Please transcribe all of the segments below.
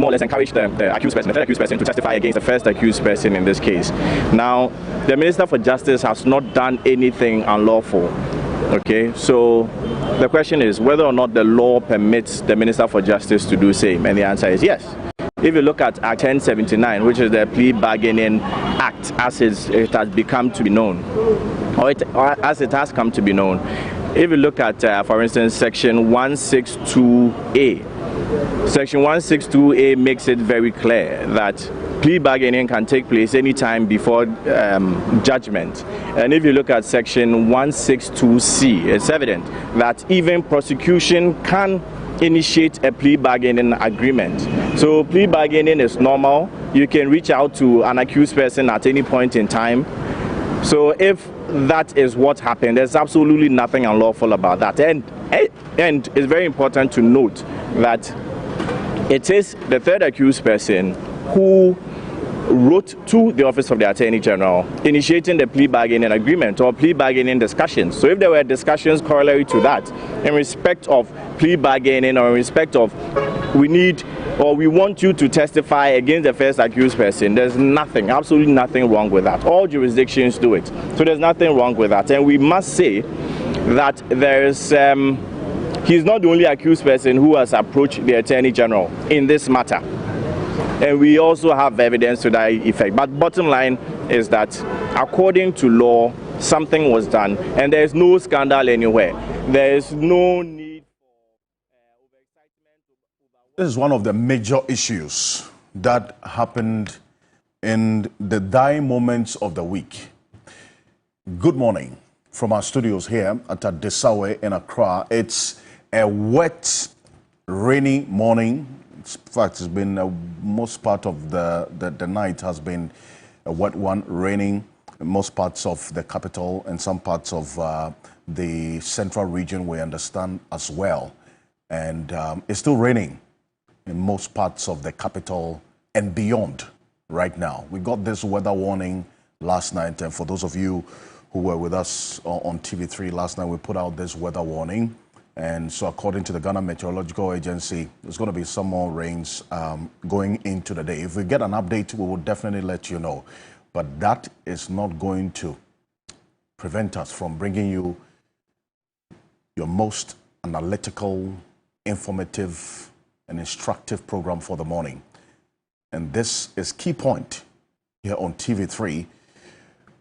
more or less encouraged the accused person, the third accused person, to testify against the first accused person in this case. Now, the Minister for Justice has not done anything unlawful. Okay, so the question is whether or not the law permits the Minister for Justice to do same, and the answer is yes. If you look at Act 1079, which is the Plea Bargaining Act, as it has become to be known, or as it has come to be known, if you look at, for instance, Section 162A, Section 162A makes it very clear that plea bargaining can take place anytime before judgment. And if you look at Section 162C, it's evident that even prosecution can initiate a plea bargaining agreement. So plea bargaining is normal. You can reach out to an accused person at any point in time. So if that is what happened, there's absolutely nothing unlawful about that. And it's very important to note that it is the third accused person who wrote to the Office of the Attorney General initiating the plea bargaining agreement or plea bargaining discussions. So if there were discussions corollary to that in respect of plea bargaining or in respect of we want you to testify against the first accused person, there's nothing, absolutely nothing wrong with that. All jurisdictions do it. So there's nothing wrong with that. And we must say that there's he's not the only accused person who has approached the Attorney General in this matter. And we also have evidence to that effect. But bottom line is that according to law, something was done, and there is no scandal anywhere. There is no need for overexcitement. This is one of the major issues that happened in the dying moments of the week. Good morning from our studios here at Desawe in Accra. It's a wet, rainy morning. In fact, it's been most part of the night has been a wet one, raining in most parts of the capital and some parts of the central region, we understand as well. And it's still raining in most parts of the capital and beyond right now. We got this weather warning last night, and for those of you who were with us on TV3 last night, we put out this weather warning. And so according to the Ghana Meteorological Agency, there's going to be some more rains going into the day. If we get an update, we will definitely let you know. But that is not going to prevent us from bringing you your most analytical, informative, and instructive program for the morning. And this is Key Point here on TV3.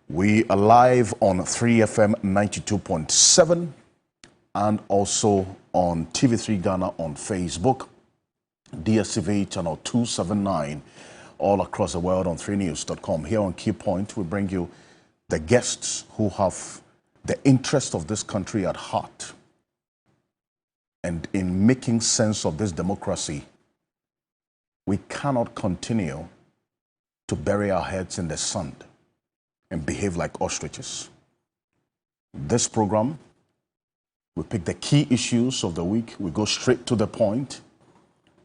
We are live on 3FM 92.7. and also on TV3 Ghana on Facebook, DSTV channel 279, all across the world on 3news.com. Here on Key Point, we bring you the guests who have the interest of this country at heart. And in making sense of this democracy, we cannot continue to bury our heads in the sand and behave like ostriches. This program, we pick the key issues of the week. We go straight to the point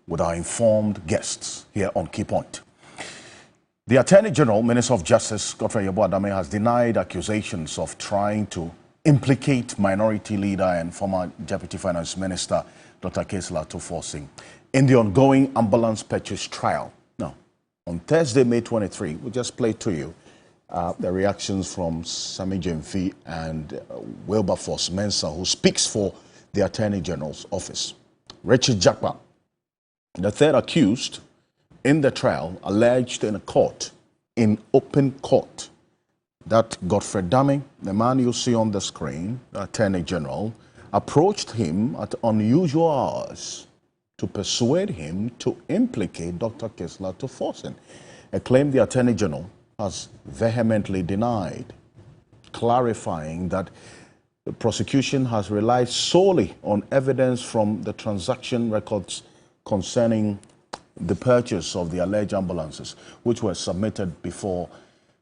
with our informed guests here on Key Point. The Attorney General, Minister of Justice, Godfrey Yeboah-Dame, has denied accusations of trying to implicate minority leader and former Deputy Finance Minister, Dr. Kesla Tuforsin, in the ongoing ambulance purchase trial. Now, on Thursday, May 23, we just played to you the reactions from Sami Jemfi and Wilberforce Mensah, who speaks for the Attorney General's office. Richard Jakpa, the third accused in the trial, alleged in a court, in open court, that Godfrey Dame, the man you see on the screen, the Attorney General, approached him at unusual hours to persuade him to implicate Dr. Kesla Tuforsin, a claim the Attorney General has vehemently denied, clarifying that the prosecution has relied solely on evidence from the transaction records concerning the purchase of the alleged ambulances, which were submitted before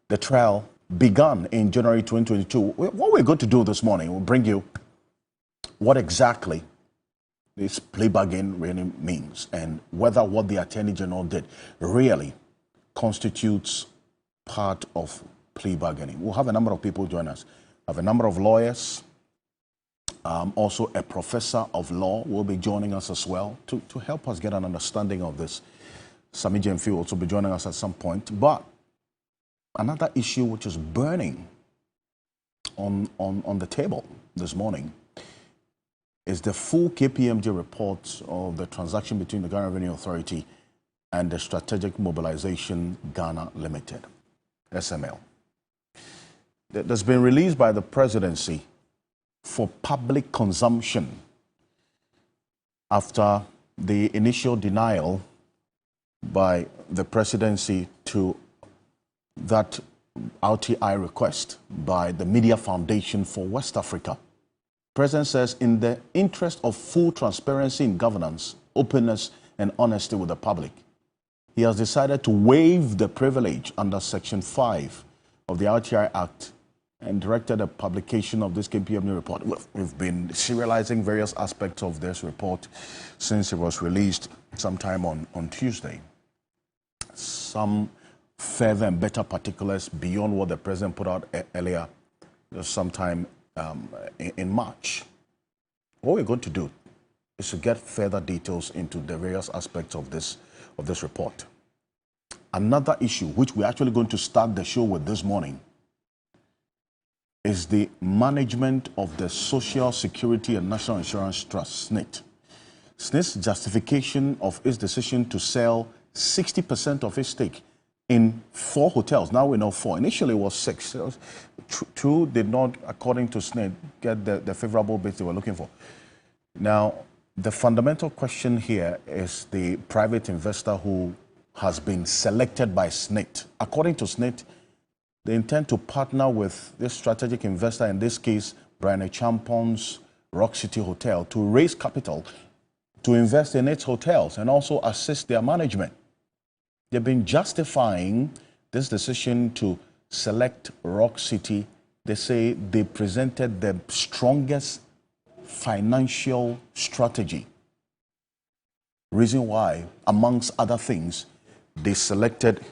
the trial began in January 2022. What we're going to do this morning, we'll bring you what exactly this plea bargain really means and whether what the Attorney General did really constitutes part of plea bargaining. We'll have a number of people join us. I have a number of lawyers, also a professor of law will be joining us as well to help us get an understanding of this. Sami Jemfi will also be joining us at some point. But another issue which is burning on the table this morning is the full KPMG report of the transaction between the Ghana Revenue Authority and the Strategic Mobilization Ghana Limited, SML. That's been released by the presidency for public consumption after the initial denial by the presidency to that RTI request by the Media Foundation for West Africa. President says, in the interest of full transparency in governance, openness, and honesty with the public, he has decided to waive the privilege under Section 5 of the RTI Act and directed the publication of this KPMG report. We've been serializing various aspects of this report since it was released sometime on Tuesday. Some further and better particulars beyond what the president put out earlier, sometime in March. What we're going to do is to get further details into the various aspects of this report. Another issue which we're actually going to start the show with this morning is the management of the Social Security and National Insurance Trust, Snit. Snit's justification of its decision to sell 60% of its stake in 4 hotels. Now we know 4. Initially it was 6. 2 did not, according to Snit, get the favorable bids they were looking for. Now, the fundamental question here is the private investor who has been selected by Snit. According to Snit, they intend to partner with this strategic investor, in this case, Brian Champon's Rock City Hotel, to raise capital to invest in its hotels and also assist their management. They've been justifying this decision to select Rock City. They say they presented the strongest financial strategy. Reason why, amongst other things, they selected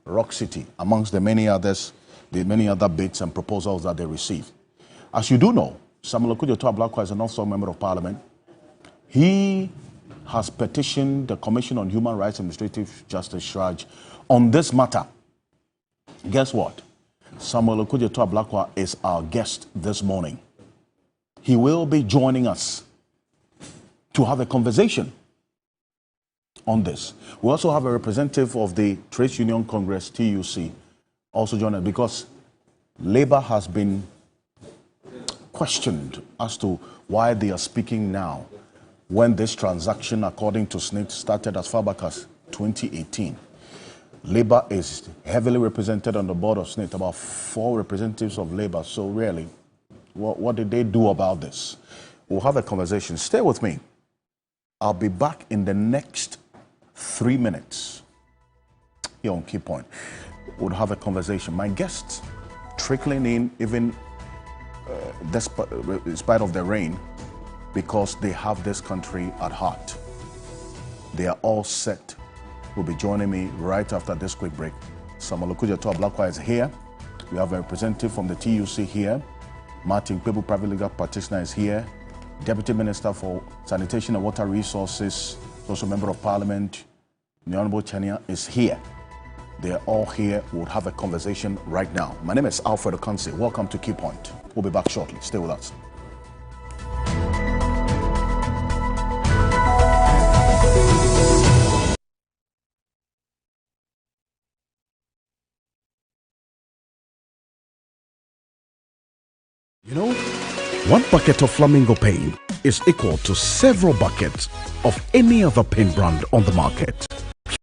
Rock City, amongst the many other bids and proposals that they received. As you do know, Samuel Okudzeto is an also member of Parliament. He has petitioned the Commission on Human Rights and Administrative Justice, SHRAJ, on this matter. Guess what? Samuel Okudzeto is our guest this morning. He will be joining us to have a conversation on this. We also have a representative of the Trades Union Congress, TUC, also joining us, because Labour has been questioned as to why they are speaking now when this transaction, according to Snit, started as far back as 2018. Labour is heavily represented on the board of Snit, about 4 representatives of Labour. So really, what did they do about this? We'll have a conversation. Stay with me. I'll be back in the next 3 minutes here on Key Point. We'll have a conversation. My guests trickling in even in spite of the rain, because they have this country at heart. They are all set. Will be joining me right after this quick break. Samuel Okudzeto is here. We have a representative from the TUC here. Martin Kpebu, private legal practitioner, is here. Deputy Minister for Sanitation and Water Resources, also member of Parliament, the Honorable Chania, is here. They are all here. We'll have a conversation right now. My name is Alfred Ocansey. Welcome to Key Point. We'll be back shortly. Stay with us. You know, 1 bucket of Flamingo paint is equal to several buckets of any other paint brand on the market.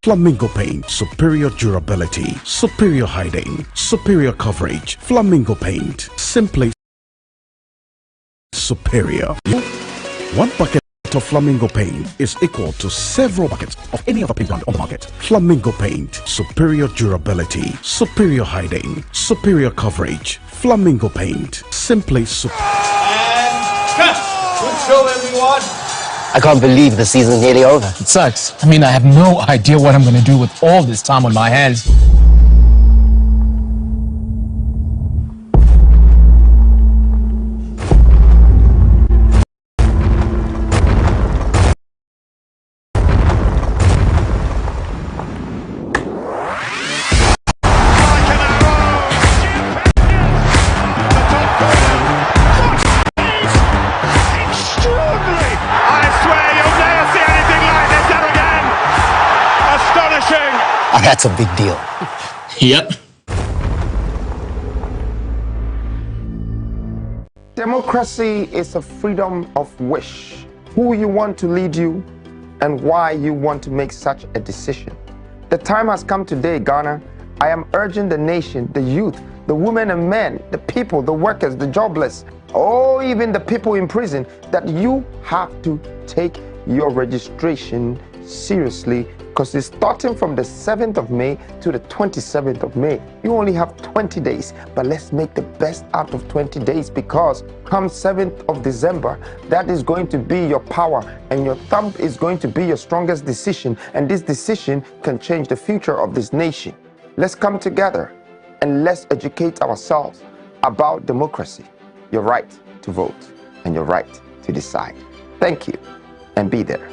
Flamingo paint, superior durability, superior hiding, superior coverage. Flamingo paint, simply superior. 1 bucket of Flamingo paint is equal to several buckets of any other paint brand on the market. Flamingo paint, superior durability, superior hiding, superior coverage. Flamingo paint, simply superior. And cut! Good show, everyone! I can't believe the season's nearly over. It sucks. I mean, I have no idea what I'm going to do with all this time on my hands. Petition! Oh, that's a big deal. Yep. Democracy is a freedom of wish. Who you want to lead you and why you want to make such a decision. The time has come today, Ghana. I am urging the nation, the youth, the women and men, the people, the workers, the jobless, or even the people in prison, that you have to take your registration seriously, because it's starting from the 7th of May to the 27th of May. You only have 20 days, but let's make the best out of 20 days, because come 7th of December, that is going to be your power, and your thumb is going to be your strongest decision, and this decision can change the future of this nation. Let's come together and let's educate ourselves about democracy, your right to vote and your right to decide. Thank you, and be there.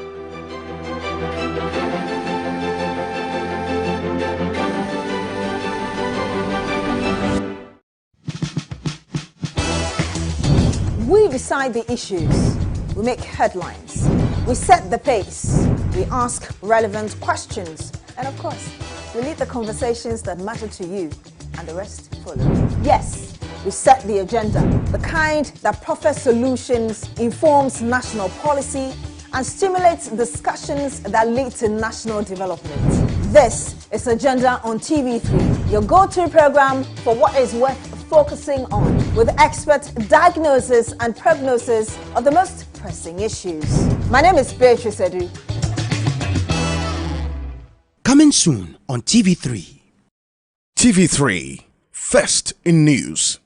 We decide the issues, we make headlines, we set the pace, we ask relevant questions, and of course, we lead the conversations that matter to you, and the rest follow. Yes, we set the agenda, the kind that proffers solutions, informs national policy, and stimulates discussions that lead to national development. This is Agenda on TV3, your go-to program for what is worth focusing on, with expert diagnosis and prognosis of the most pressing issues. My name is Beatrice Edu. Coming soon on TV3. TV3, first in news.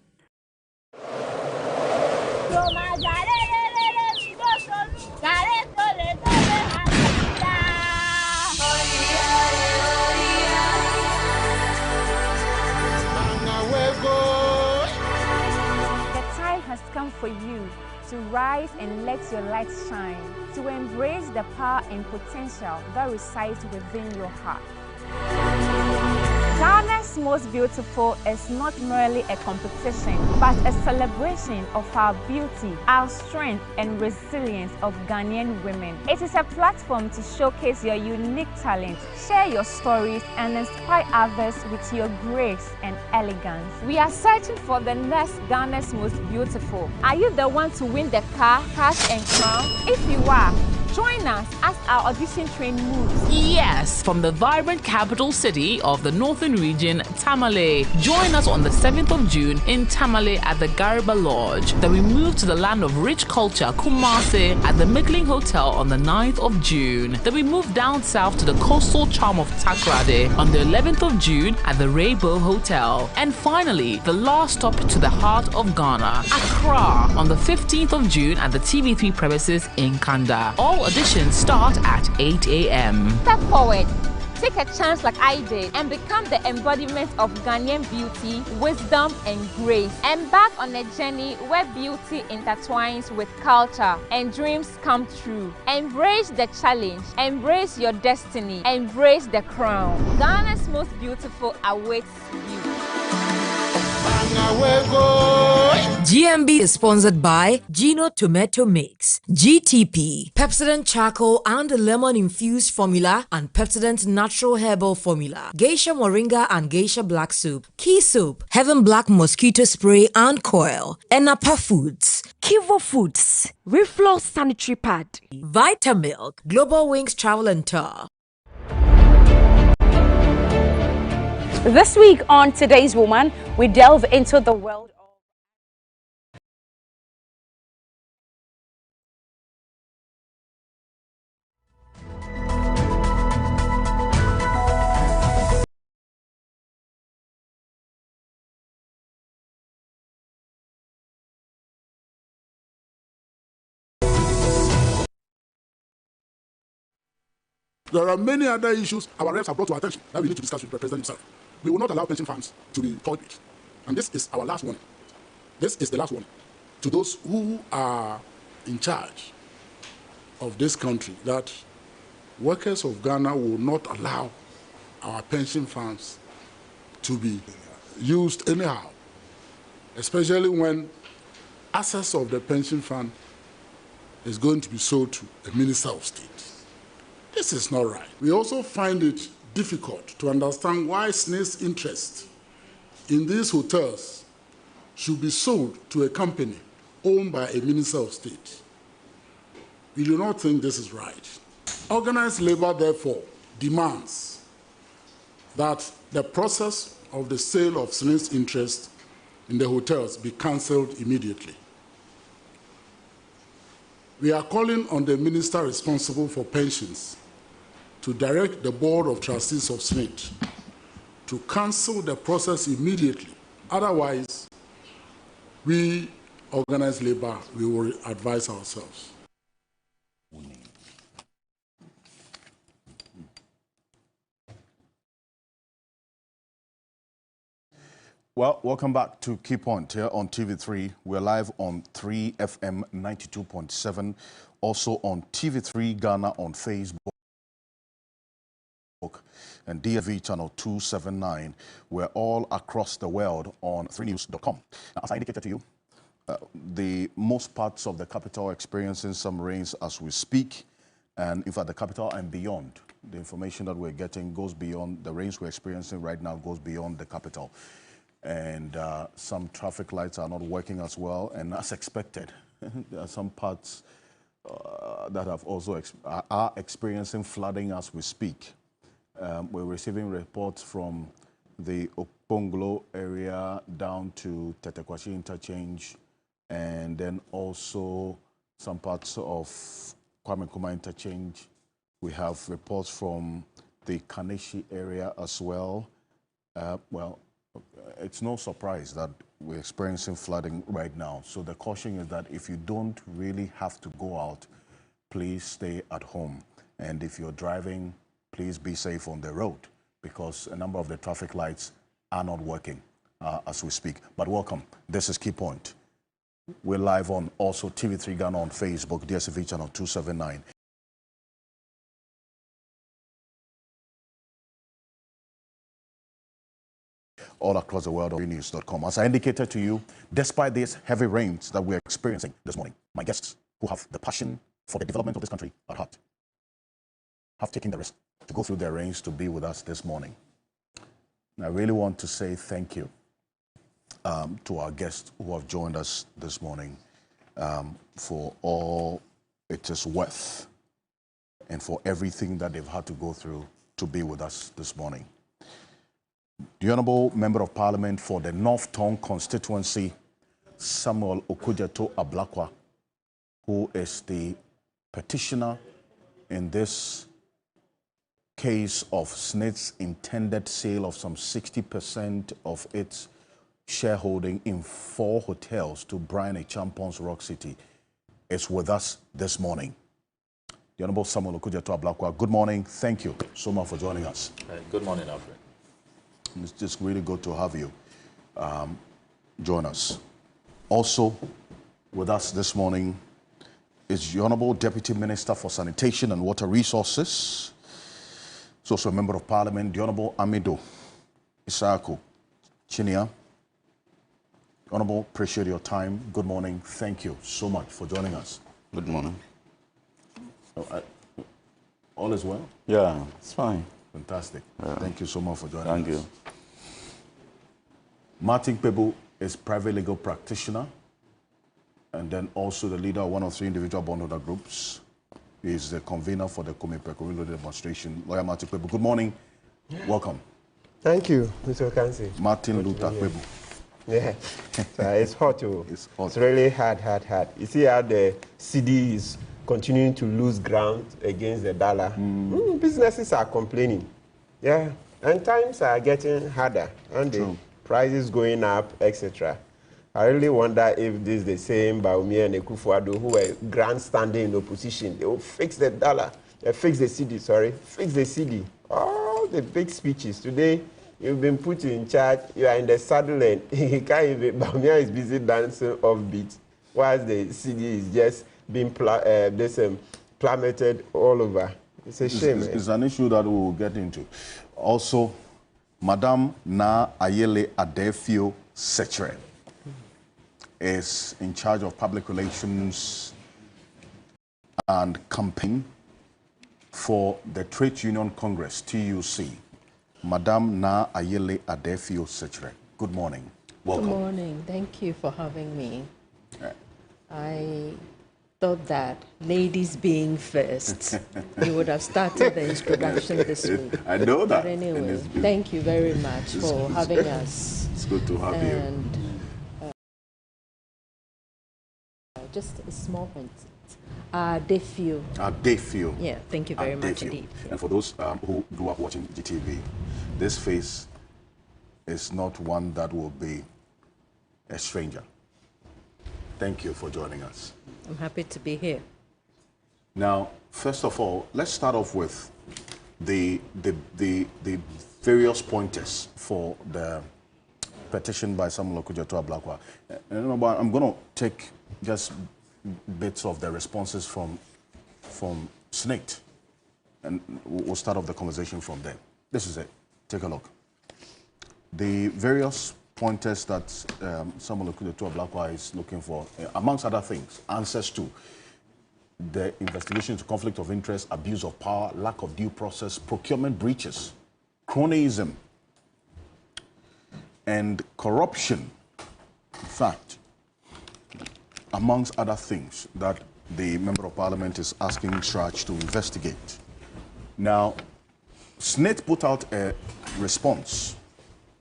Has come for you to rise and let your light shine, to embrace the power and potential that resides within your heart. Ghana's Most Beautiful is not merely a competition, but a celebration of our beauty, our strength, and resilience of Ghanaian women. It is a platform to showcase your unique talent, share your stories, and inspire others with your grace and elegance. We are searching for the next Ghana's Most Beautiful. Are you the one to win the car, cash, and crown? If you are, join us as our audition train moves. Yes, from the vibrant capital city of the northern region, Tamale. Join us on the 7th of June in Tamale at the Gariba Lodge. Then we move to the land of rich culture, Kumasi, at the Mickling Hotel on the 9th of June. Then we move down south to the coastal charm of Takrade on the 11th of June at the Rainbow Hotel. And finally, the last stop to the heart of Ghana, Accra, on the 15th of June at the TV3 premises in Kanda. All auditions start at 8 a.m. Step forward, take a chance like I did, and become the embodiment of Ghanaian beauty, wisdom, and grace. Embark on a journey where beauty intertwines with culture and dreams come true. Embrace the challenge, embrace your destiny, embrace the crown. Ghana's Most Beautiful awaits you. GMB is sponsored by Gino Tomato Mix, GTP, Pepsodent Charcoal and Lemon Infused Formula, and Pepsodent Natural Herbal Formula, Geisha Moringa and Geisha Black Soup, Key Soup, Heaven Black Mosquito Spray and Coil, Enapa Foods, Kivo Foods, Reflow Sanitary Pad, Vitamilk, Global Wings Travel and Tour. This week on Today's Woman, we delve into the world of... There are many other issues our reps have brought to our attention that we need to discuss with the President himself. We will not allow pension funds to be toyed with. And this is our last warning. This is the last warning to those who are in charge of this country, that workers of Ghana will not allow our pension funds to be used anyhow, especially when assets of the pension fund is going to be sold to a minister of state. This is not right. We also find it difficult to understand why Snit's interest in these hotels should be sold to a company owned by a minister of state. We do not think this is right. Organized labor, therefore, demands that the process of the sale of Snit's interest in the hotels be cancelled immediately. We are calling on the minister responsible for pensions to direct the Board of Trustees of Snit to cancel the process immediately. Otherwise, we, organized labor, we will advise ourselves. Well, welcome back to Key Point here on TV3. We're live on 3FM 92.7, also on TV3 Ghana on Facebook and DFV channel 279. We're all across the world on 3news.com. Now, as I indicated to you, the most parts of the capital are experiencing some rains as we speak, and in fact the capital and beyond. The information that we're getting goes beyond the rains we're experiencing right now, goes beyond the capital. And some traffic lights are not working as well, and as expected, there are some parts that have also are experiencing flooding as we speak. We're receiving reports from the Oponglo area down to Tetekwashi interchange, and then also some parts of Kwame Nkrumah interchange. We have reports from the Kaneshi area as well. Well, it's no surprise that we're experiencing flooding right now. So the caution is that if you don't really have to go out, please stay at home. And if you're driving, please be safe on the road, because a number of the traffic lights are not working as we speak. But welcome. This is Key Point. We're live on also TV3 Ghana on Facebook, DSTV channel 279. All across the world on news.com. As I indicated to you, despite these heavy rains that we're experiencing this morning, my guests who have the passion for the development of this country at heart have taken the risk to go through their rains to be with us this morning. And I really want to say thank you to our guests who have joined us this morning for all it is worth and for everything that they've had to go through to be with us this morning. The Honourable Member of Parliament for the North Tongue constituency, Samuel Okudzeto Ablakwa, who is the petitioner in this case of Snit's intended sale of some 60% of its shareholding in 4 hotels to Brian Achampong's Rock City, is with us this morning. The Honourable Samuel Okudzeto Ablakwa, good morning. Thank you so much for joining us. Good morning, Alfred. It's just really good to have you join us. Also with us this morning is the Honourable Deputy Minister for Sanitation and Water Resources. He's also a Member of Parliament, the Honourable Amido Isaaku Chinia. Honourable, appreciate your time. Good morning. Thank you so much for joining us. Good morning. All is well? Yeah, it's fine. Fantastic. Yeah. Thank you so much for joining us. Thank you. Martin Pebu is private legal practitioner and then also the leader of one of 3 individual bondholder groups. He is the convener for the Kume-Peko demonstration. Lawyer Martin Pebu, good morning. Welcome. Thank you, Mr. Ocansey. Martin Luther Pebu. Yeah, so it's hot too. It's hot. It's really hard. You see how the CD is continuing to lose ground against the dollar. Businesses are complaining. Yeah, and times are getting harder, and the prices going up, etc. I really wonder if this is the same Baumia and Ekufuado who were grandstanding in opposition. They will fix the dollar, fix the CD, fix the CD. All the big speeches. Today, you've been put in charge, you are in the saddle and Baumia is busy dancing offbeat, whilst the CD is just being plummeted all over. It's a shame. It's an issue that we will get into. Also, Madame Na Ayele Adefio Sechere is in charge of public relations and campaign for the Trade Union Congress, TUC, Madam Na Ayele Adefio Sechere. Good morning. Welcome. Good morning. Thank you for having me. I thought that ladies being first, you would have started the introduction this week. I know that. But anyway, thank you very much for having us. It's good to have you. And just a small hint. Defio. Defio. Yeah, thank you very much indeed. And for those who grew up watching GTV, this face is not one that will be a stranger. Thank you for joining us. I'm happy to be here. Now, first of all, let's start off with the various pointers for the petition by Samuel Okudzeto Ablakwa. I'm going to take just bits of the responses from Snit, and we'll start off the conversation from there. This is it. Take a look. The various pointers that Samuel Okudzeto Ablakwa is looking for, amongst other things, answers to the investigation into conflict of interest, abuse of power, lack of due process, procurement breaches, cronyism, and corruption. In fact, amongst other things that the Member of Parliament is asking Sraj to investigate. Now, Snit put out a response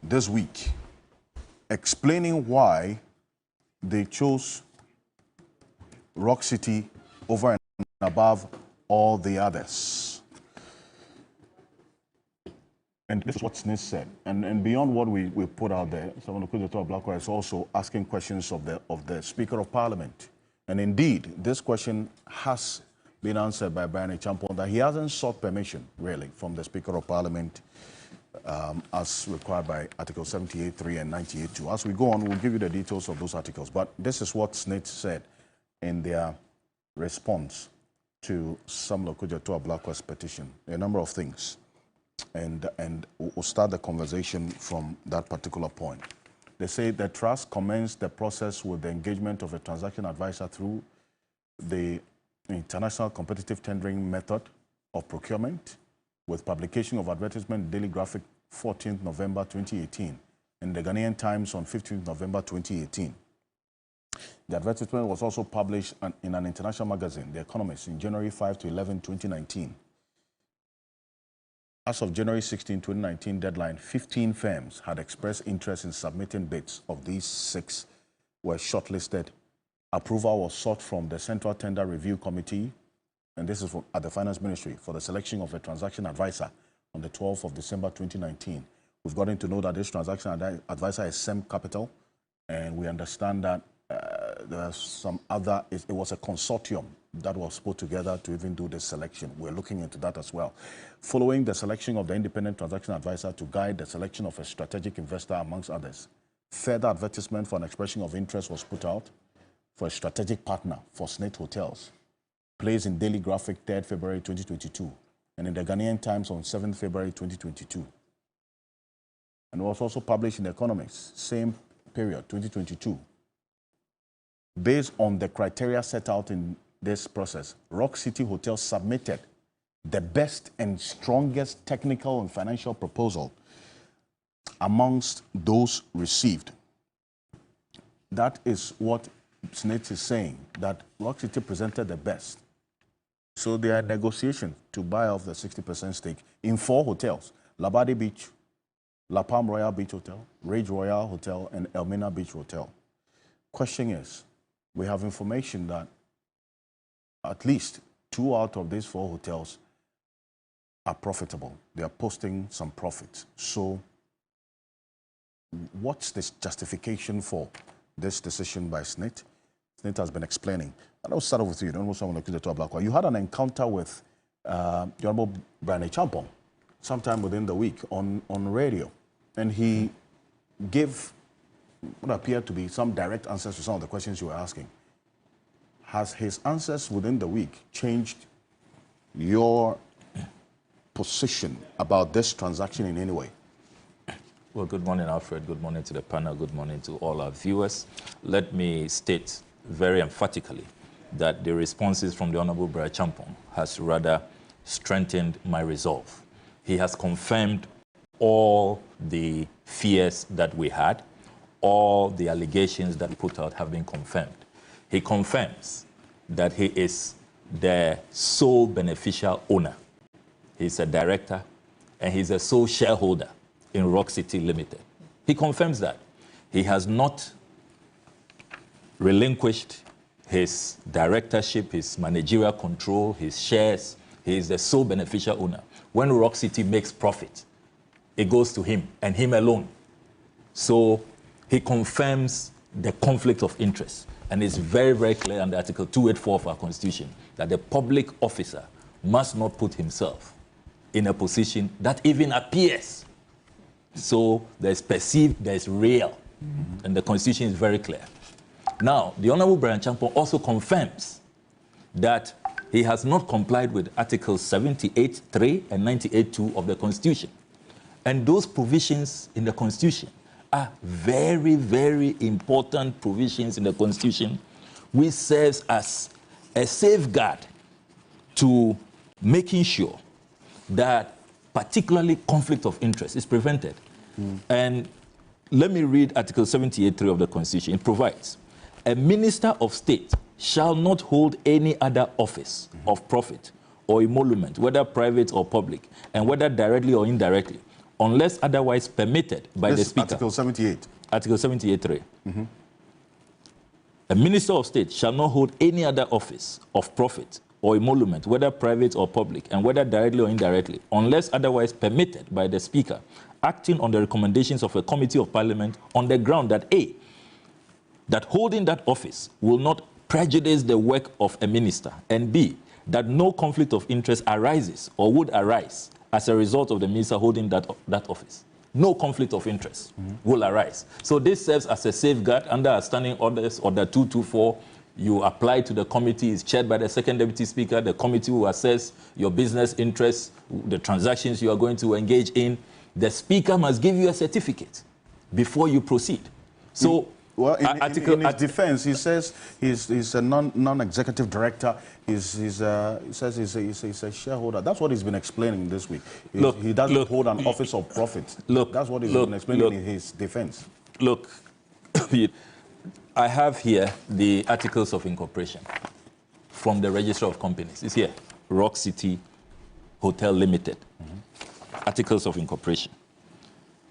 this week explaining why they chose Rock City over and above all the others. And this is what Snit said. And beyond what we put out there, Samuel Okudzeto Ablakwa is also asking questions of the Speaker of Parliament. And indeed, this question has been answered by Brian Champon, that he hasn't sought permission, really, from the Speaker of Parliament as required by Article 78.3 and 98.2. As we go on, we'll give you the details of those articles. But this is what Snit said in their response to Samuel Okudzeto Ablakwa's petition. A number of things. And we'll start the conversation from that particular point. They say the trust commenced the process with the engagement of a transaction advisor through the international competitive tendering method of procurement, with publication of advertisement Daily Graphic 14th November 2018 and the Ghanaian Times on 15th November 2018. The advertisement was also published in an international magazine, The Economist, in January 5 to 11, 2019. As of January 16, 2019 deadline, 15 firms had expressed interest in submitting bids. Of these, 6 were shortlisted. Approval was sought from the Central Tender Review Committee, and this is at the Finance Ministry, for the selection of a transaction advisor on the 12th of December 2019. We've gotten to know that this transaction advisor is SEM Capital, and we understand that there's some other, it was a consortium that was put together to even do this selection. We're looking into that as well. Following the selection of the independent transaction advisor to guide the selection of a strategic investor, amongst others, further advertisement for an expression of interest was put out for a strategic partner for Snit Hotels, placed in Daily Graphic 3rd February 2022 and in the Ghanaian Times on 7th February 2022. And was also published in The Economist, same period, 2022. Based on the criteria set out in this process, Rock City Hotel submitted the best and strongest technical and financial proposal amongst those received. That is what Snit is saying, that Rock City presented the best. So there are negotiations to buy off the 60% stake in 4 hotels: Labadi Beach, La Palm Royal Beach Hotel, Rage Royal Hotel, and Elmina Beach Hotel. Question is, we have information that at least 2 out of these 4 hotels are profitable. They are posting some profits. So what's this justification for this decision by Snit? Snit has been explaining. And I'll start off with you. Don't know someone like Ablakwa. You had an encounter with the Honorable Brian Champon sometime within the week on radio. And he gave what appeared to be some direct answers to some of the questions you were asking. Has his answers within the week changed your position about this transaction in any way? Well, good morning, Alfred. Good morning to the panel. Good morning to all our viewers. Let me state very emphatically that the responses from the Honorable Brian Champon has rather strengthened my resolve. He has confirmed all the fears that we had, all the allegations that we put out have been confirmed. He confirms that he is the sole beneficial owner. He's a director and he's a sole shareholder in Rock City Limited. He confirms that. He has not relinquished his directorship, his managerial control, his shares. He is the sole beneficial owner. When Rock City makes profit, it goes to him and him alone. So he confirms the conflict of interest. And it's very, very clear under Article 284 of our Constitution that the public officer must not put himself in a position that even appears. So there's perceived, there's real. And the Constitution is very clear. Now, the Honorable Brian Champon also confirms that he has not complied with Articles 78.3 and 98.2 of the Constitution. And those provisions in the Constitution are very, very important provisions in the Constitution, which serves as a safeguard to making sure that particularly conflict of interest is prevented. And let me read Article 78.3 of the Constitution. It provides, a minister of state shall not hold any other office of profit or emolument, whether private or public, and whether directly or indirectly, unless otherwise permitted by the Speaker. Article 78. Article 78.3. A minister of state shall not hold any other office of profit or emolument, whether private or public, and whether directly or indirectly, unless otherwise permitted by the Speaker, acting on the recommendations of a committee of Parliament on the ground that A, that holding that office will not prejudice the work of a minister, and B, that no conflict of interest arises or would arise as a result of the minister holding that office. No conflict of interest will arise. So this serves as a safeguard under our standing orders, Order 224. You apply to the committee, it's chaired by the second deputy speaker. The committee will assess your business interests, the transactions you are going to engage in. The speaker must give you a certificate before you proceed. So, well, in his defense, he says he's a non-executive director. He says he's a shareholder. That's what he's been explaining this week. He doesn't hold an office of profit. That's what he's been explaining in his defense. Look, I have here the articles of incorporation from the Register of Companies. It's here, Rock City Hotel Limited. Articles of incorporation.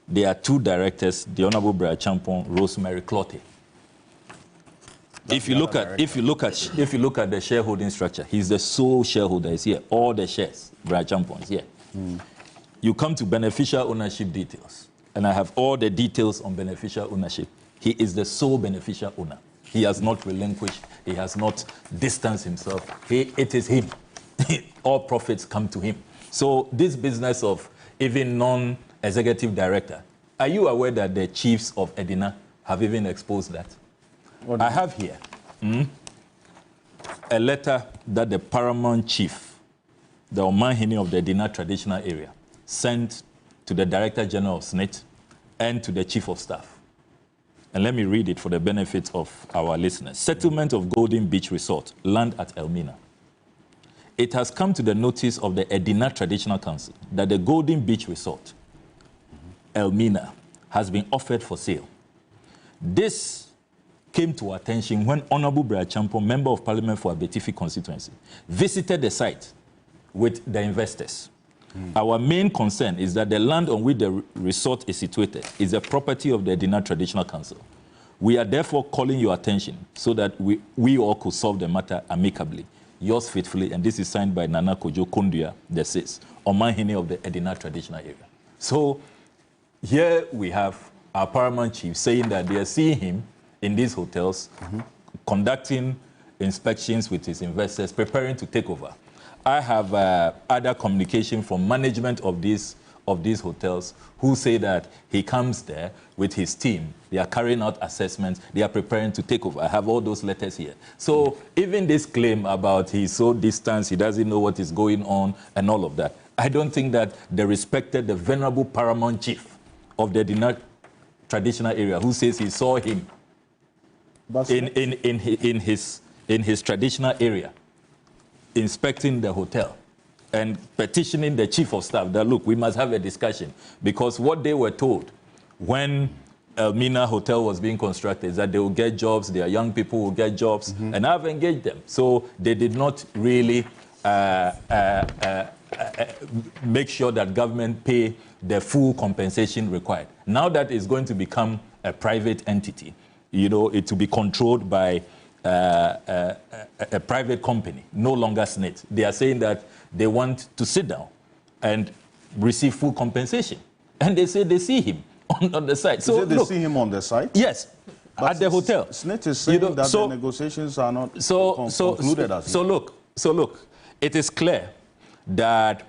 There are two directors, the Honorable Brian Champon, Rosemary Clottey. If you look at the shareholding structure, he's the sole shareholder. Is here. All the shares, Brian Champon is here. You come to beneficial ownership details, and I have all the details on beneficial ownership. He is the sole beneficial owner. He has not relinquished. He has not distanced himself. It is him. All profits come to him. So this business of even non-executive director, are you aware that the chiefs of Edina have even exposed that? I have here a letter that the paramount chief, the Omanhene of the Edina traditional area, sent to the Director General of Snit and to the Chief of Staff. And let me read it for the benefit of our listeners. Settlement of Golden Beach Resort, land at Elmina. It has come to the notice of the Edina Traditional Council that the Golden Beach Resort, Elmina, has been offered for sale. This came to our attention when Honorable Brian Champon, Member of Parliament for Abetifi constituency, visited the site with the investors. Our main concern is that the land on which the resort is situated is a property of the Edina Traditional Council. We are therefore calling your attention so that we all could solve the matter amicably. Yours faithfully, and this is signed by Nana Kojo Kondua, the 6th, Omanhene of the Edina Traditional Area. So here we have our paramount chief saying that they are seeing him in these hotels, conducting inspections with his investors, preparing to take over. I have other communication from management of these hotels who say that he comes there with his team. They are carrying out assessments. They are preparing to take over. I have all those letters here. So even this claim about he's so distant, he doesn't know what is going on and all of that, I don't think that the venerable paramount chief of the Edina traditional area who says he saw him in his traditional area inspecting the hotel and petitioning the chief of staff that, look, we must have a discussion, because what they were told when Elmina Hotel was being constructed is that they will get jobs, their young people will get jobs, and I've engaged them. So they did not really make sure that government pay the full compensation required. Now that it's going to become a private entity, you know, it to be controlled by a private company, no longer Snit. They are saying that they want to sit down and receive full compensation. And they say they see him on the site. So they look, see him on the site? Yes, but at the hotel. Snit is saying that the negotiations are not concluded as so look, it is clear that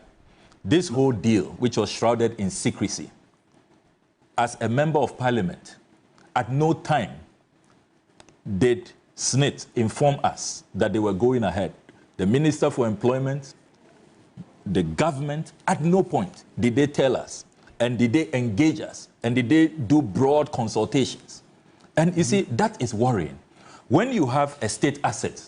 this whole deal, which was shrouded in secrecy, as a member of parliament, at no time did Snit inform us that they were going ahead. The Minister for Employment, the government, at no point did they tell us, and did they engage us, and did they do broad consultations. And you see, that is worrying. When you have a state asset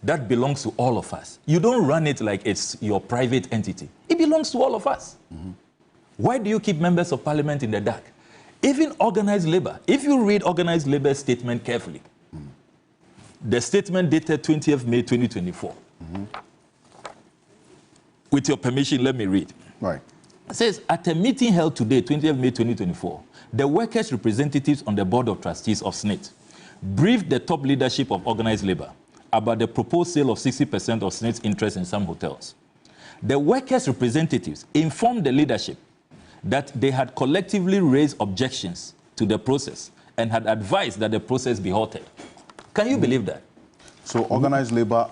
that belongs to all of us, you don't run it like it's your private entity. It belongs to all of us. Why do you keep members of parliament in the dark? Even organized labor, if you read organized labor's statement carefully, the statement dated 20th May 2024. With your permission, let me read. Right. It says, at a meeting held today, 20th May 2024, the workers' representatives on the Board of Trustees of Snit briefed the top leadership of organized labor about the proposed sale of 60% of Snit's interest in some hotels. The workers' representatives informed the leadership that they had collectively raised objections to the process and had advised that the process be halted. Can you believe that? So organized labor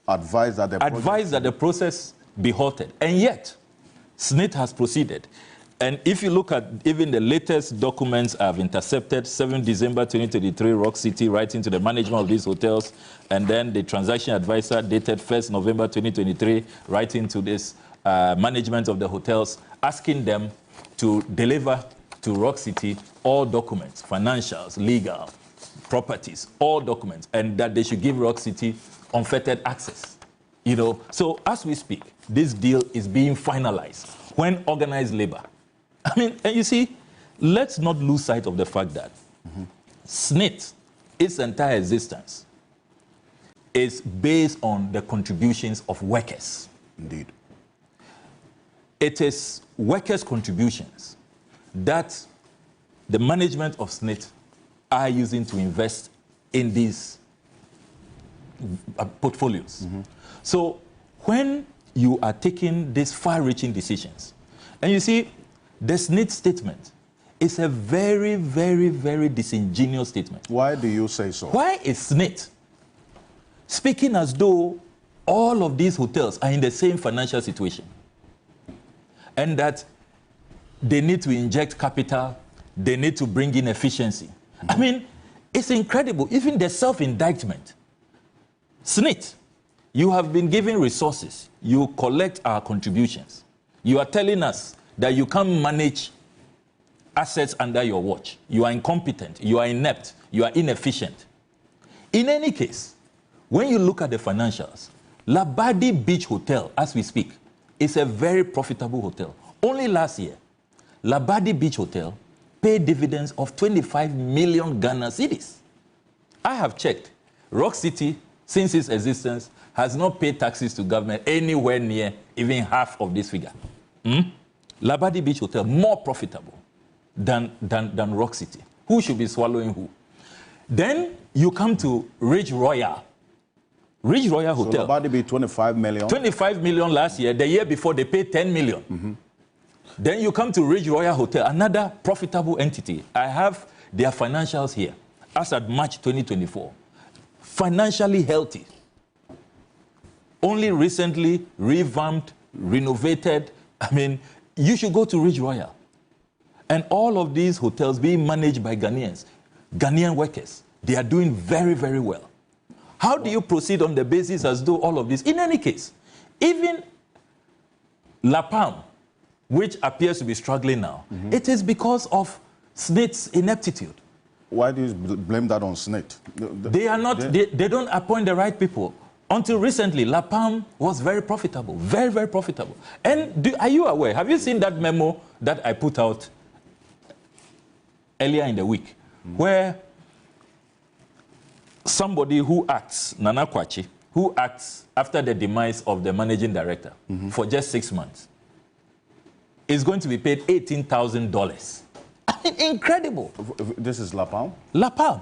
advised that the process be halted. And yet, Snit has proceeded. And if you look at even the latest documents I've intercepted, 7 December 2023, Rock City writing to the management of these hotels, and then the transaction advisor dated 1st November 2023 writing to this management of the hotels, asking them to deliver to Rock City all documents, financials, legal, properties, all documents, and that they should give Rock City unfettered access. You know, so as we speak, this deal is being finalized when organized labor. I mean, and you see, let's not lose sight of the fact that Snit, its entire existence, is based on the contributions of workers. Indeed. It is workers' contributions that the management of Snit are using to invest in these portfolios. So when you are taking these far-reaching decisions, and you see, the Snit statement is a very, very, very disingenuous statement. Why do you say so? Why is Snit speaking as though all of these hotels are in the same financial situation and that they need to inject capital, they need to bring in efficiency? I mean, it's incredible. Even the self-indictment. Snit, you have been given resources. You collect our contributions. You are telling us that you can't manage assets under your watch. You are incompetent. You are inept. You are inefficient. In any case, when you look at the financials, Labadi Beach Hotel, as we speak, is a very profitable hotel. Only last year, Labadi Beach Hotel paid dividends of 25 million Ghana cedis. I have checked. Rock City, since its existence, has not paid taxes to government anywhere near even half of this figure. Labadi Beach Hotel, more profitable than Rock City. Who should be swallowing who? Then you come to Ridge Royal. Ridge Royal Hotel. So Labadi Beach, 25 million. 25 million last year. The year before, they paid 10 million. Then you come to Ridge Royal Hotel, another profitable entity. I have their financials here, as at March 2024. Financially healthy. Only recently revamped, renovated. I mean, you should go to Ridge Royal. And all of these hotels being managed by Ghanaians, Ghanaian workers, they are doing very, very well. How do you proceed on the basis as though all of this? In any case, even La Palme, which appears to be struggling now, it is because of Snit's ineptitude. Why do you blame that on Snit? They are not, they don't appoint the right people. Until recently, La Palme was very profitable, very, very profitable. And are you aware, have you seen that memo that I put out earlier in the week, where somebody who acts, Nana Kwachi, who acts after the demise of the managing director for just 6 months, is going to be paid $18,000. I mean, incredible. This is La Palme? La Palme.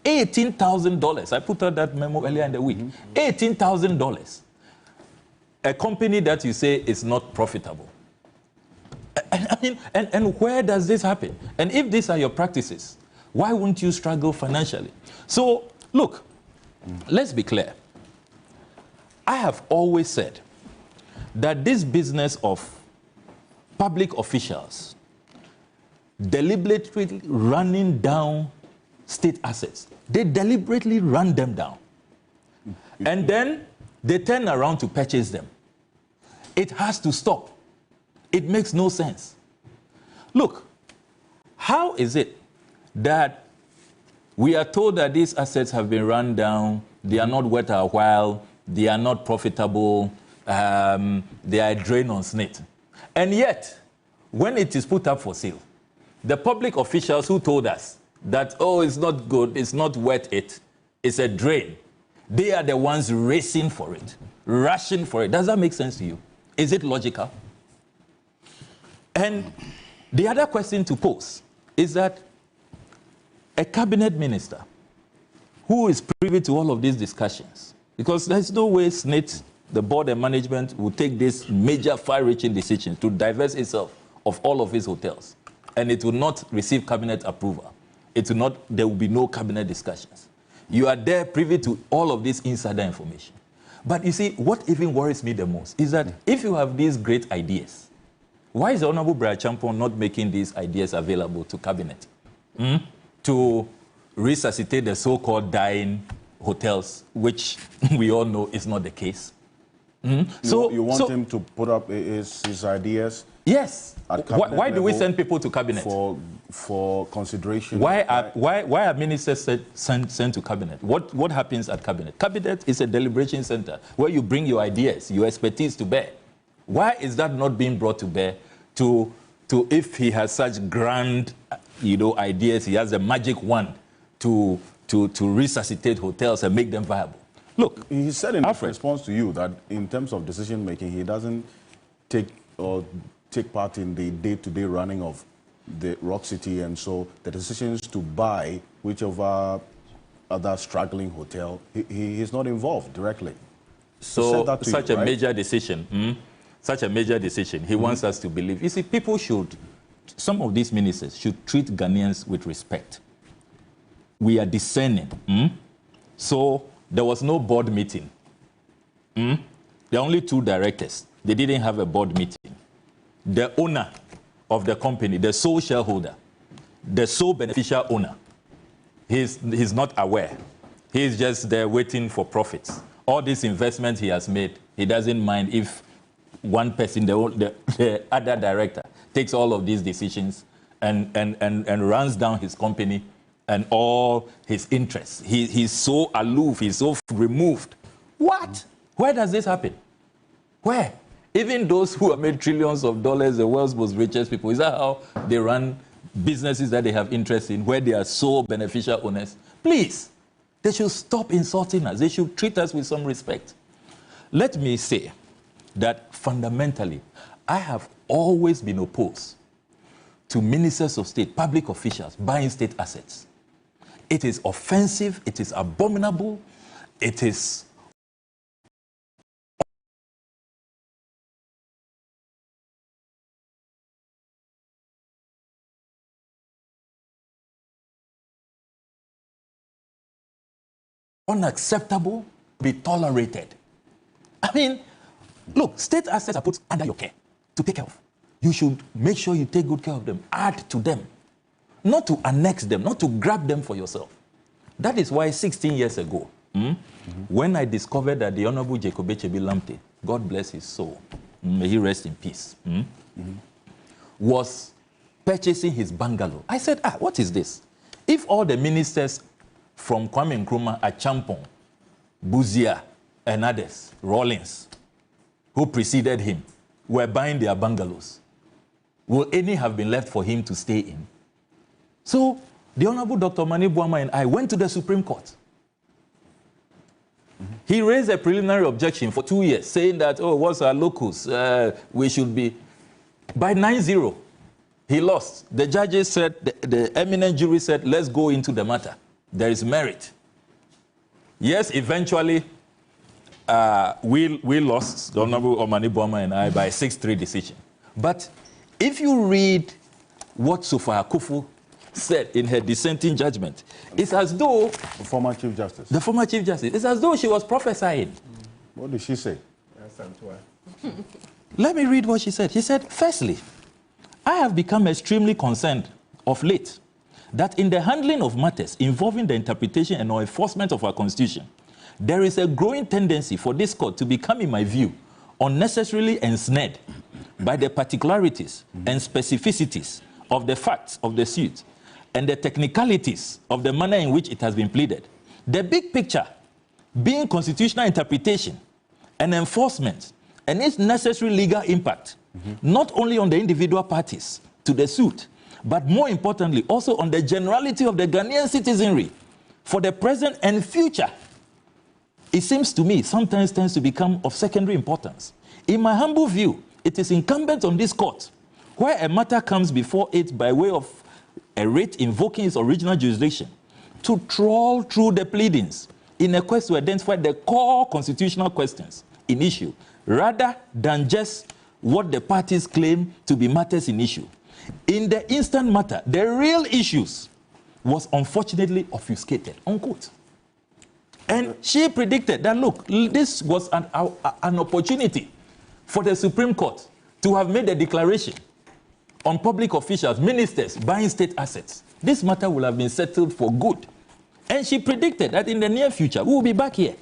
$18,000. I put out that memo earlier in the week. $18,000. A company that you say is not profitable. I mean, and where does this happen? And if these are your practices, why won't you struggle financially? So, look, let's be clear. I have always said that this business of public officials deliberately running down state assets, they deliberately run them down. And then they turn around to purchase them. It has to stop. It makes no sense. Look, how is it that we are told that these assets have been run down, they are not worth our while, they are not profitable, they are a drain on Snit. And yet, when it is put up for sale, the public officials who told us that, oh, it's not good, it's not worth it, it's a drain, they are the ones racing for it, rushing for it. Does that make sense to you? Is it logical? And the other question to pose is that a cabinet minister who is privy to all of these discussions, because there's no way Snit, the board and management, will take this major far-reaching decision to divest itself of all of its hotels, and it will not receive cabinet approval. It will not, there will be no cabinet discussions. You are there privy to all of this insider information. But you see, what even worries me the most is that if you have these great ideas, why is the Honorable Brian Champon not making these ideas available to cabinet? To resuscitate the so-called dying hotels, which we all know is not the case. So you want him to put up his ideas? Yes. Why do we send people to cabinet? For consideration. Why are ministers sent to cabinet? What happens at cabinet? Cabinet is a deliberation center where you bring your ideas, your expertise to bear. Why is that not being brought to bear to if he has such grand, ideas, he has a magic wand to resuscitate hotels and make them viable? Look, he said in response to you that in terms of decision making, he doesn't take part in the day-to-day running of the Rock City, and so the decisions to buy whichever other struggling hotel, he is not involved directly. So such a major decision, such a major decision, he wants us to believe. You see, people should, some of these ministers should treat Ghanaians with respect. We are discerning. So there was no board meeting. There are only 2 directors. They didn't have a board meeting. The owner of the company, the sole shareholder, the sole beneficial owner, he's not aware. He's just there waiting for profits. All these investments he has made, he doesn't mind if one person, the other director, takes all of these decisions and runs down his company and all his interests. He's so aloof, he's so removed. What? Where does this happen? Where? Even those who have made trillions of dollars, the world's most richest people, is that how they run businesses that they have interest in, where they are so beneficial owners? Please, they should stop insulting us. They should treat us with some respect. Let me say that fundamentally, I have always been opposed to ministers of state, public officials, buying state assets. It is offensive, it is abominable, it is unacceptable, be tolerated. I mean, look, state assets are put under your care to take care of. You should make sure you take good care of them, add to them, not to annex them, not to grab them for yourself. That is why 16 years ago, when I discovered that the Honorable Jacob Echebi Lamptey, God bless his soul, may he rest in peace, was purchasing his bungalow, I said, what is this? If all the ministers from Kwame Nkrumah, Achampong, Buzia, and others, Rawlings, who preceded him, were buying their bungalows, will any have been left for him to stay in? So the Honorable Dr. Mani Buama and I went to the Supreme Court. He raised a preliminary objection for 2 years, saying that, oh, what's our locus? We should be. By 9-0, he lost. The judges said, the eminent jury said, let's go into the matter. There is merit. Yes, eventually, we lost, the Honorable Mani Buama and I, by a 6-3 decision. But if you read what Sofa Akufo said in her dissenting judgment, it's as though... The former Chief Justice. The former Chief Justice. It's as though she was prophesying. What did she say? Let me read what she said. She said, firstly, I have become extremely concerned of late that in the handling of matters involving the interpretation and or enforcement of our Constitution, there is a growing tendency for this court to become, in my view, unnecessarily ensnared by the particularities and specificities of the facts of the suit and the technicalities of the manner in which it has been pleaded. The big picture being constitutional interpretation and enforcement and its necessary legal impact, not only on the individual parties to the suit, but more importantly, also on the generality of the Ghanaian citizenry for the present and future, it seems to me sometimes tends to become of secondary importance. In my humble view, it is incumbent on this court, where a matter comes before it by way of a writ invoking its original jurisdiction, to trawl through the pleadings in a quest to identify the core constitutional questions in issue, rather than just what the parties claim to be matters in issue. In the instant matter, the real issues was unfortunately obfuscated, unquote. And she predicted that, look, this was an opportunity for the Supreme Court to have made a declaration on public officials, ministers buying state assets. This matter will have been settled for good. And she predicted that in the near future, we will be back here,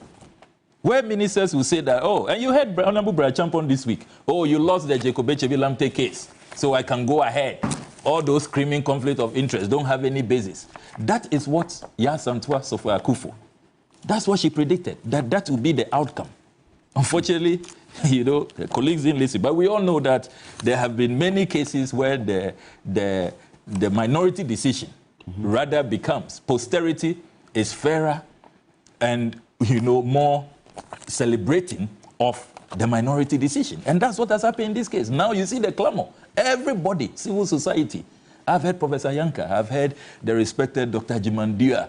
where ministers will say that, oh, and you heard Honorable Brad Champon this week, oh, you lost the Jacob Echevi-Lamte case, so I can go ahead. All those screaming conflict of interest don't have any basis. That is what Yasantua Sofa Akufo, that's what she predicted, that would be the outcome. Unfortunately, you know, the colleagues didn't listen. But we all know that there have been many cases where the minority decision rather becomes, posterity is fairer and, you know, more celebrating of the minority decision. And that's what has happened in this case. Now you see the clamor. Everybody, civil society. I've heard Professor Yanka, I've heard the respected Dr. Jimandia,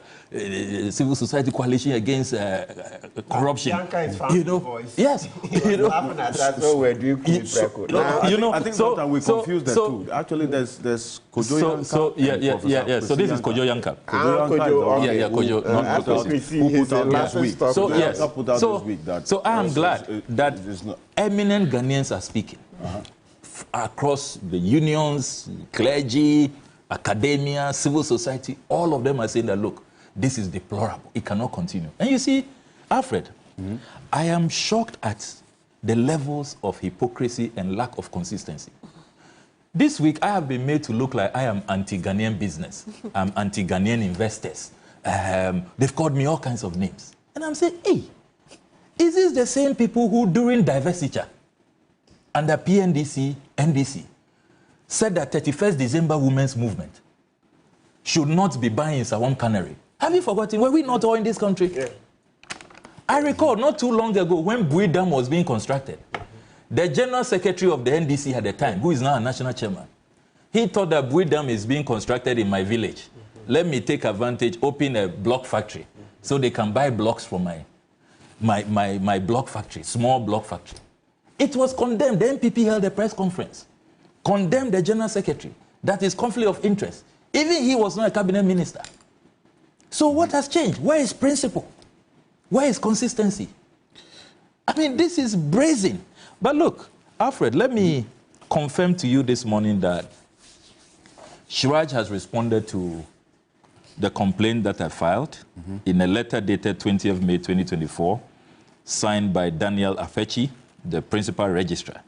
Civil Society Coalition Against Corruption. Yanka is found, you know, voice. Yes. You know, so we're doing I think sometimes we confuse the two. Actually, there's Kojo Yanka. So this is Kojo Yanka. Kojo, not who put out last week. So yes. So I am glad that eminent Ghanaians are speaking. Across the unions, clergy, academia, civil society, all of them are saying that, look, this is deplorable. It cannot continue. And you see, Alfred, I am shocked at the levels of hypocrisy and lack of consistency. This week, I have been made to look like I am anti-Ghanaian business. I'm anti-Ghanaian investors. They've called me all kinds of names. And I'm saying, hey, is this the same people who, during divestiture, under PNDC, NDC, said that 31st December Women's Movement should not be buying Sawam Cannery? Have you forgotten? Were we not all in this country? Yeah. I recall not too long ago when Bui Dam was being constructed, the General Secretary of the NDC at the time, who is now a national chairman, he thought that Bui Dam is being constructed in my village. Let me take advantage, open a block factory, so they can buy blocks from my block factory, small block factory. It was condemned. The NPP held a press conference, condemned the General Secretary. That is conflict of interest. Even he was not a cabinet minister. So what has changed? Where is principle? Where is consistency? I mean, this is brazen. But look, Alfred, let me confirm to you this morning that Shiraj has responded to the complaint that I filed in a letter dated 20th May 2024, signed by Daniel Afechi, the principal registrar.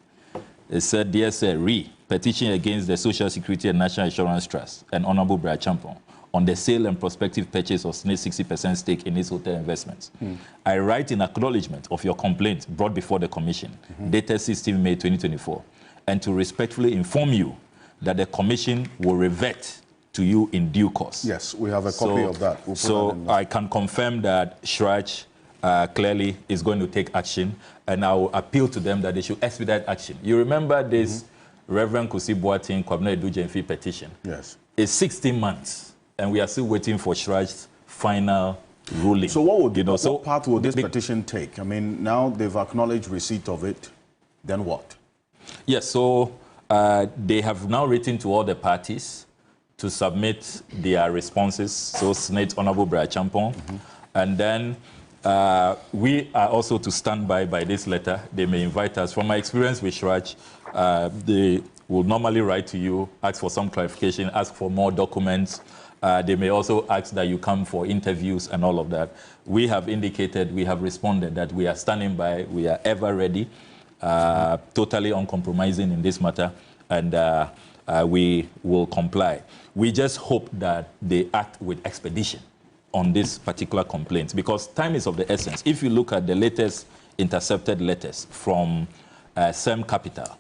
It said, dear sir, petition against the Social Security and National Insurance Trust and Honorable Brad Champon on the sale and prospective purchase of Snit's 60% stake in its hotel investments. I write in acknowledgement of your complaint brought before the Commission, dated 16 May 2024, and to respectfully inform you that the Commission will revert to you in due course. Yes, we have a copy of that. We'll so I can confirm that Shraj clearly is going to take action, and I will appeal to them that they should expedite action. You remember this Reverend Kusi Boateng Kwabena Edu-Jemfi petition? Yes. It's 16 months, and we are still waiting for Shraj's final ruling. So what would what path will this petition take? I mean, now they've acknowledged receipt of it, then what? Yes, so they have now written to all the parties to submit their responses, so Snit, Honorable Brian Champon, and then we are also to stand by this letter. They may invite us. From my experience with Shraj, they will normally write to you, ask for some clarification, ask for more documents. They may also ask that you come for interviews and all of that. We have indicated, we have responded that we are standing by, we are ever ready, totally uncompromising in this matter, and we will comply. We just hope that they act with expedition on this particular complaint, because time is of the essence. If you look at the latest intercepted letters from Sem Capital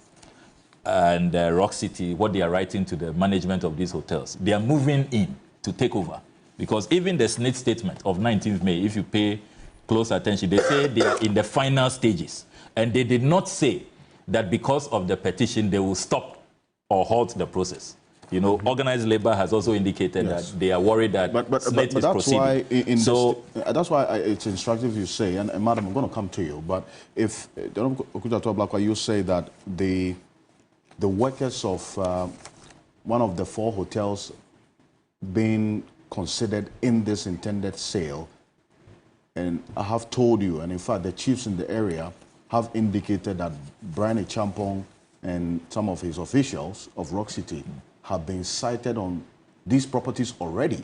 and Rock City, what they are writing to the management of these hotels, they are moving in to take over. Because even the Snit statement of 19th May, if you pay close attention, they say they are in the final stages. And they did not say that because of the petition, they will stop or halt the process. You know, organized labor has also indicated that they are worried that Snit is proceeding. That's why it's instructive you say, and Madam, I'm going to come to you, but if you say that the workers of one of the 4 hotels being considered in this intended sale, and I have told you, and in fact the chiefs in the area have indicated that Brian Champong and some of his officials of Rock City have been cited on these properties already.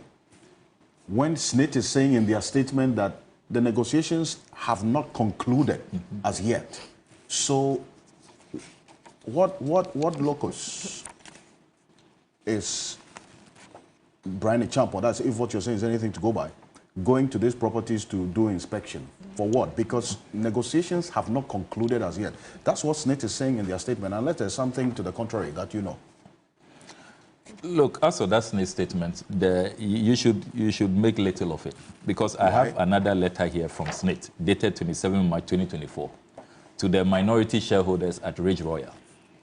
When Snit is saying in their statement that the negotiations have not concluded as yet. So what locus is Brian Champong, that's if what you're saying is anything to go by, going to these properties to do inspection? For what? Because negotiations have not concluded as yet. That's what Snit is saying in their statement, unless there's something to the contrary that you know. Look, as for that Snit statement, you should make little of it, because I have another letter here from Snit, dated 27 March 2024, to the minority shareholders at Ridge Royal.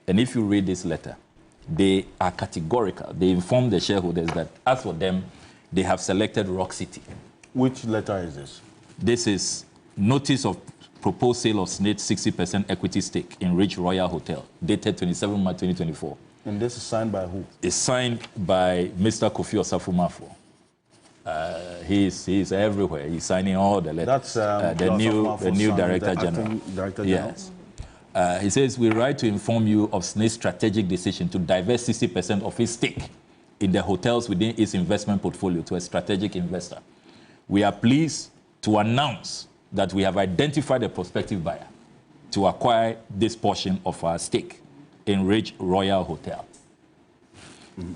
And if you read this letter, they are categorical. They inform the shareholders that, as for them, they have selected Rock City. Which letter is this? This is notice of proposed sale of Snit's 60% equity stake in Ridge Royal Hotel, dated 27 March 2024. And this is signed by who? It's signed by Mr. Kofi Osafo-Mafo. He's everywhere. He's signing all the letters. That's the new Director General. Director Yes. He says, we write to inform you of Snit's strategic decision to divest 60% of his stake in the hotels within its investment portfolio to a strategic investor. We are pleased to announce that we have identified a prospective buyer to acquire this portion of our stake in Ridge Royal Hotel.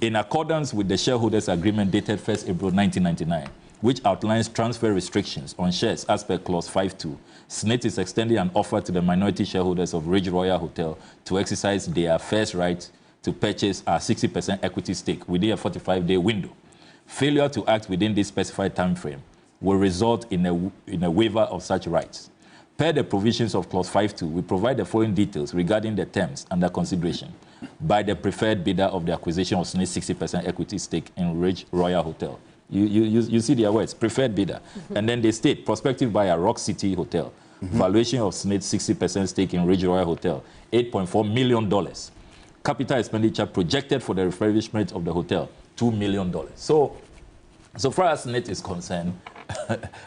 In accordance with the shareholders' agreement dated 1st April 1999, which outlines transfer restrictions on shares as per clause 5.2, Snit is extending an offer to the minority shareholders of Ridge Royal Hotel to exercise their first right to purchase our 60% equity stake within a 45-day window. Failure to act within this specified time frame will result in a waiver of such rights. Per the provisions of clause 5.2, we provide the following details regarding the terms under consideration by the preferred bidder of the acquisition of Snit's 60% equity stake in Ridge Royal Hotel. You see their words, preferred bidder. And then they state, prospective buyer, Rock City Hotel. Valuation of Snit's 60% stake in Ridge Royal Hotel, $8.4 million. Capital expenditure projected for the refurbishment of the hotel, $2 million. So far as Snit is concerned,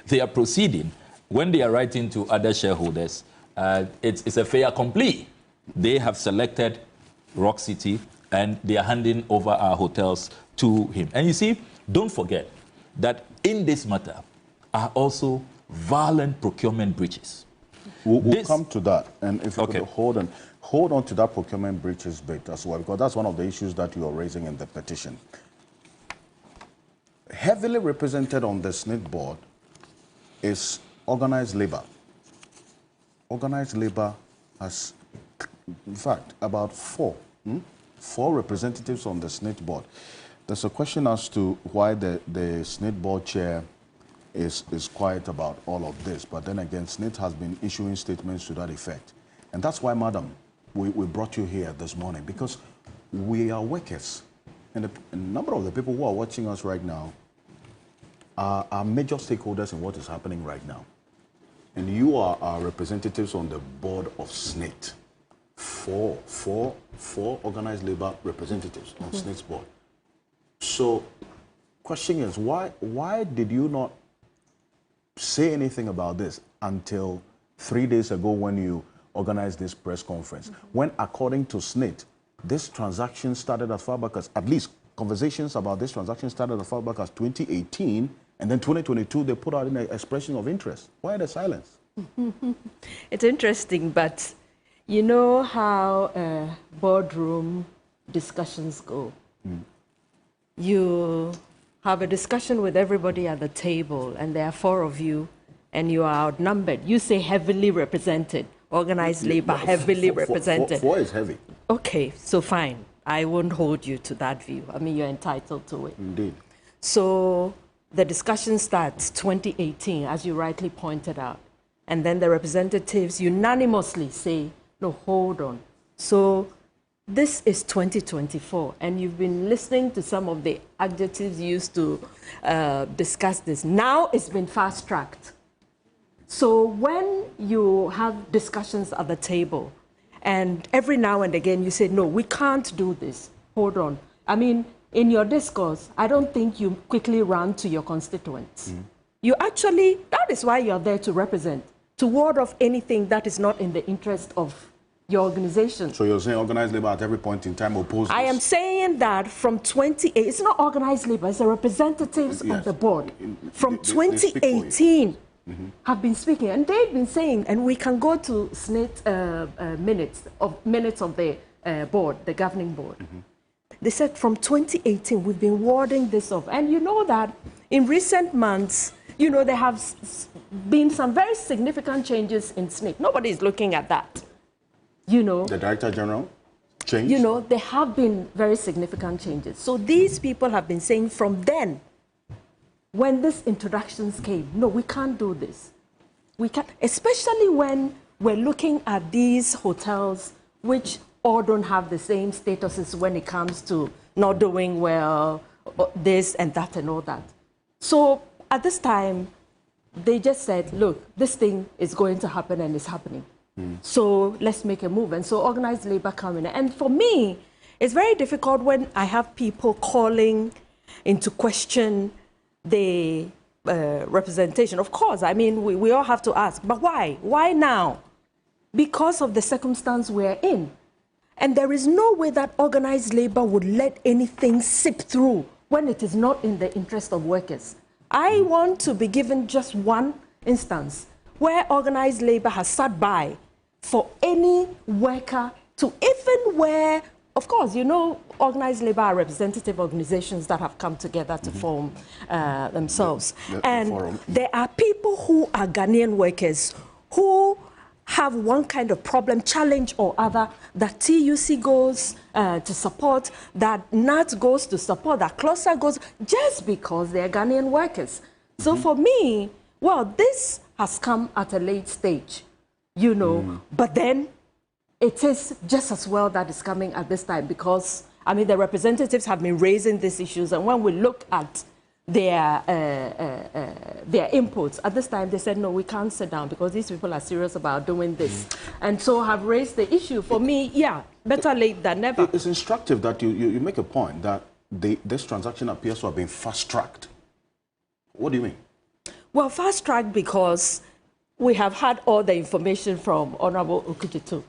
they are proceeding. When they are writing to other shareholders, it's a fait accompli. They have selected Rock City, and they are handing over our hotels to him. And you see, don't forget that in this matter are also violent procurement breaches. We'll come to that. And if you could hold on to that procurement breaches bit as well, because that's one of the issues that you are raising in the petition. heavily represented on the Snit board is organized labor. Organized labor has, in fact, about four representatives on the Snit board. There's a question as to why the Snit board chair is quiet about all of this, but then again, Snit has been issuing statements to that effect. And that's why, madam, we brought you here this morning, because we are workers. And a number of the people who are watching us right now are major stakeholders in what is happening right now. And you are our representatives on the board of Snit. Four organized labor representatives on Snit's board. So, question is, why did you not say anything about this until 3 days ago when you organized this press conference? When, according to Snit, this transaction started as far back as, at least conversations about this transaction started as far back as 2018, and then 2022 they put out an expression of interest. Why the silence? It's interesting, but you know how boardroom discussions go. You have a discussion with everybody at the table, and there are four of you, and you are outnumbered. You say heavily represented, organized labor, heavily represented. Four is heavy. Okay, so fine. I won't hold you to that view. I mean, you're entitled to it. Indeed. So the discussion starts 2018, as you rightly pointed out. And then the representatives unanimously say, no, hold on. So this is 2024, and you've been listening to some of the adjectives used to discuss this. Now it's been fast-tracked. So when you have discussions at the table, and every now and again you say, no, we can't do this. Hold on. I mean, in your discourse, I don't think you quickly run to your constituents. You actually, that is why you're there to represent, to ward off anything that is not in the interest of your organization. So you're saying organized labor at every point in time opposes? I am saying that from 28, it's not organized labor, it's the representatives of the board. From 2018, have been speaking, and they've been saying, and we can go to Snit minutes of the board, the governing board. They said from 2018 we've been warding this off, and you know that in recent months, you know, there have been some very significant changes in Snit. Nobody is looking at that. You know, the Director General changed. You know, there have been very significant changes. So these people have been saying from then, when these introductions came, no, we can't do this. We can't, especially when we're looking at these hotels, which all don't have the same statuses when it comes to not doing well, this and that and all that. So at this time, they just said, look, this thing is going to happen and it's happening. So let's make a move. And so organized labor come in. And for me, it's very difficult when I have people calling into question the representation. Of course, I mean, we all have to ask, but why? Why now? Because of the circumstance we're in. And there is no way that organized labor would let anything sip through when it is not in the interest of workers. I want to be given just one instance where organized labor has sat by for any worker to even where, of course, you know, organized labor are representative organizations that have come together to form themselves. And there are people who are Ghanaian workers who have one kind of problem, challenge or other, that TUC goes to support, that NAT goes to support, that CLOSA goes, just because they're Ghanaian workers. So for me, well, this has come at a late stage, you know, but then it is just as well that it's coming at this time because, I mean, the representatives have been raising these issues, and when we look at their inputs, at this time they said, no, we can't sit down because these people are serious about doing this. And so have raised the issue. For me, yeah, better late than never. It's instructive that you make a point that this transaction appears to have been fast-tracked. What do you mean? Well, fast-tracked because we have had all the information from Honorable Okujitu.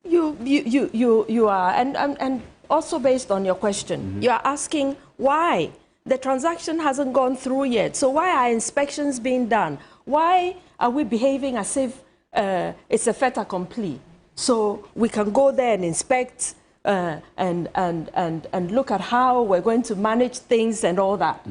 You are, and also based on your question, you are asking why the transaction hasn't gone through yet. So why are inspections being done? Why are we behaving as if it's a fait accompli? So we can go there and inspect and look at how we're going to manage things and all that.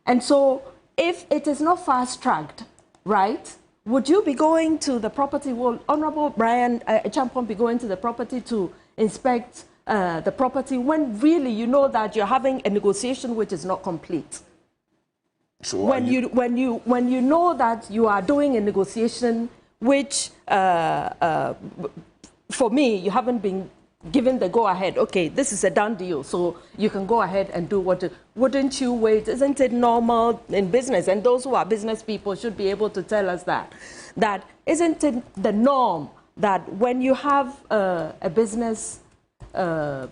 And so if it is not fast-tracked, right, would you be going to the property? Will Honorable Brian Champon be going to the property to inspect the property when really you know that you're having a negotiation which is not complete? So when you know that you are doing a negotiation which, for me, you haven't been given the go-ahead. Okay, this is a done deal, so you can go ahead and do what. Wouldn't you wait? Isn't it normal in business? And those who are business people should be able to tell us that. That isn't it the norm that when you have a business or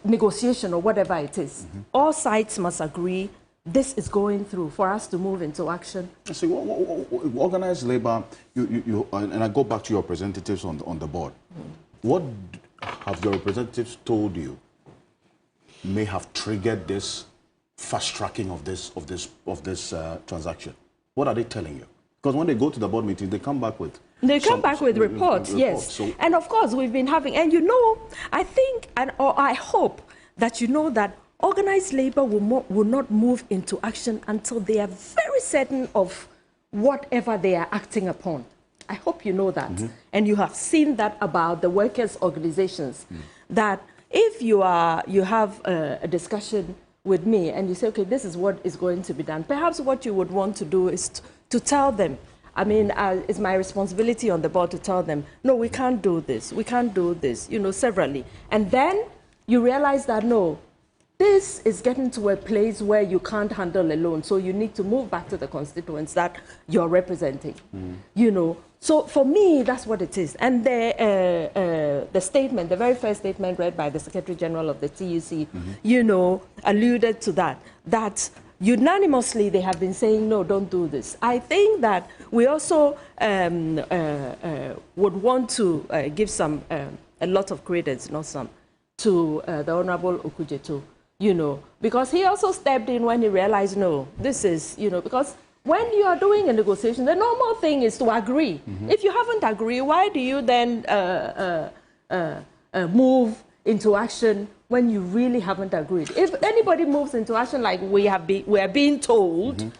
negotiation or whatever it is, all sides must agree this is going through for us to move into action. See, organized labor, and I go back to your representatives on the board. What have your representatives told you may have triggered this fast tracking of this transaction? What are they telling you? Because when they go to the board meeting, they come back with reports, yes. So, and of course, we've been having, and you know, I think, or I hope that you know that organized labor will not move into action until they are very certain of whatever they are acting upon. I hope you know that. And you have seen that about the workers' organizations, that if you have a discussion with me and you say, okay, this is what is going to be done, perhaps what you would want to do is to tell them, I mean, it's my responsibility on the board to tell them, no, we can't do this, you know, severally. And then you realize that, no, this is getting to a place where you can't handle alone, so you need to move back to the constituents that you're representing, you know. So for me, that's what it is. And the statement, the very first statement read by the Secretary General of the TUC, you know, alluded to that unanimously they have been saying, no, don't do this. I think that we also would want to give a lot of credence, not some, to the Honorable Okujeto, you know, because he also stepped in when he realized, no, this is, you know, because when you are doing a negotiation, the normal thing is to agree. If you haven't agreed, why do you then move into action when you really haven't agreed? If anybody moves into action like we are being told,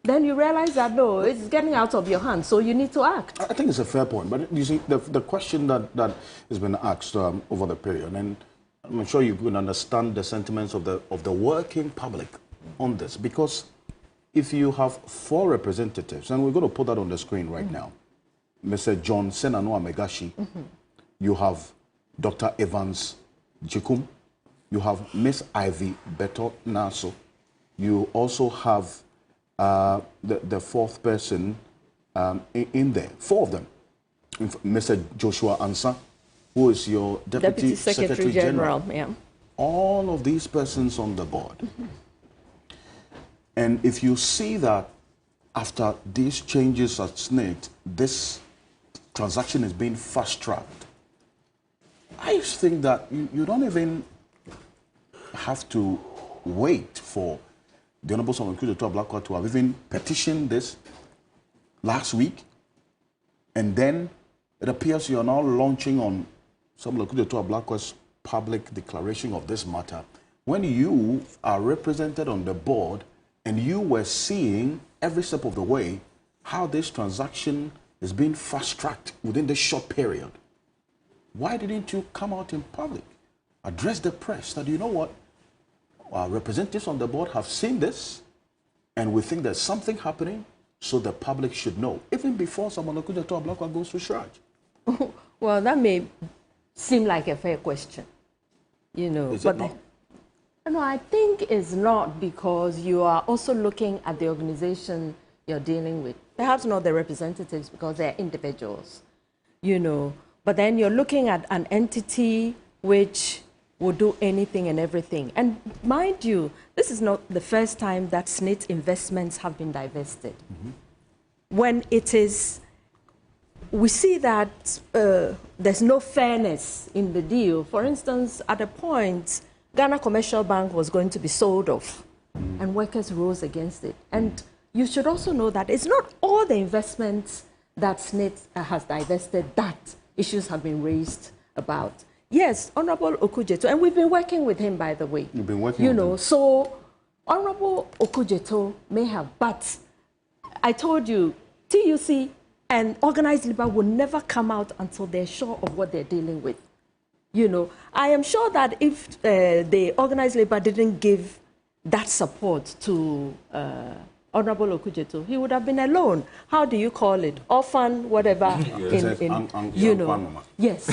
then you realize that, no, it's getting out of your hands, so you need to act. I think it's a fair point, but you see, the question that has been asked over the period, and I'm sure you can understand the sentiments of the working public on this, because if you have 4 representatives, and we're going to put that on the screen right now, Mr. John Senanua Megashi, you have Dr. Evans Jikum, you have Miss Ivy Beto Naso, you also have the 4th person in there, 4 of them, Mr. Joshua Ansa, who is your Deputy Secretary General. Yeah. All of these persons on the board. And if you see that after these changes at Snit, this transaction is being fast-tracked, I just think that you don't even have to wait for the Honorable Solomon Kujoto Ablakwa to have even petitioned this last week, and then it appears you are now launching on Solomon Kujoto Ablakwa's public declaration of this matter, when you are represented on the board and you were seeing every step of the way how this transaction is being fast-tracked within this short period. Why didn't you come out in public, address the press that, you know what, our representatives on the board have seen this and we think there's something happening, so the public should know, even before Solomon Kujoto Ablakwa goes to charge? Well, that may seem like a fair question, you know. Is it not? No, I think it's not, because you are also looking at the organization you're dealing with. Perhaps not the representatives, because they're individuals, you know. But then you're looking at an entity which will do anything and everything. And mind you, this is not the first time that Snit investments have been divested. When it is, we see that there's no fairness in the deal. For instance, at a point, Ghana Commercial Bank was going to be sold off, and workers rose against it. And you should also know that it's not all the investments that Snit has divested that issues have been raised about. Yes, Honorable Okujeto, and we've been working with him, by the way. You've been working with him. You know, so Honorable Okujeto may have, but I told you, TUC and organized labor will never come out until they're sure of what they're dealing with. You know, I am sure that if the organized labor didn't give that support to Honorable Okujeto, he would have been alone. How do you call it? Orphan, whatever. You know, yes,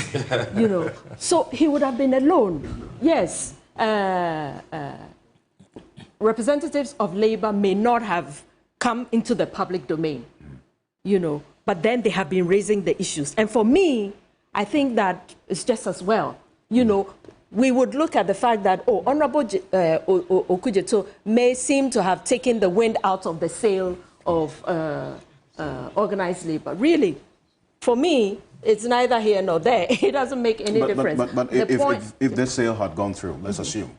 you know. So he would have been alone. Yes, representatives of labor may not have come into the public domain, you know, but then they have been raising the issues. And for me, I think that it's just as well. You know, we would look at the fact that, oh, Honorable Okujeto may seem to have taken the wind out of the sail of organized labor. Really, for me, it's neither here nor there. It doesn't make any difference. But if this sale had gone through, let's assume,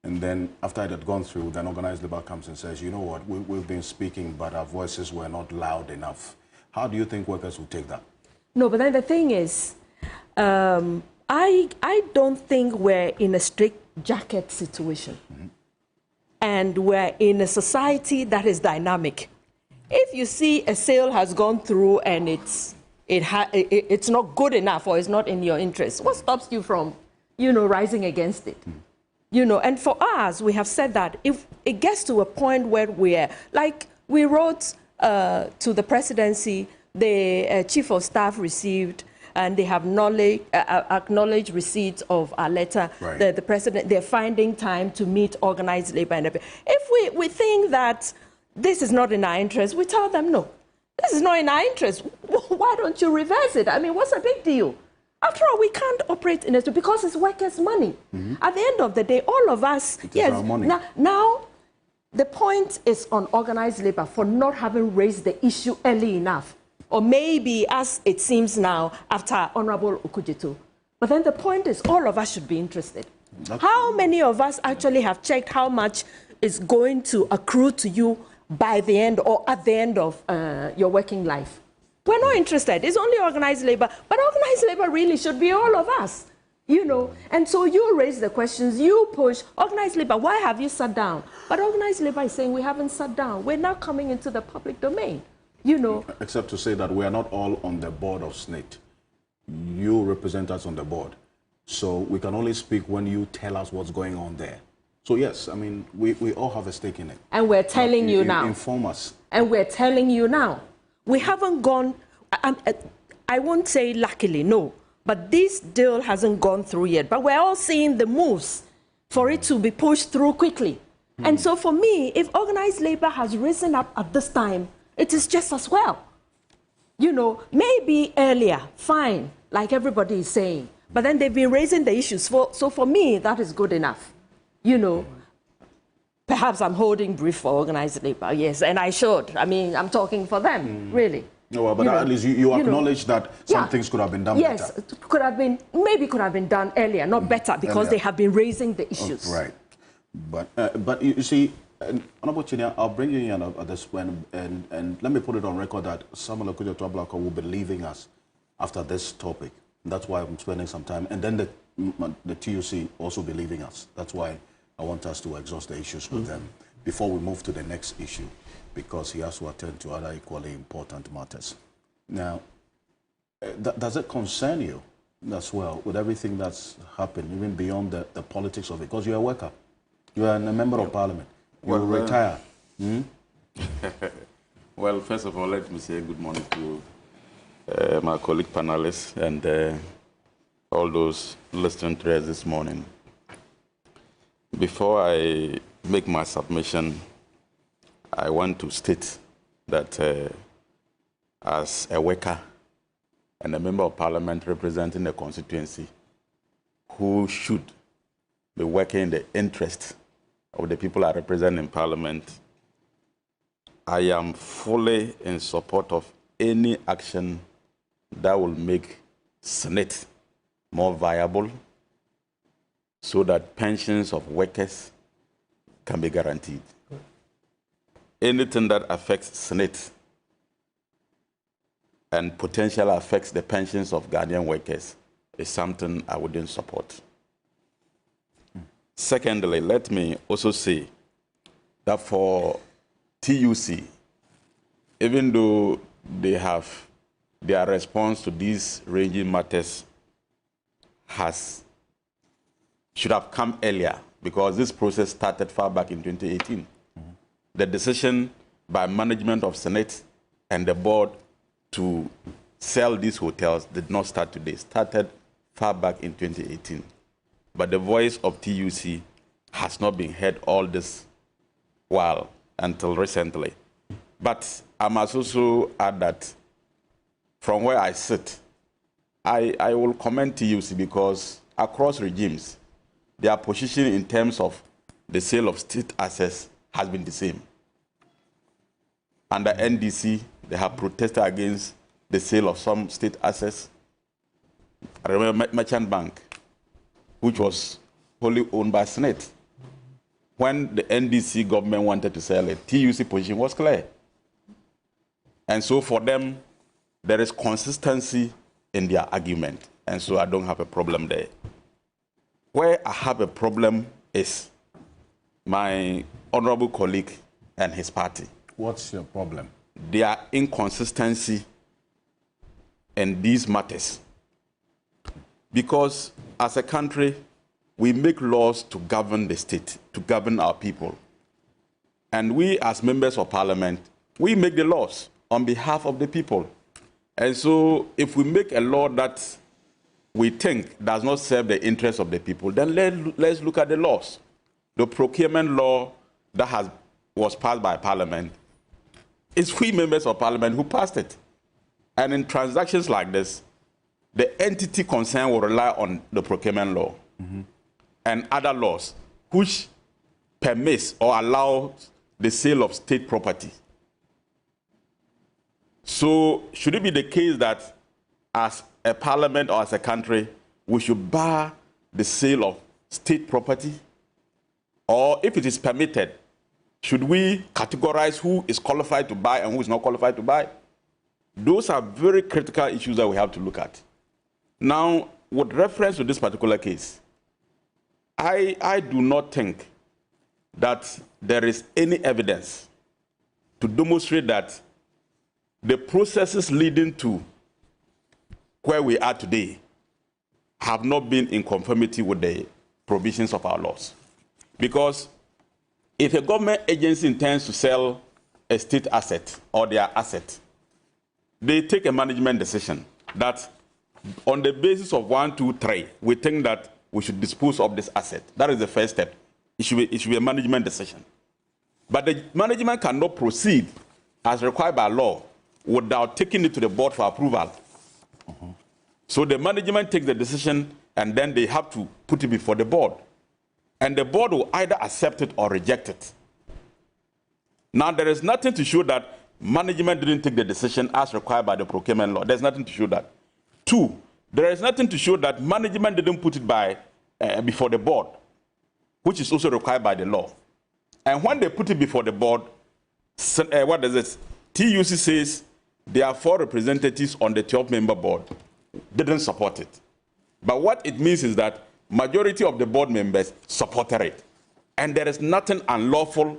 and then after it had gone through, then organized labor comes and says, you know what, we've been speaking, but our voices were not loud enough. How do you think workers will take that? No, but then the thing is, I don't think we're in a straitjacket situation. And we're in a society that is dynamic. If you see a sale has gone through and it's not good enough or it's not in your interest, what stops you from, you know, rising against it? You know, and for us, we have said that if it gets to a point where we're, like we wrote to the presidency, the chief of staff received, and they have acknowledged receipt of our letter. Right. The president, they're finding time to meet organized labor. And if we think that this is not in our interest, we tell them, no, this is not in our interest. Why don't you reverse it? I mean, what's the big deal? After all, we can't operate in it because it's workers' money. At the end of the day, all of us, yes. Our money. Now, the point is on organized labor for not having raised the issue early enough. Or maybe, as it seems now, after Honorable Okujeto. But then the point is, all of us should be interested. How many of us actually have checked how much is going to accrue to you by the end or at the end of your working life? We're not interested. It's only organized labor. But organized labor really should be all of us, you know. And so you raise the questions, you push. Organized labor, why have you sat down? But organized labor is saying we haven't sat down. We're now coming into the public domain. You know, except to say that we are not all on the board of Snit. You represent us on the board. So we can only speak when you tell us what's going on there. So yes, I mean, we all have a stake in it. And we're telling you now. Inform us. And we're telling you now. We haven't gone, I won't say luckily, no. But this deal hasn't gone through yet. But we're all seeing the moves for it to be pushed through quickly. And so for me, if organized labor has risen up at this time, it is just as well. You know, maybe earlier, fine, like everybody is saying. But then they've been raising the issues. So for me, that is good enough. You know, perhaps I'm holding brief for organized labor, yes, and I should. I mean, I'm talking for them, really. No, but at least you acknowledge that some things could have been done better. Yes, could have been, maybe could have been done earlier, not better, because they have been raising the issues. Right. But you see, Honorable Chinia, I'll bring you in at this point, and let me put it on record that Samuel Okujeto Ablaka will be leaving us after this topic. That's why I'm spending some time. And then the TUC also be leaving us. That's why I want us to exhaust the issues with them before we move to the next issue, because he has to attend to other equally important matters. Now, does it concern you as well with everything that's happened, even beyond the politics of it? Because you're a worker. You are a member of parliament. You will retire. Well, first of all, let me say good morning to my colleague panelists and all those listening to us this morning. Before I make my submission, I want to state that as a worker and a member of parliament representing a constituency who should be working in the interest of the people I represent in parliament, I am fully in support of any action that will make Snit more viable so that pensions of workers can be guaranteed. Anything that affects Snit and potentially affects the pensions of Ghanaian workers is something I wouldn't support. Secondly, let me also say that for TUC, even though they have their response to these ranging matters should have come earlier, because this process started far back in 2018. The decision by management of Snit and the board to sell these hotels did not start today. It started far back in 2018. But the voice of TUC has not been heard all this while until recently. But I must also add that from where I sit, I will commend TUC because across regimes, their position in terms of the sale of state assets has been the same. Under NDC, they have protested against the sale of some state assets. I remember Merchant Bank, which was wholly owned by Snit. When the NDC government wanted to sell it, TUC position was clear. And so for them, there is consistency in their argument. And so I don't have a problem there. Where I have a problem is my honorable colleague and his party. What's your problem? Their inconsistency in these matters. Because as a country, we make laws to govern the state, to govern our people. And we as members of parliament, we make the laws on behalf of the people. And so if we make a law that we think does not serve the interests of the people, then let's look at the laws. The procurement law that was passed by Parliament, it's we members of Parliament who passed it. And in transactions like this, the entity concerned will rely on the procurement law and other laws which permits or allows the sale of state property. So should it be the case that as a parliament or as a country, we should bar the sale of state property? Or if it is permitted, should we categorize who is qualified to buy and who is not qualified to buy? Those are very critical issues that we have to look at. Now, with reference to this particular case, I do not think that there is any evidence to demonstrate that the processes leading to where we are today have not been in conformity with the provisions of our laws. Because if a government agency intends to sell a state asset or their asset, they take a management decision that on the basis of 1, 2, 3, we think that we should dispose of this asset. That is the first step. It should be a management decision. But the management cannot proceed as required by law without taking it to the board for approval. So the management takes the decision and then they have to put it before the board. And the board will either accept it or reject it. Now, there is nothing to show that management didn't take the decision as required by the procurement law. There's nothing to show that. 2, there is nothing to show that management didn't put it before the board, which is also required by the law. And when they put it before the board, what does it? TUC says there are 4 representatives on the 12-member board didn't support it. But what it means is that majority of the board members supported it. And there is nothing unlawful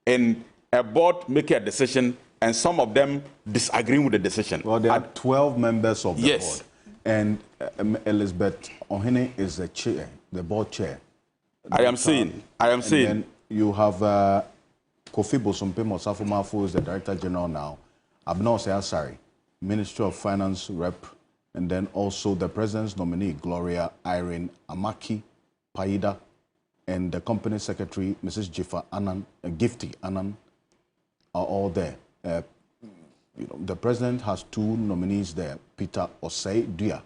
in a board making a decision and some of them disagreeing with the decision. Well, there are 12 members of the yes. board. And Elizabeth Ohene is the chair, the board chair. I am saying. And then you have Kofi Bosompe Mosafumafo, who is the Director General now. Abnor Sayasari, Ministry of Finance rep. And then also the President's nominee, Gloria Irene Amaki Paida, and the Company Secretary, Mrs. Gifty Annan, are all there. The President has 2 nominees there, Peter Osei Dua,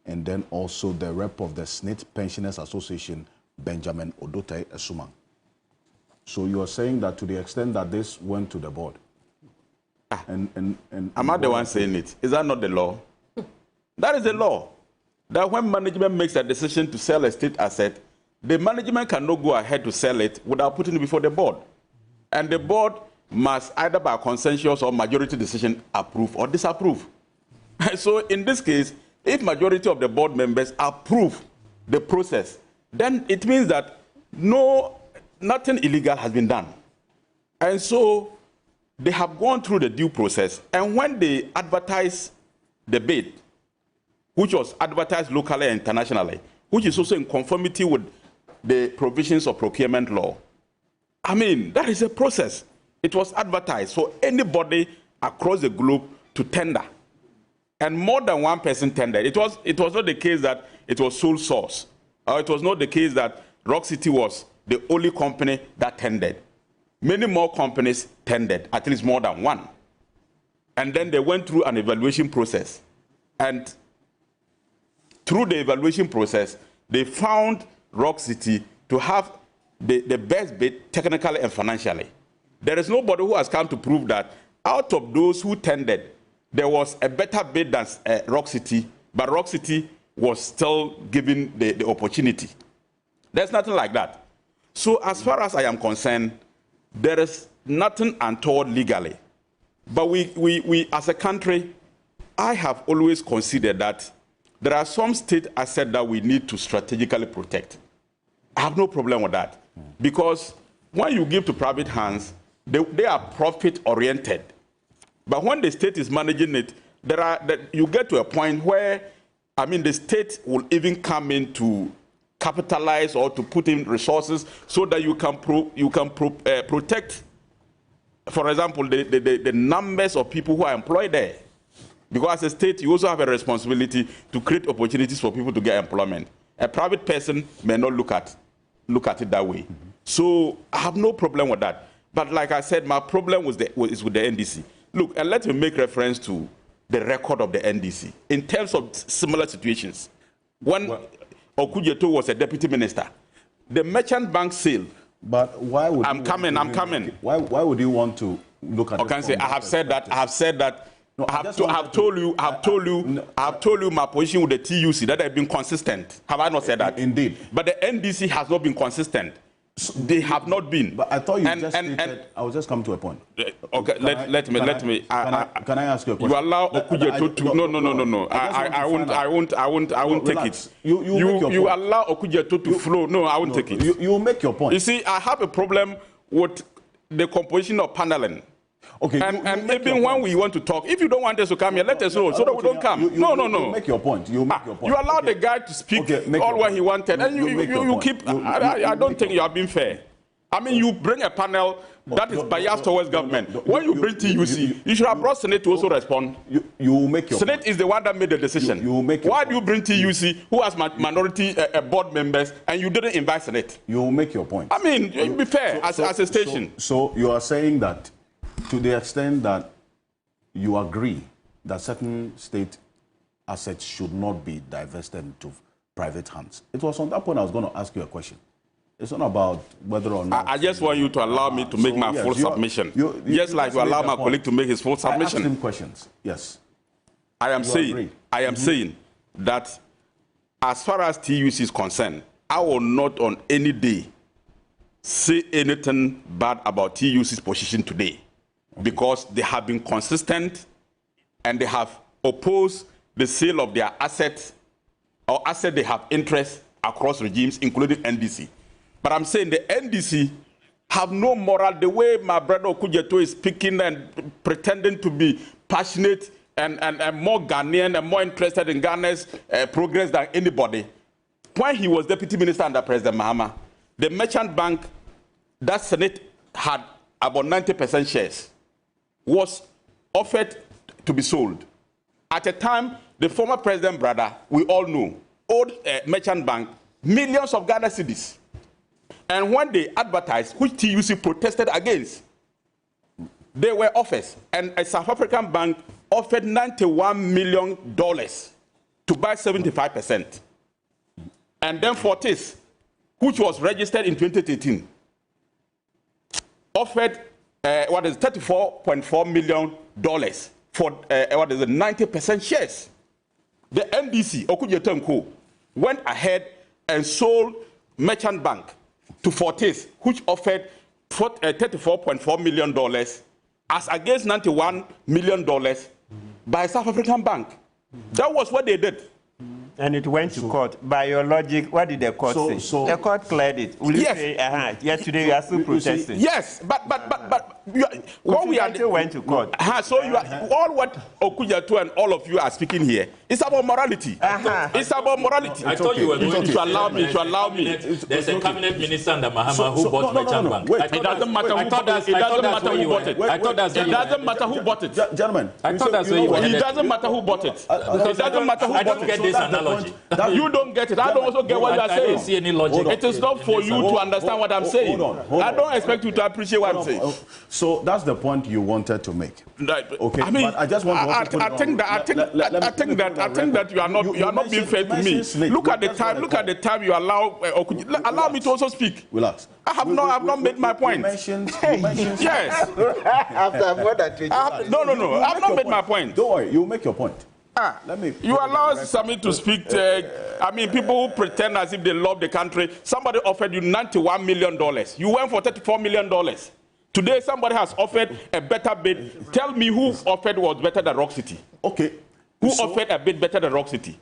and then also the rep of the Snit Pensioners Association, Benjamin Odote Esumang. So you are saying that to the extent that this went to the board. And I'm not the one saying it. Is that not the law? That is the law. That when management makes a decision to sell a state asset, the management cannot go ahead to sell it without putting it before the board. And the board must either by consensus or majority decision approve or disapprove. So in this case, if majority of the board members approve the process, then it means that nothing illegal has been done. And so they have gone through the due process. And when they advertise the bid, which was advertised locally and internationally, which is also in conformity with the provisions of procurement law, I mean, that is a process. It was advertised for anybody across the globe to tender. And more than one person tendered. It was not the case that it was sole source. Or it was not the case that Rock City was the only company that tendered. Many more companies tendered, at least more than one. And then they went through an evaluation process. And through the evaluation process, they found Rock City to have the best bid technically and financially. There is nobody who has come to prove that out of those who tendered, there was a better bid than Rock City, but Rock City was still given the opportunity. There's nothing like that. So as far as I am concerned, there is nothing untoward legally. But we as a country, I have always considered that there are some state assets that we need to strategically protect. I have no problem with that. Because when you give to private hands, they are profit-oriented. But when the state is managing it, you get to a point where, I mean, the state will even come in to capitalize or to put in resources so that you can protect, for example, the numbers of people who are employed there. Because as a state, you also have a responsibility to create opportunities for people to get employment. A private person may not look at it that way. So I have no problem with that. But like I said, my problem is with the NDC. Look, and let me make reference to the record of the NDC in terms of similar situations. When Okujeto was a deputy minister, the merchant bank sale. But why would I'm coming. Why would you want to look at? Ocansey, I have said that. No, I have told you my position with the TUC that I've been consistent. Have I not said that? Indeed. But the NDC has not been consistent. They have not been. But I thought you just stated, I will just come to a point. Okay, let me. Can I ask you a question? You allow Okujeto to. No. I won't take it. You allow Okujeto to flow. No, I won't take it. You make your point. You see, I have a problem with the composition of paneling. Okay, and even when we want to talk, if you don't want us to come here, let us know so that we don't come. No. You make your point. You make your point. You allow the guy to speak all what he wanted, and you keep. I don't think you are being fair. I mean, you bring a panel that is biased towards government. When you bring TUC, you should have brought Snit to also respond. You make your Snit is the one that made the decision. Why do you bring TUC, who has minority board members, and you didn't invite Snit? You make your point. I mean, be fair as a station. So you are saying that, to the extent that you agree that certain state assets should not be divested into private hands. It was on that point I was going to ask you a question. It's not about whether or not... I just want you to allow me to make my full submission. Just like you allow my colleague to make his full submission. I asked him questions, yes. I am saying that as far as TUC is concerned, I will not on any day say anything bad about TUC's position today. Because they have been consistent and they have opposed the sale of their assets or assets they have interest across regimes, including NDC. But I'm saying the NDC have no moral. The way my brother Okujeto is speaking and pretending to be passionate and more Ghanaian and more interested in Ghana's progress than anybody. When he was deputy minister under President Mahama, the merchant bank that Snit had about 90% shares was offered to be sold. At the time, the former president brother, we all know, owed merchant bank millions of Ghana cedis. And when they advertised, which TUC protested against, they were offers. And a South African bank offered $91 million to buy 75%. And then Fortis, which was registered in 2013, offered $34.4 million for 90% shares. The NDC, Okujeto and Co., went ahead and sold Merchant Bank to Fortis, which offered $34.4 million as against $91 million by a South African bank. That was what they did. And it went to court. By your logic, what did the court say? The court cleared it. Will you say, yes, today you are still protesting? Yes, but what we are went to court. So you are all what Okujato and all of you are speaking here. It's about morality. It's about morality. I thought you were going to allow me. To allow me. There's a cabinet minister under Mahama who bought Merchant Bank. It doesn't matter who bought it. It doesn't matter who bought it. I thought that's it doesn't matter who bought it. Gentlemen, I thought that's where you were. It doesn't matter who bought it. It doesn't matter who bought it. I don't get this analogy. You don't get it. I don't also get what you are saying. I don't see any logic. It is not for you to understand what I'm saying. I don't expect you to appreciate what I'm saying. So that's the point you wanted to make. Okay, I mean, but I just want to I think that you are not being fair to me. Look at the time. Look at the time you allow me to also speak. Relax. I have not made my point. Yes. After more than 20 No. I have not made my point. Don't worry. You make your point. You allow Sami to speak. I mean, people who pretend as if they love the country. Somebody offered you $91 million. You went for $34 million. Today, somebody has offered a better bid. Tell me who offered was better than Rock City. Okay. Who offered a bid better than Rock City?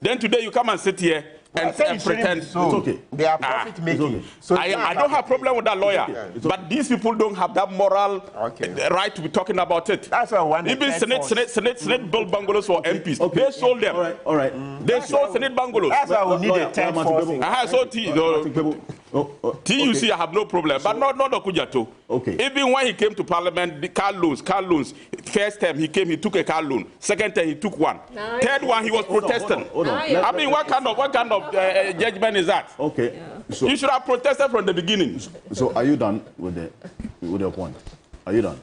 Then today you come and sit here and pretend. It's okay. They are profit making. Okay. So I don't have problem with that lawyer, but these people don't have that moral right to be talking about it. That's why one. Even Senate built bungalows for MPs. Okay. They sold them. All right. They sold Senate bungalows. That's why we need a 10 force. So TUC, I have no problem, but not Okujato. Okay. Even when he came to Parliament, the car loans. First time he came, he took a car loan. Second time he took one. Third one he was protesting. Hold on. I mean, what kind of judgment is that? Okay. So you should have protested from the beginning. So are you done with your point? Are you done?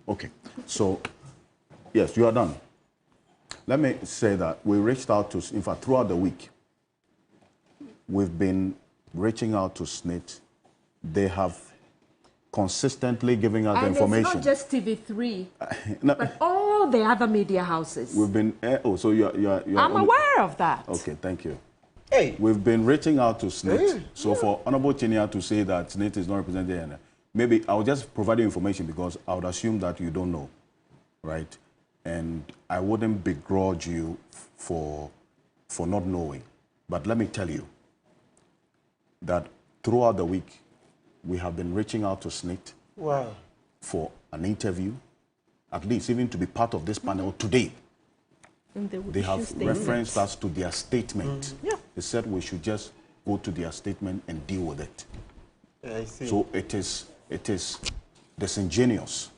Okay. So yes, you are done. Let me say that we reached out to, in fact, throughout the week, we've been reaching out to Snit. They have consistently giving us the information. And it's not just TV3, but all the other media houses. We've been, so you're I'm aware of that. Okay, thank you. Hey. We've been reaching out to Snit. So for Honorable Chinia to say that Snit is not represented, maybe I'll just provide you information because I would assume that you don't know, right? And I wouldn't begrudge you for not knowing. But let me tell you that throughout the week, we have been reaching out to Snit for an interview, at least even to be part of this panel today. They have referenced us to their statement. They said we should just go to their statement and deal with it. I see. So it is disingenuous,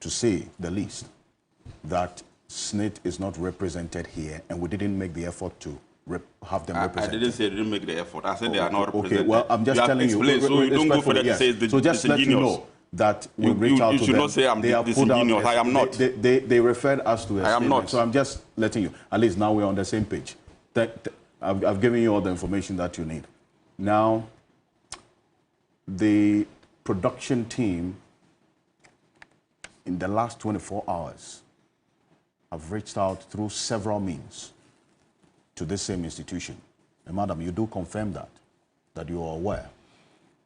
to say the least, that Snit is not represented here, and we didn't make the effort to have them represented. I didn't say they didn't make the effort. I said they are not represented. Okay, well, I'm just telling you. So you don't go for that to say it's so just let you know that we reach out to them. You should not say I'm disingenuous. I am not. They referred us to a statement. Not. So I'm just letting you. At least now we're on the same page. I've given you all the information that you need. Now, the production team in the last 24 hours have reached out through several means to this same institution. And madam, you do confirm that you are aware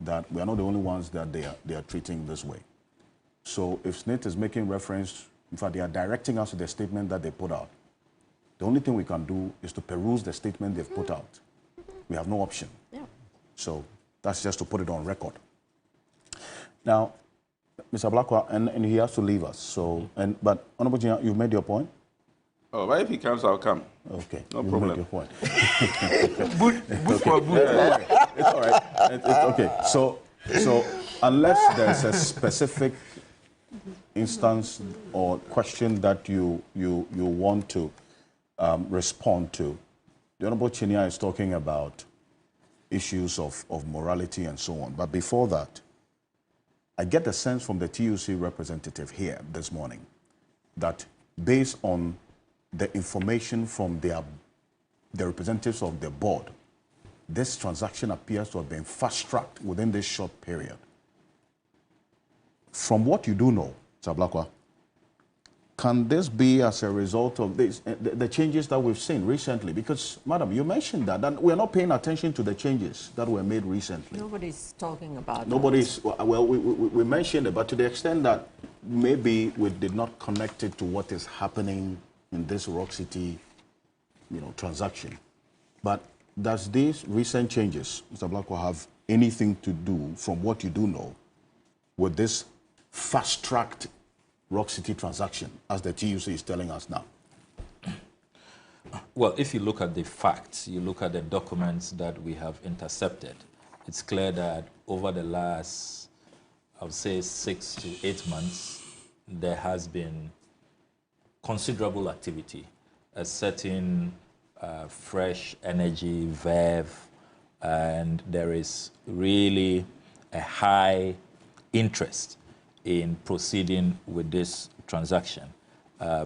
that we are not the only ones that they are treating this way. So if Snit is making reference, in fact, they are directing us to the statement that they put out. The only thing we can do is to peruse the statement they've put out. We have no option. Yeah. So that's just to put it on record. Now, Mr. Blackwell, and he has to leave us. So, but Honorable General, you've made your point. Oh, but if he comes, I'll come. Okay, no problem. Make your point. It's all right. It's okay. So unless there's a specific instance or question that you want to respond to, the Honorable Chinia is talking about issues of morality and so on. But before that, I get the sense from the TUC representative here this morning that based on the information from the representatives of the board, this transaction appears to have been fast-tracked within this short period. From what you do know, Sir Blackwell, can this be as a result of this, the changes that we've seen recently? Because, madam, you mentioned that we're not paying attention to the changes that were made recently. Nobody's talking about Nobody's, well, we mentioned it, but to the extent that maybe we did not connect it to what is happening in this Rock City transaction. But does these recent changes, Mr. Blackwell, have anything to do, from what you do know, with this fast-tracked Rock City transaction, as the TUC is telling us now? Well, if you look at the facts, you look at the documents that we have intercepted, it's clear that over the last, I would say, 6 to 8 months, there has been considerable activity. A certain fresh energy, verve, and there is really a high interest in proceeding with this transaction,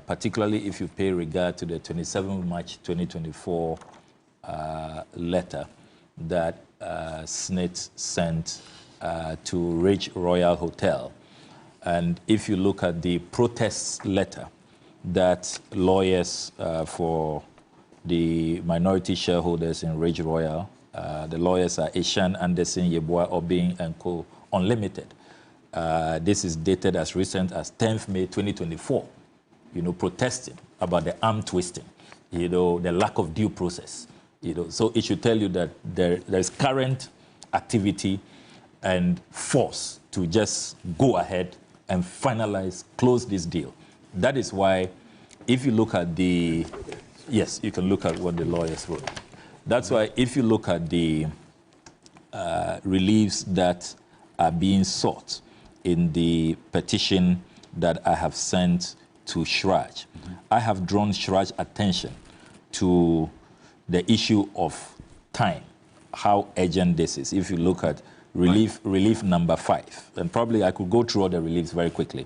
particularly if you pay regard to the 27th March 2024 letter that Snit sent to Ridge Royal Hotel. And if you look at the protest letter that lawyers for the minority shareholders in Ridge Royal, the lawyers are Ishan, Anderson, Yeboah, Obing, and Co. Unlimited. This is dated as recent as 10th May 2024, protesting about the arm twisting, the lack of due process. So it should tell you that there is current activity and force to just go ahead and finalize, close this deal. That is why, if you look at the, yes, you can look at what the lawyers wrote. That's why if you look at the reliefs that are being sought in the petition that I have sent to Shraj, I have drawn Shraj's attention to the issue of time, how urgent this is. If you look at relief number 5, and probably I could go through all the reliefs very quickly.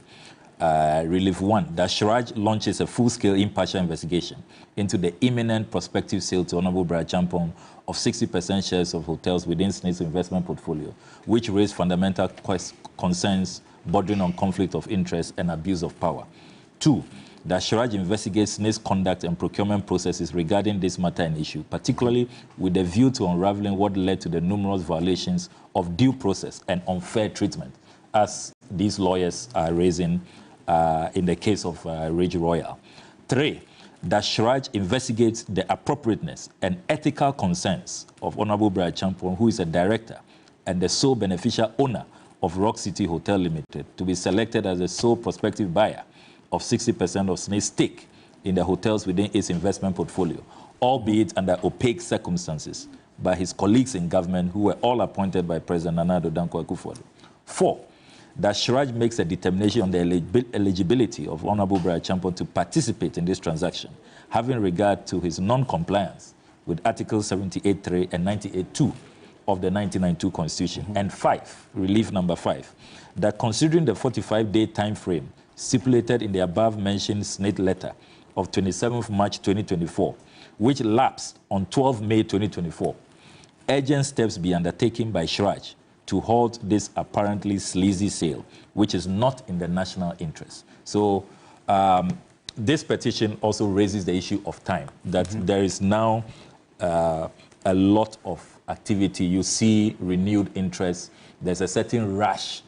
Relief 1, that Shraj launches a full-scale impartial investigation into the imminent prospective sale to Honorable Brian Champong of 60% shares of hotels within Snit's investment portfolio, which raised fundamental concerns bordering on conflict of interest and abuse of power. 2, that Shraj investigates misconduct and procurement processes regarding this matter and issue, particularly with a view to unraveling what led to the numerous violations of due process and unfair treatment, as these lawyers are raising in the case of Ridge Royal. 3, that Shraj investigates the appropriateness and ethical concerns of Honorable Brian Champong, who is a director and the sole beneficial owner of Rock City Hotel Limited, to be selected as the sole prospective buyer of 60% of Snit's stake in the hotels within its investment portfolio, albeit under opaque circumstances by his colleagues in government who were all appointed by President Nana Addo Dankwa Akufo-Addo. 4, that Shraj makes a determination on the eligibility of Honorable Brian Champong to participate in this transaction, having regard to his non-compliance with Articles 78.3 and 98.2 of the 1992 Constitution. And 5, relief number 5, that considering the 45-day time frame stipulated in the above-mentioned Snit letter of 27th March 2024, which lapsed on 12 May 2024, urgent steps be undertaken by Shraj to halt this apparently sleazy sale, which is not in the national interest. So this petition also raises the issue of time, that there is now a lot of activity. You see renewed interest. There's a certain rush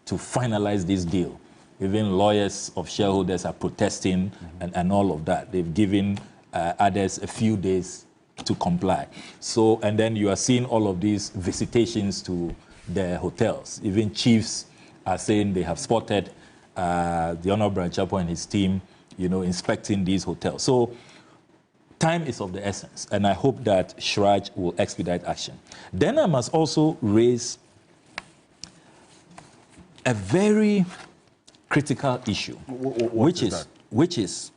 to finalize this deal. Even lawyers of shareholders are protesting and all of that. They've given others a few days to comply. So, and then you are seeing all of these visitations to the hotels. Even chiefs are saying they have spotted the Honorable Brian Champong and his team, inspecting these hotels. So time is of the essence, and I hope that Shraj will expedite action. Then I must also raise a very critical issue, which is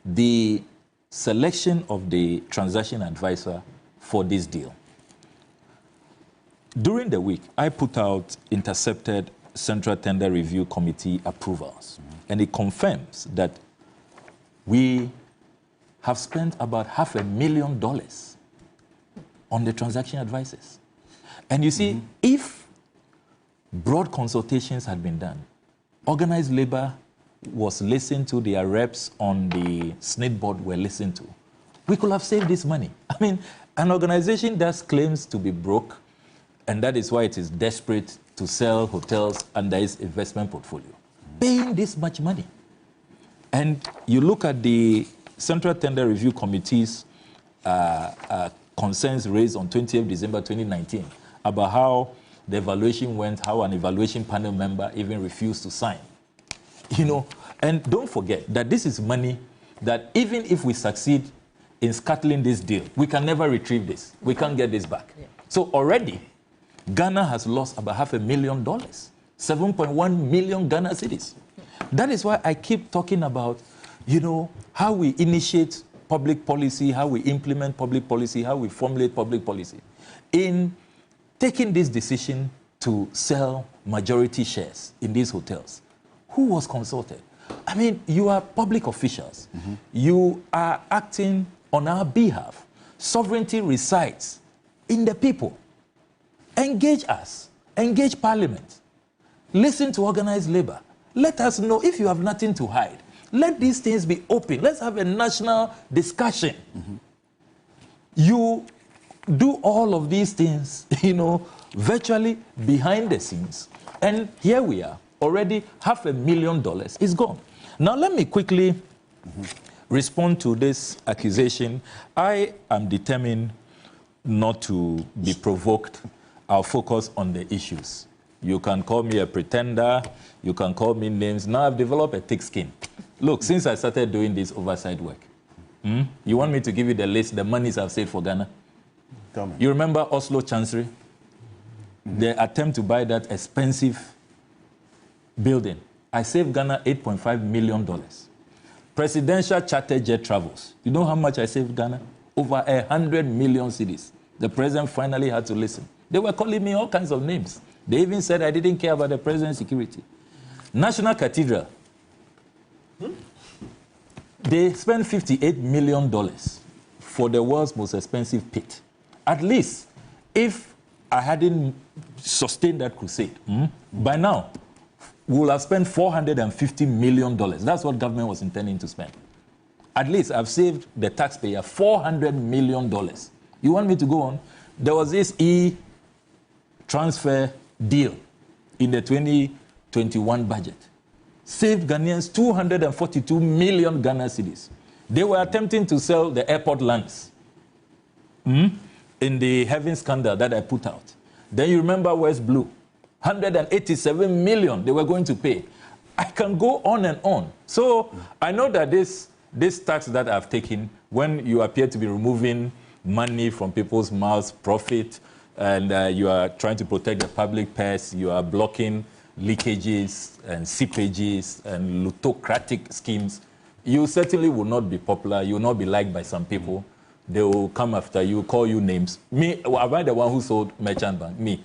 the selection of the transaction advisor for this deal. During the week, I put out intercepted Central Tender Review Committee approvals, and it confirms that we have spent about $500,000 on the transaction advisors. And you see, if broad consultations had been done, organized labor was listened to, their reps on the Snit board were listened to, we could have saved this money. I mean, an organization that claims to be broke, and that is why it is desperate to sell hotels under its investment portfolio, paying this much money. And you look at the Central Tender Review Committee's concerns raised on 20th December 2019 about how the evaluation went, how an evaluation panel member even refused to sign. You know, and don't forget that this is money that even if we succeed in scuttling this deal, we can never retrieve this. We can't get this back. Yeah. So already, Ghana has lost about $500,000, 7.1 million Ghana cedis. That is why I keep talking about, you know, how we initiate public policy, how we implement public policy, how we formulate public policy. In taking this decision to sell majority shares in these hotels, who was consulted? I mean, you are public officials. Mm-hmm. You are acting on our behalf. Sovereignty resides in the people. Engage us. Engage Parliament. Listen to organized labor. Let us know if you have nothing to hide. Let these things be open. Let's have a national discussion. Mm-hmm. You do all of these things, you know, virtually behind the scenes. And here we are. Already $500,000 is gone. Now let me quickly respond to this accusation. I am determined not to be provoked. I'll focus on the issues. You can call me a pretender. You can call me names. Now I've developed a thick skin. Look, since I started doing this oversight work, you want me to give you the list, the monies I've saved for Ghana? Tell me. You remember Oslo Chancery? The attempt to buy that expensive building. I saved Ghana $8.5 million. Presidential charter jet travels. You know how much I saved Ghana? Over 100 million cedis. The president finally had to listen. They were calling me all kinds of names. They even said I didn't care about the president's security. National Cathedral. They spent $58 million for the world's most expensive pit. At least, if I hadn't sustained that crusade, by now, we will have spent $450 million. That's what government was intending to spend. At least I've saved the taxpayer $400 million. You want me to go on? There was this e-transfer deal in the 2021 budget. Saved Ghanaians 242 million Ghana cedis. They were attempting to sell the airport lands in the Heaven scandal that I put out. Then you remember West Blue. 187 million they were going to pay. I can go on and on. So I know that this tax that I've taken, when you appear to be removing money from people's mouths, profit, and you are trying to protect the public purse, you are blocking leakages and seepages and plutocratic schemes, you certainly will not be popular. You will not be liked by some people. They will come after you, call you names. Me, am I the one who sold Merchant Bank? Me.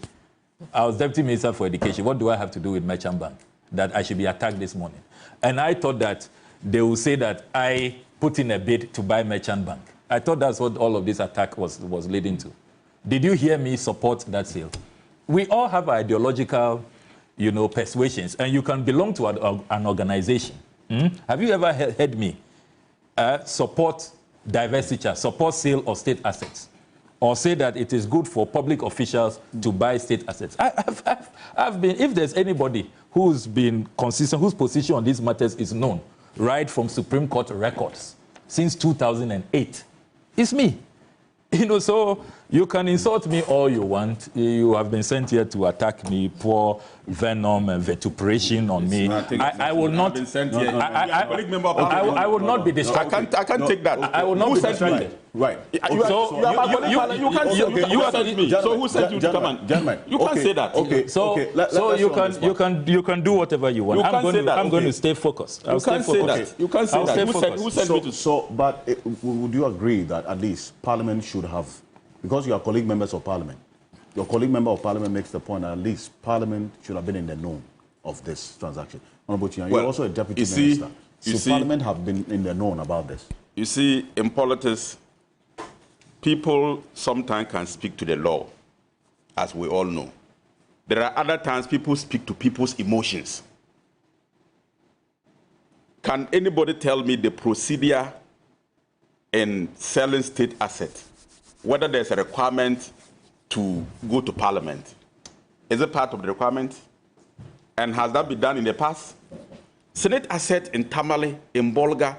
I was Deputy Minister for Education. What do I have to do with Merchant Bank? That I should be attacked this morning. And I thought that they will say that I put in a bid to buy Merchant Bank. I thought that's what all of this attack was leading to. Did you hear me support that sale? We all have ideological, you know, persuasions, and you can belong to an organization. Have you ever heard me support divestiture, support sale of state assets, or say that it is good for public officials to buy state assets? I've been, if there's anybody who's been consistent, whose position on these matters is known, right from Supreme Court records since 2008, it's me. You know, so you can insult me all you want. You have been sent here to attack me, pour venom and vituperation on me. I will not. I will not be distracted. I can't take that. I will not be distracted. Right. You can't send me. So who sent you to come and? You can't say that. Okay. So you can do whatever you want. I'm going to stay focused. You can't say that. You can't say that. Who sent me to? But would you agree that at least Parliament should have, because you are colleague members of Parliament, your colleague member of Parliament makes the point that at least Parliament should have been in the know of this transaction. Honorable Chian, you're also a deputy minister. So Parliament have been in the know about this. You see, in politics, people sometimes can speak to the law, as we all know. There are other times people speak to people's emotions. Can anybody tell me the procedure in selling state assets, whether there's a requirement to go to Parliament? Is it part of the requirement? And has that been done in the past? Snit asset in Tamale, in Bolga,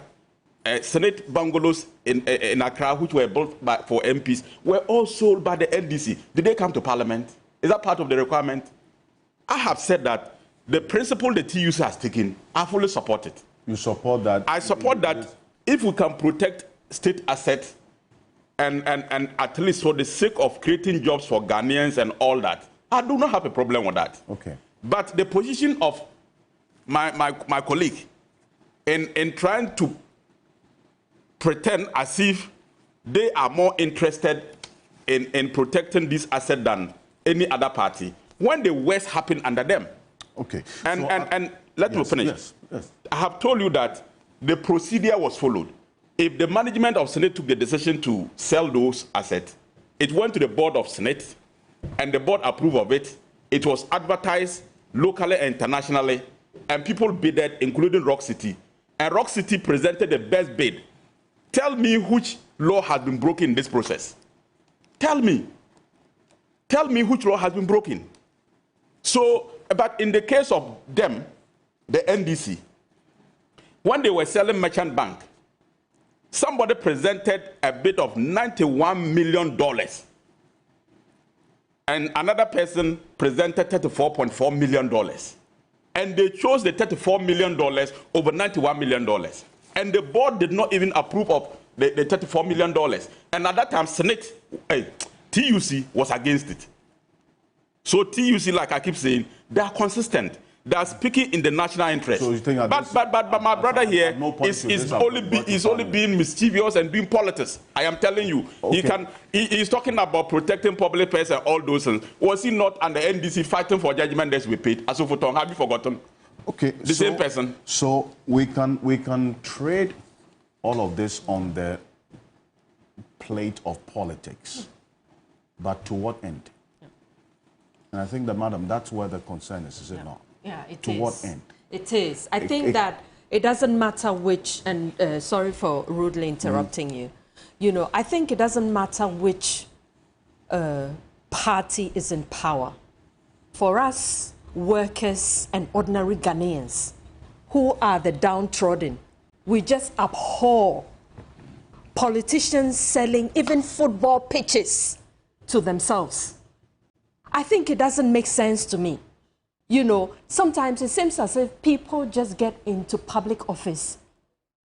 Senate bungalows in Accra, which were built for MPs, were all sold by the NDC. Did they come to Parliament? Is that part of the requirement? I have said that the principle the TUC has taken, I fully support it. You support that? I support that if we can protect state assets and at least for the sake of creating jobs for Ghanaians and all that, I do not have a problem with that. Okay. But the position of my colleague in trying to pretend as if they are more interested in protecting this asset than any other party, when the worst happened under them. Okay. And let me finish. Yes. I have told you that the procedure was followed. If the management of Snit took the decision to sell those assets, it went to the board of Snit, and the board approved of it. It was advertised locally and internationally, and people bidded, including Rock City. And Rock City presented the best bid. Tell me which law has been broken in this process. Tell me. Tell me which law has been broken. So, but in the case of them, the NDC, when they were selling Merchant Bank, somebody presented a bid of $91 million. And another person presented $34.4 million. And they chose the $34 million over $91 million. And the board did not even approve of the $34 million. And at that time, Snit, TUC was against it. So TUC, like I keep saying, they are consistent. They are speaking in the national interest. So you think but my brother here is only being mischievous and doing politics. I am telling you. Okay. He's talking about protecting public purse and all those things. Was he not under NDC fighting for judgment debts we paid? Have you forgotten? Okay. The same person. So we can trade all of this on the plate of politics. But to what end? Yeah. And I think that, madam, that's where the concern is it not? Yeah, it is. To what end? It is. I think that it doesn't matter which, and sorry for rudely interrupting you. You know, I think it doesn't matter which party is in power. For us, workers and ordinary Ghanaians, who are the downtrodden, we just abhor politicians selling even football pitches to themselves. I think it doesn't make sense to me. You know, sometimes it seems as if people just get into public office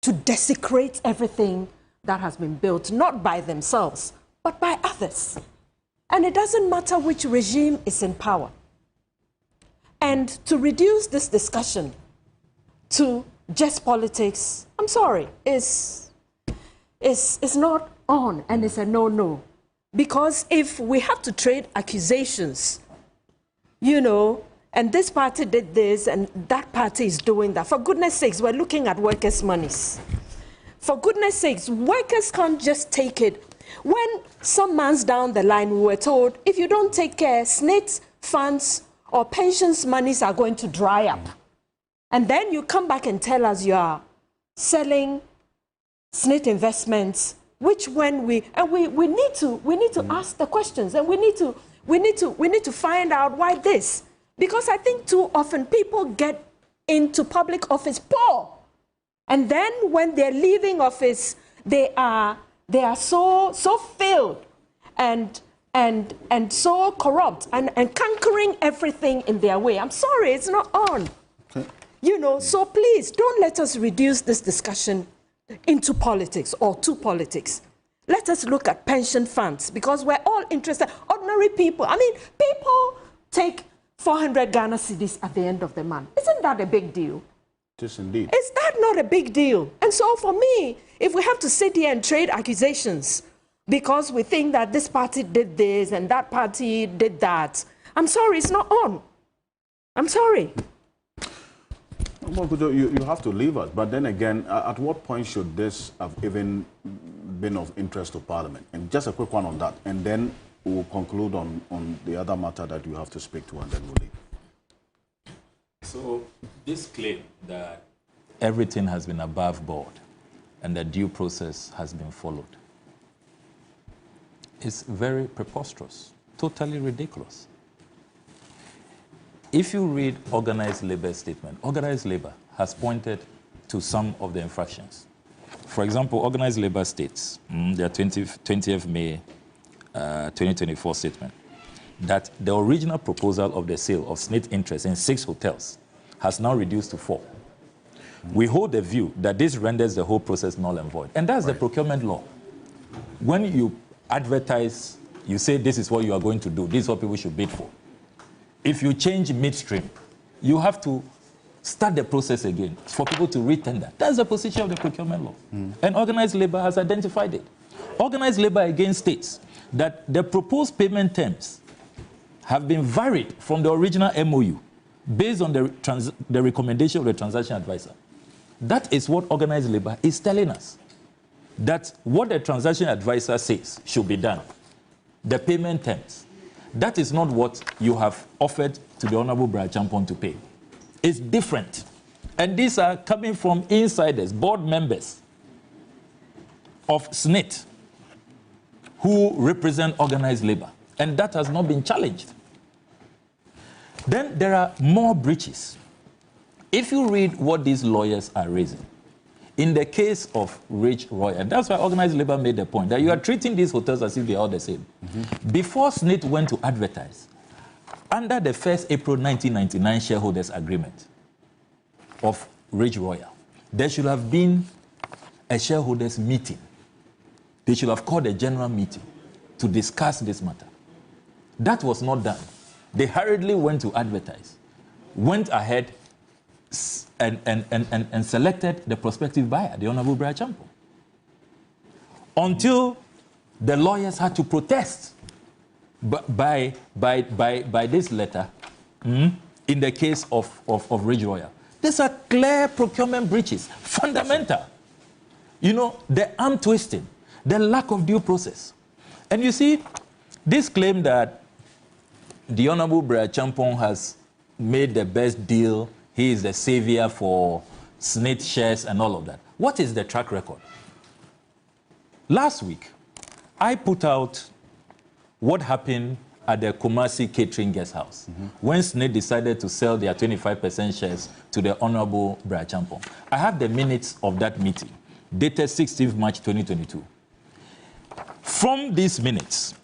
to desecrate everything that has been built, not by themselves, but by others. And it doesn't matter which regime is in power. And to reduce this discussion to just politics, I'm sorry, is not on, and it's a no-no. Because if we have to trade accusations, you know, and this party did this, and that party is doing that. For goodness sakes, we're looking at workers' monies. For goodness sakes, workers can't just take it. When some months down the line, we were told, if you don't take care, Snit funds or pensions monies are going to dry up. And then you come back and tell us you are selling Snit investments, which when we need to ask the questions, and we need to find out why this. Because I think too often people get into public office poor. And then when they're leaving office, they are so filled and so corrupt and conquering everything in their way. I'm sorry, it's not on. Okay. You know, so please don't let us reduce this discussion into politics or to politics. Let us look at pension funds, because we're all interested. Ordinary people, I mean, people take 400 Ghana cedis at the end of the month. Isn't that a big deal? It is indeed. Is that not a big deal? And so for me, if we have to sit here and trade accusations because we think that this party did this and that party did that, I'm sorry, it's not on. I'm sorry. Well, you have to leave us. But then again, at what point should this have even been of interest to Parliament? And just a quick one on that. And then we'll conclude on the other matter that you have to speak to, and then we'll leave. So this claim that everything has been above board and the due process has been followed is very preposterous, totally ridiculous. If you read organized labor's statement, organized labor has pointed to some of the infractions. For example, organized labor states, their 20th May 2024 statement, that the original proposal of the sale of Snit interest in 6 hotels has now reduced to 4. We hold the view that this renders the whole process null and void. And that's the procurement law. When you advertise, you say this is what you are going to do, this is what people should bid for. If you change midstream, you have to start the process again for people to retender. That's the position of the procurement law. And organized labor has identified it. Organized labor again states that the proposed payment terms have been varied from the original MOU based on the recommendation of the transaction advisor. That is what organized labor is telling us. That what the transaction advisor says should be done. The payment terms. That is not what you have offered to the Honorable Brian Champon to pay. It's different. And these are coming from insiders, board members of Snit, who represent organized labor. And that has not been challenged. Then there are more breaches. If you read what these lawyers are raising, in the case of Rich Roy, and that's why organized labor made the point that you are treating these hotels as if they are all the same. Before Snit went to advertise, under the 1st April 1999 shareholders agreement of Rich Royal, there should have been a shareholders meeting. They should have called a general meeting to discuss this matter. That was not done. They hurriedly went to advertise, went ahead and selected the prospective buyer, the Honorable Brian Champon, until the lawyers had to protest by this letter in the case of Ridge Royal. These are clear procurement breaches, fundamental. You know, the arm twisting, the lack of due process. And you see, this claim that the Honorable Brian Champon has made the best deal, he is the savior for Snit shares and all of that. What is the track record? Last week, I put out what happened at the Kumasi Catering Guest House when Snit decided to sell their 25% shares to the Honorable Brian Champon. I have the minutes of that meeting, dated 16th March 2022. From these minutes,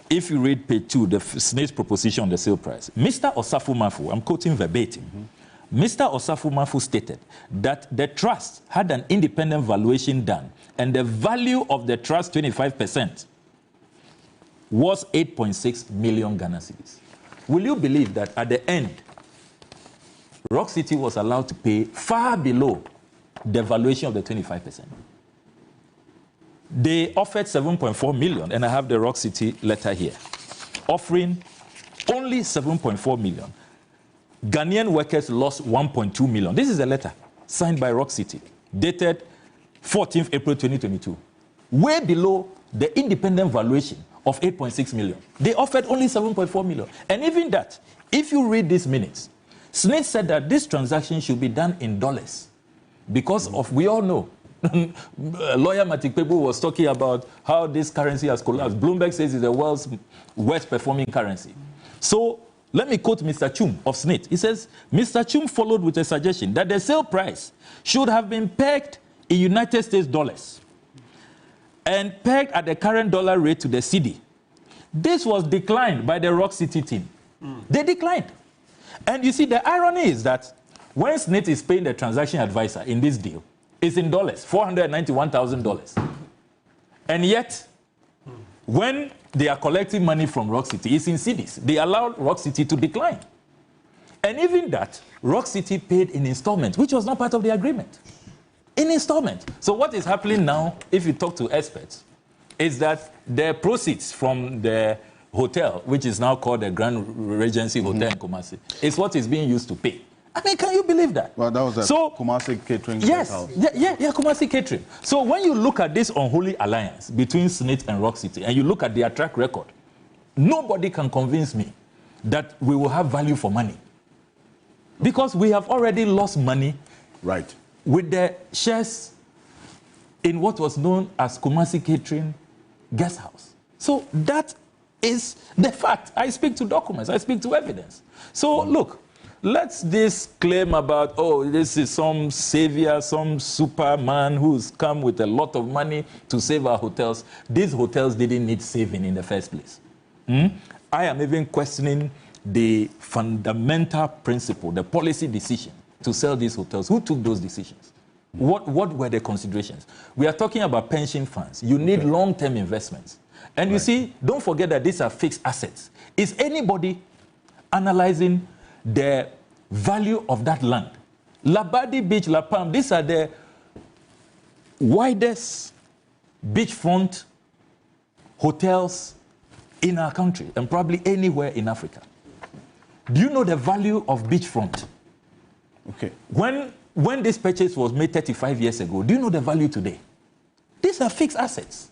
if you read page 2, the Snit's proposition on the sale price, Mr. Osafo Mafu, I'm quoting verbatim, Mr. Osafo Mafu stated that the trust had an independent valuation done and the value of the trust 25% was 8.6 million Ghana cedis. Will you believe that at the end, Rock City was allowed to pay far below the valuation of the 25%? They offered 7.4 million, and I have the Rock City letter here, offering only 7.4 million. Ghanaian workers lost 1.2 million. This is a letter signed by Rock City, dated 14th April 2022, way below the independent valuation of 8.6 million. They offered only 7.4 million. And even that, if you read these minutes, Snit said that this transaction should be done in dollars because of, we all know, Lawyer Matikpebu was talking about how this currency has collapsed. Bloomberg says it's the world's worst performing currency. So let me quote Mr. Chum of Snit. He says, Mr. Chum followed with a suggestion that the sale price should have been pegged in United States dollars and pegged at the current dollar rate to the cedi. This was declined by the Rock City team. They declined. And you see, the irony is that when Snit is paying the transaction advisor in this deal, it's in dollars, $491,000. And yet, when they are collecting money from Rock City, it's in cedis. They allowed Rock City to decline. And even that, Rock City paid in installment, which was not part of the agreement. In installment. So what is happening now, if you talk to experts, is that the proceeds from the hotel, which is now called the Grand Regency Hotel in Kumasi, is what is being used to pay. I mean, can you believe that? Well, that was a Kumasi Catering Yes, house. yeah, Kumasi Catering. So when you look at this unholy alliance between Snit and Rock City, and you look at their track record, nobody can convince me that we will have value for money. Because we have already lost money with the shares in what was known as Kumasi Catering Guest House. So that is the fact. I speak to documents. I speak to evidence. So look, let's this claim about, oh, this is some savior, some superman who's come with a lot of money to save our hotels. These hotels didn't need saving in the first place. I am even questioning the fundamental principle, the policy decision to sell these hotels. Who took those decisions? What were the considerations? We are talking about pension funds. You need long-term investments. And you see, don't forget that these are fixed assets. Is anybody analyzing the value of that land? Labadi Beach, La Palm, these are the widest beachfront hotels in our country and probably anywhere in Africa. Do you know the value of beachfront? Okay. When this purchase was made 35 years ago, do you know the value today? These are fixed assets.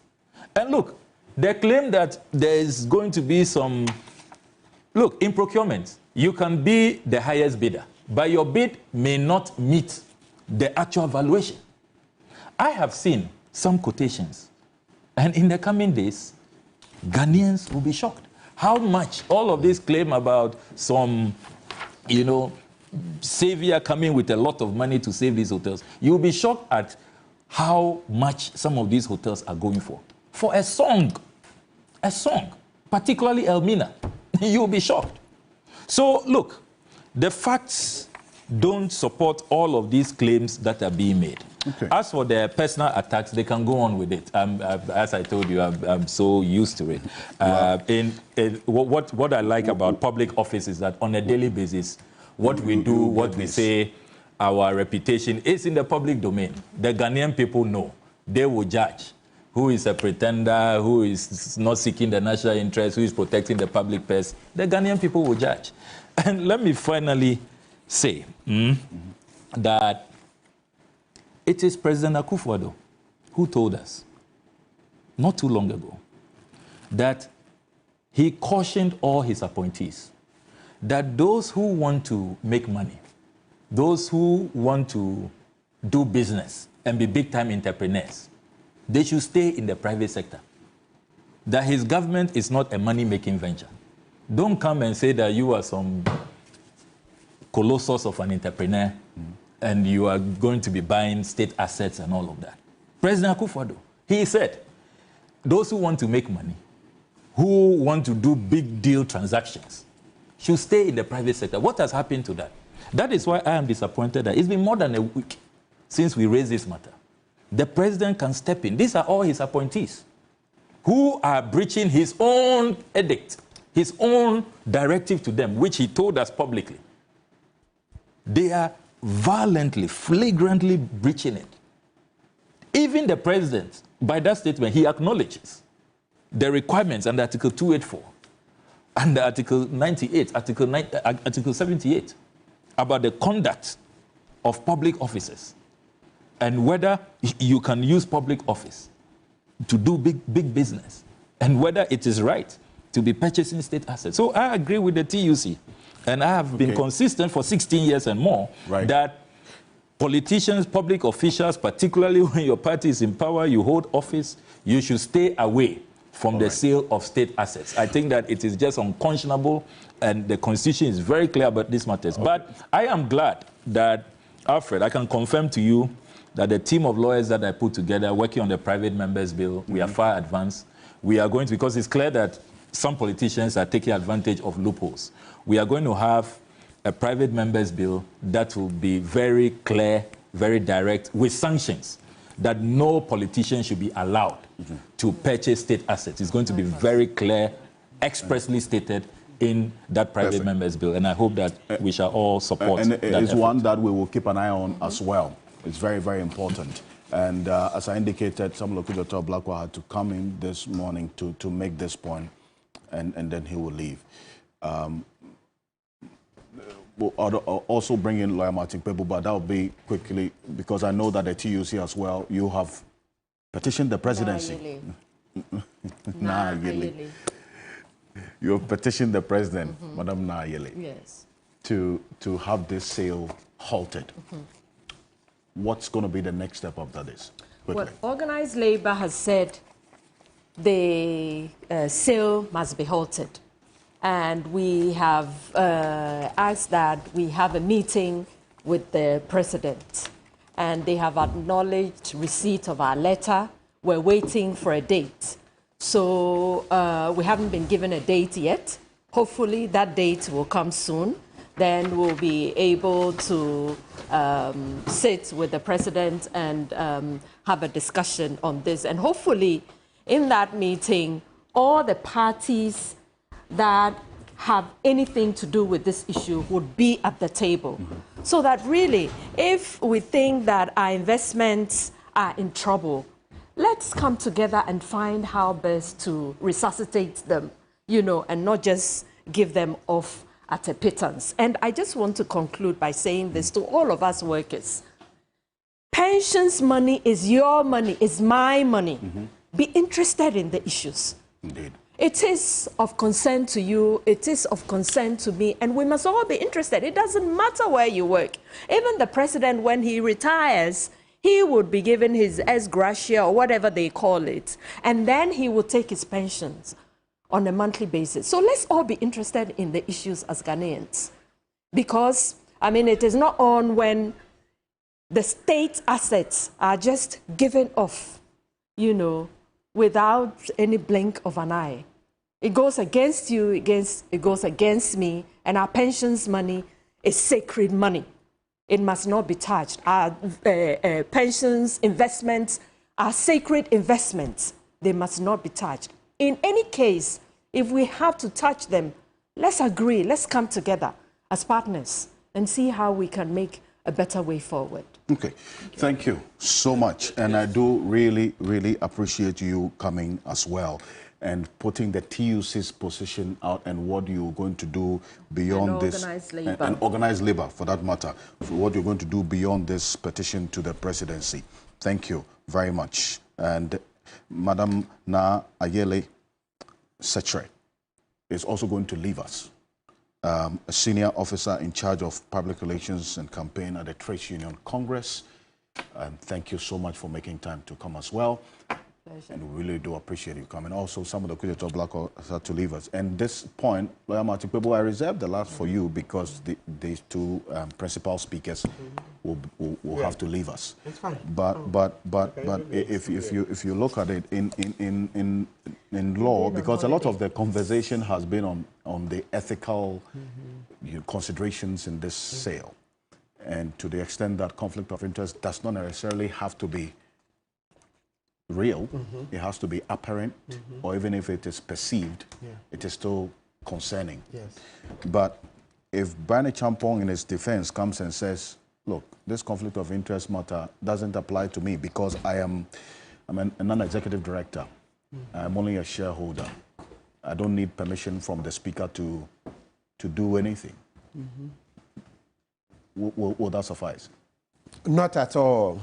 And look, they claim that there is going to be some... Look, in procurement, you can be the highest bidder, but your bid may not meet the actual valuation. I have seen some quotations, and in the coming days, Ghanaians will be shocked. How much all of this claim about some, savior coming with a lot of money to save these hotels. You'll be shocked at how much some of these hotels are going for. For a song, particularly Elmina, you'll be shocked. So look, the facts don't support all of these claims that are being made. Okay. As for their personal attacks, they can go on with it. As I told you, I'm so used to it. What I like about public office is that on a daily basis, what we do, what we say, our reputation is in the public domain. The Ghanaian people know. They will judge who is a pretender, who is not seeking the national interest, who is protecting the public purse. The Ghanaian people will judge. And let me finally say that it is President Akufo-Addo who told us not too long ago that he cautioned all his appointees that those who want to make money, those who want to do business and be big-time entrepreneurs, they should stay in the private sector. That his government is not a money-making venture. Don't come and say that you are some colossus of an entrepreneur and you are going to be buying state assets and all of that. President Akufo-Addo, he said, those who want to make money, who want to do big deal transactions, should stay in the private sector. What has happened to that? That is why I am disappointed that it's been more than a week since we raised this matter. The president can step in. These are all his appointees who are breaching his own edict, his own directive to them, which he told us publicly. They are violently, flagrantly breaching it. Even the president, by that statement, he acknowledges the requirements under Article 284, under Article 98, Article 78, about the conduct of public officers and whether you can use public office to do big business and whether it is right to be purchasing state assets. So I agree with the TUC, and I have been consistent for 16 years and more that politicians, public officials, particularly when your party is in power, you hold office, you should stay away from the sale of state assets. I think that it is just unconscionable, and the Constitution is very clear about these matters. But I am glad that, Alfred, I can confirm to you that the team of lawyers that I put together working on the private members bill, we are far advanced. We are going to, because it's clear that some politicians are taking advantage of loopholes. We are going to have a private members bill that will be very clear, very direct, with sanctions, that no politician should be allowed to purchase state assets. It's going to be very clear, expressly stated in that private members bill, and I hope that we shall all support and that it's effort. one that we will keep an eye on as well. It's very, very important. And as I indicated, Samuel Okudzoto Blackwell had to come in this morning to make this point, and then he will leave. We'll also bring in Lawyer Martin Pebu, but that will be quickly, because I know that the TUC as well, you have petitioned the presidency. You have petitioned the president, Madam Nayeli, yes, to have this sale halted. What's going to be the next step after this? Quickly. Well, organized labor has said the sale must be halted. and we have asked that we have a meeting with the president, and they have acknowledged receipt of our letter. We're waiting for a date. So we haven't been given a date yet. Hopefully that date will come soon. Then we'll be able to sit with the president and have a discussion on this. And hopefully in that meeting, all the parties that have anything to do with this issue would be at the table. So that really, if we think that our investments are in trouble, let's come together and find how best to resuscitate them, you know, and not just give them off at a pittance. And I just want to conclude by saying this to all of us workers. Pensions money is your money, is my money. Be interested in the issues. Indeed. It is of concern to you, it is of concern to me, and we must all be interested. It doesn't matter where you work. Even the president, when he retires, he would be given his ex gratia or whatever they call it, and then he will take his pensions on a monthly basis. So let's all be interested in the issues as Ghanaians. Because, I mean, it is not on when the state assets are just given off, you know, without any blink of an eye. It goes against you, it goes against me, and our pensions money is sacred money. It must not be touched. Our pensions, investments are sacred investments. They must not be touched. In any case, if we have to touch them, let's agree, let's come together as partners and see how we can make a better way forward. Okay, thank you so much. And I do really, really appreciate you coming as well and putting the TUC's position out and what you're going to do beyond this. And organized labor, for that matter, for what you're going to do beyond this petition to the presidency. Thank you very much. And Madam Na Ayele Setre is also going to leave us. A senior officer in charge of public relations and campaign at the Trades Union Congress. Thank you so much for making time to come as well. Pleasure. And we really do appreciate you coming. Also, some of the Kujato Black had to leave us. And this point, Lawyer Martin Pebo, I reserve the last for you because these two principal speakers will have to leave us. It's fine. But if you look at it in law, because a lot of the conversation has been on the ethical considerations in this sale, and to the extent that conflict of interest does not necessarily have to be real, it has to be apparent, or even if it is perceived, it is still concerning. Yes. But if Barney Champong in his defense comes and says, look, this conflict of interest matter doesn't apply to me because I'm a non-executive director, I'm only a shareholder, I don't need permission from the speaker to do anything, will that suffice? Not at all.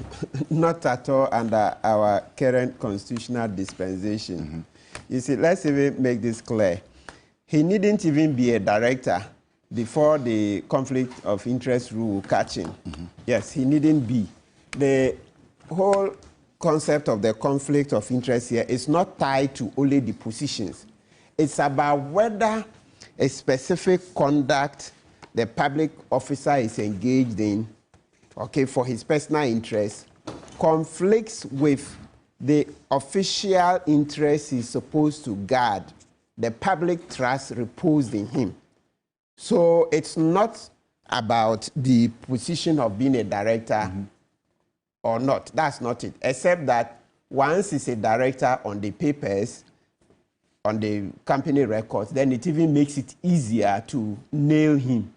Not at all under our current constitutional dispensation. You see, let's even make this clear. He needn't even be a director before the conflict of interest rule will catch him. Yes, he needn't be. The whole concept of the conflict of interest here is not tied to only the positions. It's about whether a specific conduct the public officer is engaged in, okay, for his personal interest, conflicts with the official interest he's supposed to guard, the public trust reposed in him. So it's not about the position of being a director or not. That's not it. Except that once he's a director on the papers, on the company records, then it even makes it easier to nail him.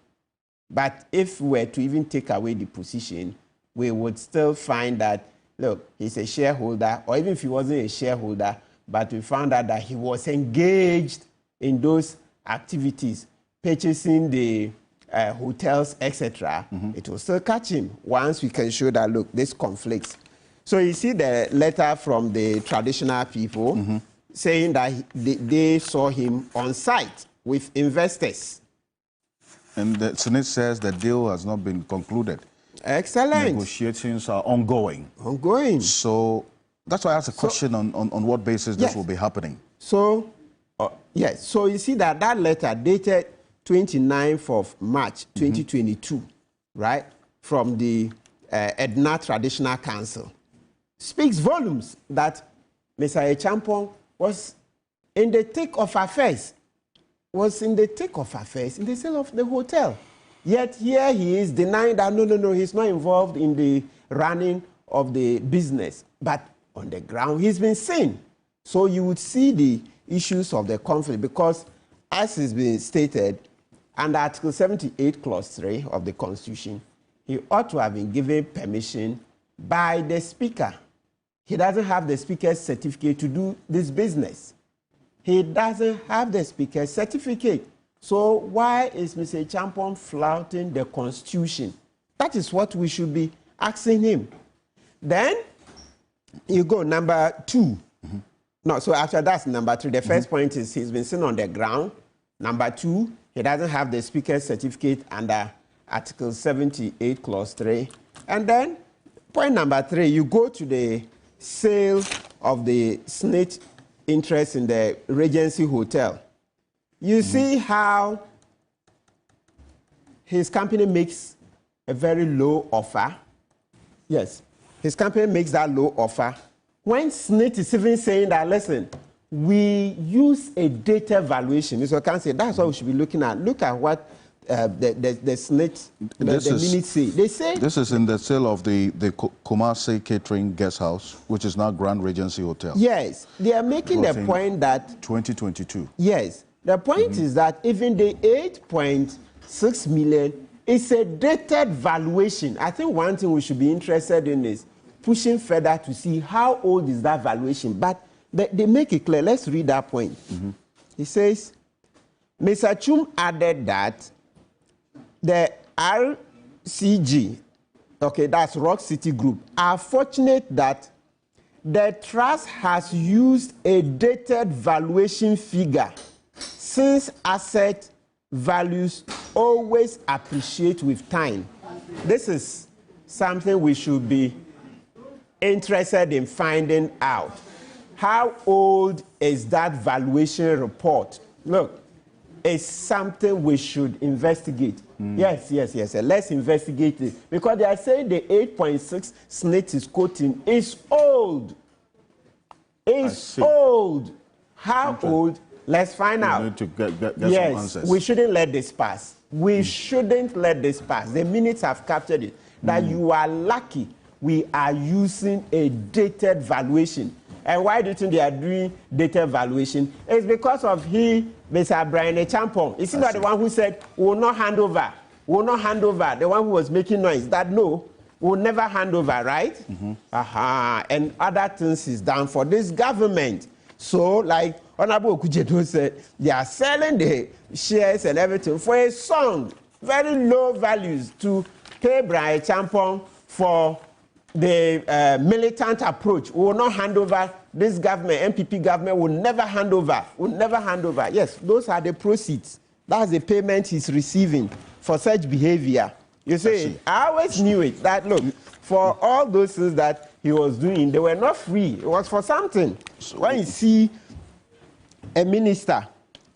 But if we were to even take away the position, we would still find that, look, he's a shareholder, or even if he wasn't a shareholder, but we found out that he was engaged in those activities, purchasing the hotels, etc., it will still catch him once we can show that, look, this conflicts. So you see the letter from the traditional people saying that they saw him on site with investors. And the Snit says the deal has not been concluded. Excellent. Negotiations are ongoing. Ongoing. So that's why I asked a question on what basis this will be happening. So Yes, so you see that letter dated 29th of March 2022, right, from the Edna Traditional Council, speaks volumes that Mr. Acheampong was in the thick of affairs, in the sale of the hotel. Yet here he is denying that, no, he's not involved in the running of the business. But on the ground, he's been seen. So you would see the issues of the conflict because, as has been stated, under Article 78, Clause 3 of the Constitution, he ought to have been given permission by the Speaker. He doesn't have the Speaker's certificate to do this business. He doesn't have the Speaker's certificate. So why is Mr. Acheampong flouting the Constitution? That is what we should be asking him. Then you go number 2. No, so after that's number 3. The first point is he's been seen on the ground. Number 2, he doesn't have the Speaker's certificate under Article 78, Clause 3. And then point number 3, you go to the sale of the Snit interest in the Regency Hotel. You see how his company makes a very low offer. Yes, his company makes that low offer. When Snit is even saying that, listen, we use a data valuation. Mr. Ocansey, that's what we should be looking at. Look at what the Snit, the minutes say. They say... This is in the sale of the Kumasi Catering Guest House, which is now Grand Regency Hotel. Yes, they are making the point that... 2022. Yes. The point is that even the 8.6 million is a dated valuation. I think one thing we should be interested in is pushing further to see how old is that valuation. But they make it clear. Let's read that point. He says, Mr. Chum added that the RCG, okay, that's Rock City Group, are fortunate that the trust has used a dated valuation figure since asset values always appreciate with time. This is something we should be interested in finding out. How old is that valuation report? Look, it's something we should investigate. Yes. Let's investigate it. Because they are saying the 8.6 Snit is quoting is old. It's old. How old? Let's find out. We need to get some answers. We shouldn't let this pass. We shouldn't let this pass. The minutes have captured it. That you are lucky we are using a dated valuation. And why do you think they are doing dated valuation? It's because of Mr. Brian Acheampong. Is he not the one who said, we will not hand over? We will not hand over. The one who was making noise. That no, we will never hand over, right? And other things is done for this government. So, like Honorable Okujedo said, they are selling the shares and everything for a song, very low values to pay Brian Acheampong for the militant approach. We will not hand over this government, MPP government will never hand over, Yes, those are the proceeds. That's the payment he's receiving for such behavior. You see, I always knew it, that look, for all those things that he was doing, they were not free. It was for something. So when you see a minister,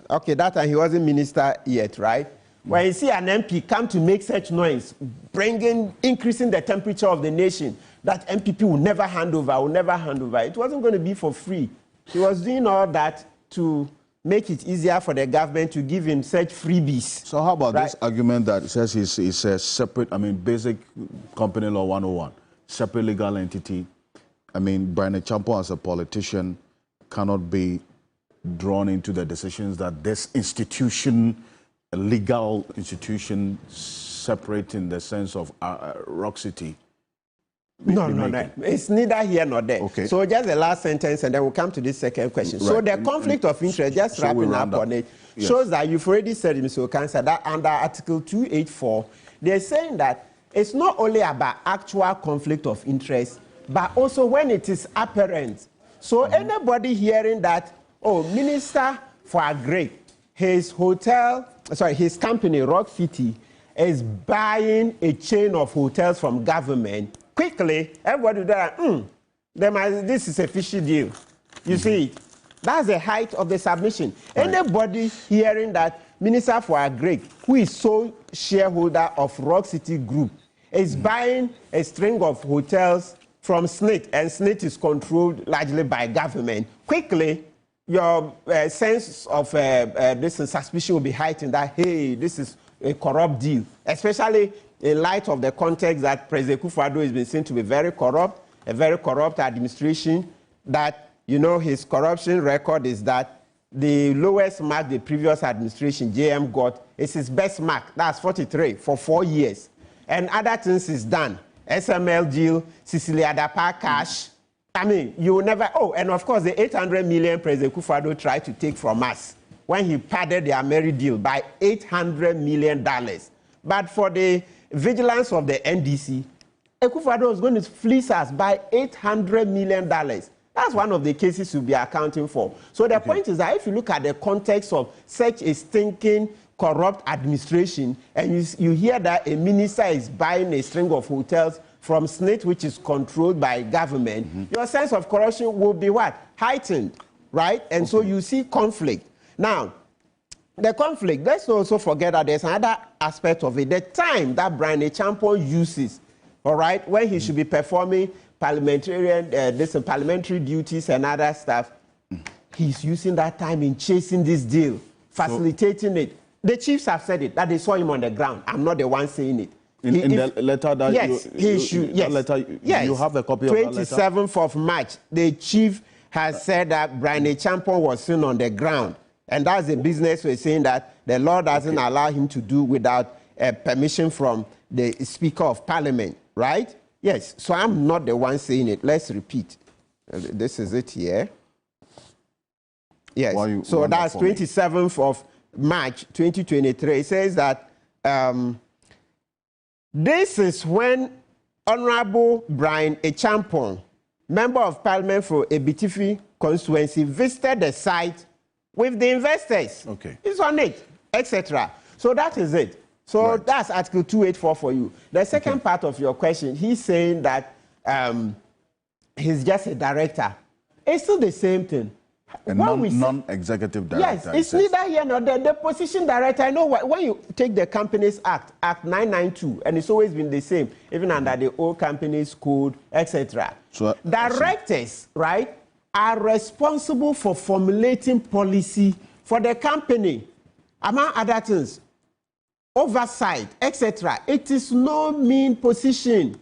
okay, that time he wasn't minister yet, right? When you see an MP come to make such noise, increasing the temperature of the nation, that MPP will never hand over, It wasn't going to be for free. He was doing all that to make it easier for the government to give him such freebies. So how about this argument that says he's a separate, basic company law 101, separate legal entity? Brian Acheampong as a politician cannot be drawn into the decisions that this institution, a legal institution, separate in the sense of Rock City. No. It's neither here nor there. Okay. So just the last sentence, and then we'll come to this second question. Right. So the conflict of interest, just wrapping up on it, shows that you've already said, Mr. Ocansey, that under Article 284, they're saying that it's not only about actual conflict of interest, but also when it is apparent. So anybody hearing that, Minister for Agri, his company, Rock City, is buying a chain of hotels from government, quickly, everybody there, this is a fishy deal. You see it. That's the height of the submission. Right. Anybody hearing that Minister for Agri, who is sole shareholder of Rock City Group, is buying a string of hotels from Snit, and Snit is controlled largely by government, quickly your sense of this suspicion will be heightened that, hey, this is a corrupt deal, especially in light of the context that President Kufuor has been seen to be very corrupt, a very corrupt administration, that, you know, his corruption record is that the lowest mark the previous administration, JM, got is his best mark. That's 43 for 4 years. And other things is done. SML deal, Cecilia Dapa cash. I mean, you will never, oh, and of course the 800 million President Kufuor tried to take from us when he padded the Ameri deal by $800 million. But for the vigilance of the NDC, Kufuor was going to fleece us by $800 million. That's one of the cases we'll be accounting for. So the point is that if you look at the context of such a stinking, corrupt administration, and you hear that a minister is buying a string of hotels from Snit, which is controlled by government, your sense of corruption will be what? Heightened, right? And so you see conflict. Now, the conflict, let's not also forget that there's another aspect of it. The time that Brian Achampong uses, all right, when he should be performing parliamentary duties and other stuff, he's using that time in chasing this deal, facilitating it. The chiefs have said it, that they saw him on the ground. I'm not the one saying it. In the letter that you have a copy of that letter? 27th of March, the chief has said that Brian Achampong was seen on the ground. And that's the business we're saying that the law doesn't allow him to do without permission from the Speaker of Parliament, right? Yes, so I'm not the one saying it. Let's repeat. This is it here. Yes, so that's 27th of March 2023. It says that this is when Honorable Brian Achampong, Member of Parliament for Ebitifi constituency, visited the site with the investors. Okay. It's on it, etc. So that is it. So that's Article 284 for you. The second part of your question, he's saying that he's just a director. It's still the same thing. A non-executive director. Yes, it's neither here nor there. The position director, I know when you take the Companies Act, Act 992, and it's always been the same, even under the old Companies Code, etc. So, directors, right, are responsible for formulating policy for the company, among other things, oversight, etc. It is no mean position.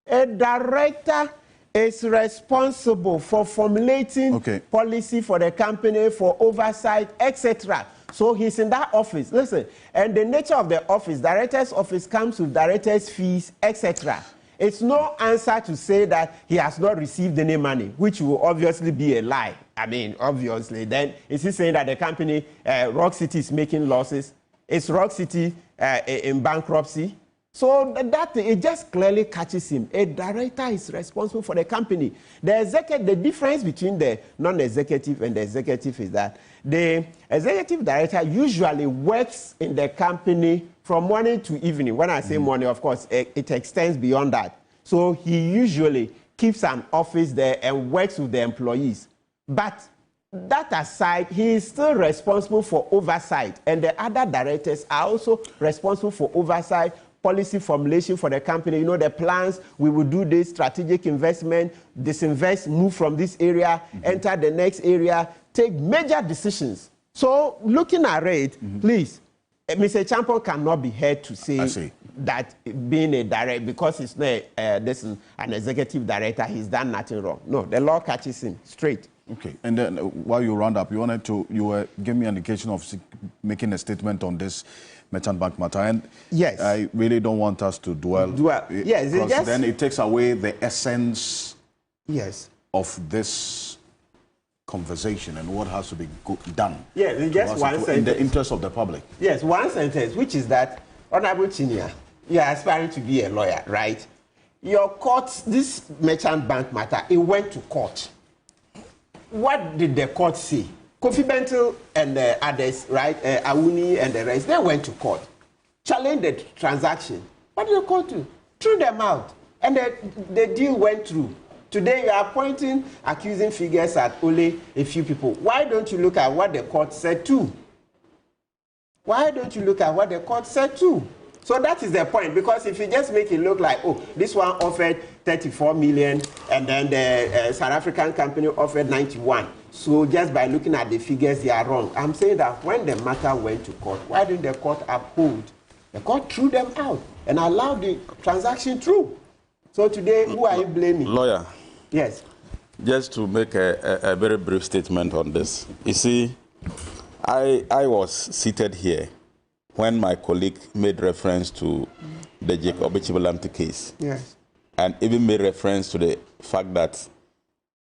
A director is responsible for formulating policy for the company, for oversight, etc. So he's in that office. Listen, and the nature of the office, director's office comes with director's fees, etc. It's no answer to say that he has not received any money, which will obviously be a lie. I mean, obviously. Then is he saying that the company, Rock City, is making losses? Is Rock City in bankruptcy? So that it just clearly catches him. A director is responsible for the company. The difference between the non-executive and the executive is that the executive director usually works in the company from morning to evening. When I say morning, of course, it extends beyond that. So he usually keeps an office there and works with the employees. But that aside, he is still responsible for oversight. And the other directors are also responsible for oversight, policy formulation for the company. You know, the plans, we will do this strategic investment, disinvest, move from this area, enter the next area, take major decisions. So looking at it, please, Mr. Achampong cannot be heard to say that being a director, because he's not an executive director, he's done nothing wrong. No, the law catches him straight. Okay, and then while you round up, you were giving me an indication of making a statement on this merchant bank matter, and yes, I really don't want us to dwell. Yes, because then it takes away the essence of this conversation and what has to be done. Yes, it's just one sentence. In the interest of the public. Yes, one sentence, which is that, Honorable Chinia, you are aspiring to be a lawyer, right? Your court, this merchant bank matter, it went to court. What did the court say? Kofi Bentil and the others, right, Awuni and the rest, they went to court, challenged the transaction. What did the court do? Threw them out. And the deal went through. Today you are pointing accusing figures at only a few people. Why don't you look at what the court said too? Why don't you look at what the court said too? So that is the point, because if you just make it look like, oh, this one offered 34 million and then the South African company offered 91. So just by looking at the figures, they are wrong. I'm saying that when the matter went to court, why didn't the court uphold? The court threw them out and allowed the transaction through. So today, who are you blaming? Lawyer. Yes. Just to make a very brief statement on this. You see, I was seated here when my colleague made reference to the Jacob Echibolamte case. Yes. And even made reference to the fact that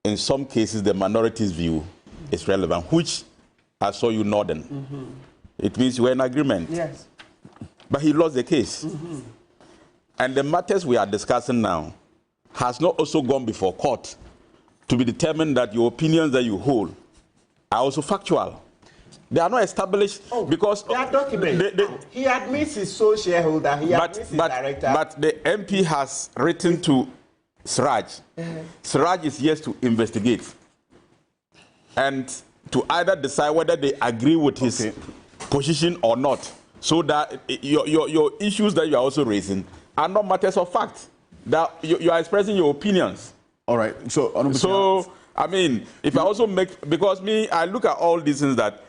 in some cases the minority's view is relevant, which I saw you nodding. Mm-hmm. It means you were in agreement. Yes. But he lost the case. Mm-hmm. And the matters we are discussing now has not also gone before court to be determined that your opinions that you hold are also factual. They are not established because they are documents. He admits his sole shareholder. He admits his director. But the MP has written to Siraj. Siraj is yet to investigate and to either decide whether they agree with his position or not. So that your issues that you are also raising are not matters of fact. That you are expressing your opinions. All right. So I mean, if I also make, because I look at all these things that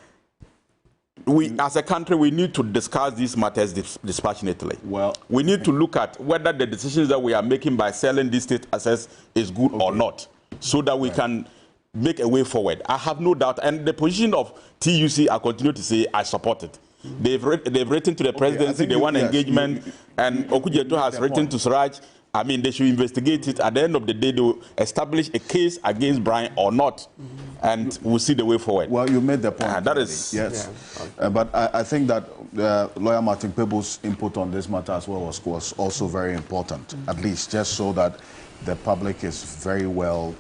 we, as a country, we need to discuss these matters dispassionately. Well, we need to look at whether the decisions that we are making by selling these state assets is good or not, so that we can make a way forward. I have no doubt, and the position of TUC, I continue to say I support it. They've written to the presidency, they want engagement, and Okujeto has written to Siraj. I mean, they should investigate it. At the end of the day, they will establish a case against Brian or not, and we'll see the way forward. Well, you made the point. That is... Yes. Yeah. But I think that Lawyer Martin Pebbles' input on this matter as well was also very important, at least just so that the public is very well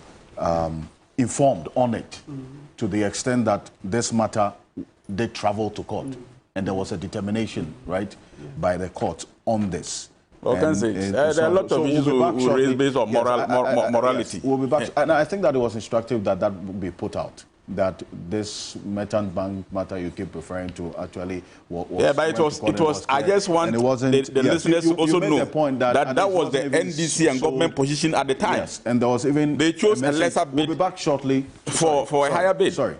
informed on it, to the extent that this matter did travel to court, and there was a determination, right, by the court on this. Ocansey, there are a lot of issues we raise based on morality. Yes, we'll be back. And I think that it was instructive that that would be put out, that this merchant bank matter you keep referring to actually was... Yeah, but it was I just want the listeners to also know that was the NDC and government position at the time. Yes, and there was even... They chose a lesser bid. We'll be back shortly. For a higher bid. Sorry.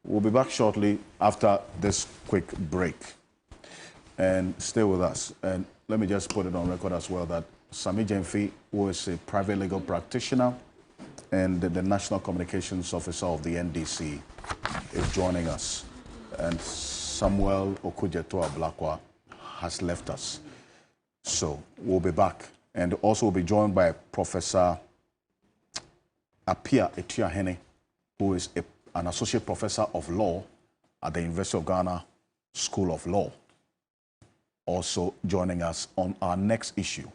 We'll be back shortly after this quick break. And stay with us. And let me just put it on record as well that Sami Jemfi, who is a private legal practitioner and the National Communications Officer of the NDC, is joining us. And Samuel Okujeto Ablakwa has left us. So we'll be back. And also we'll be joined by Professor Apia Etiahene, who is an associate professor of law at the University of Ghana School of Law, also joining us on our next issue,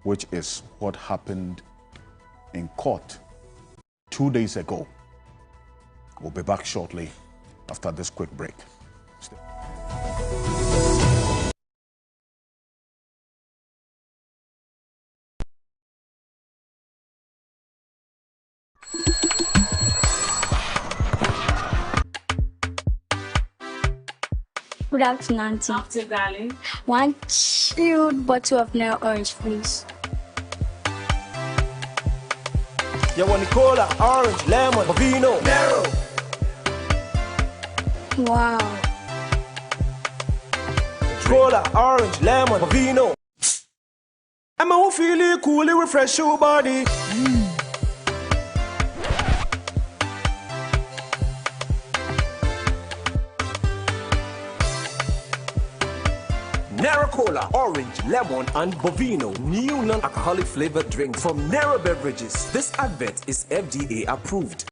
which is what happened in court 2 days ago. We'll be back shortly after this quick break. Good afternoon, Auntie. Afternoon, darling. One chilled bottle of Nero Orange, please. You want cola, orange, lemon, vino, Nero. Wow. Cola, orange, lemon, vino. I'm gonna feel it cool, it refresh your body. Nero Cola, orange, lemon, and Bovino. New non-alcoholic flavored drink from Nero Beverages. This advert is FDA approved.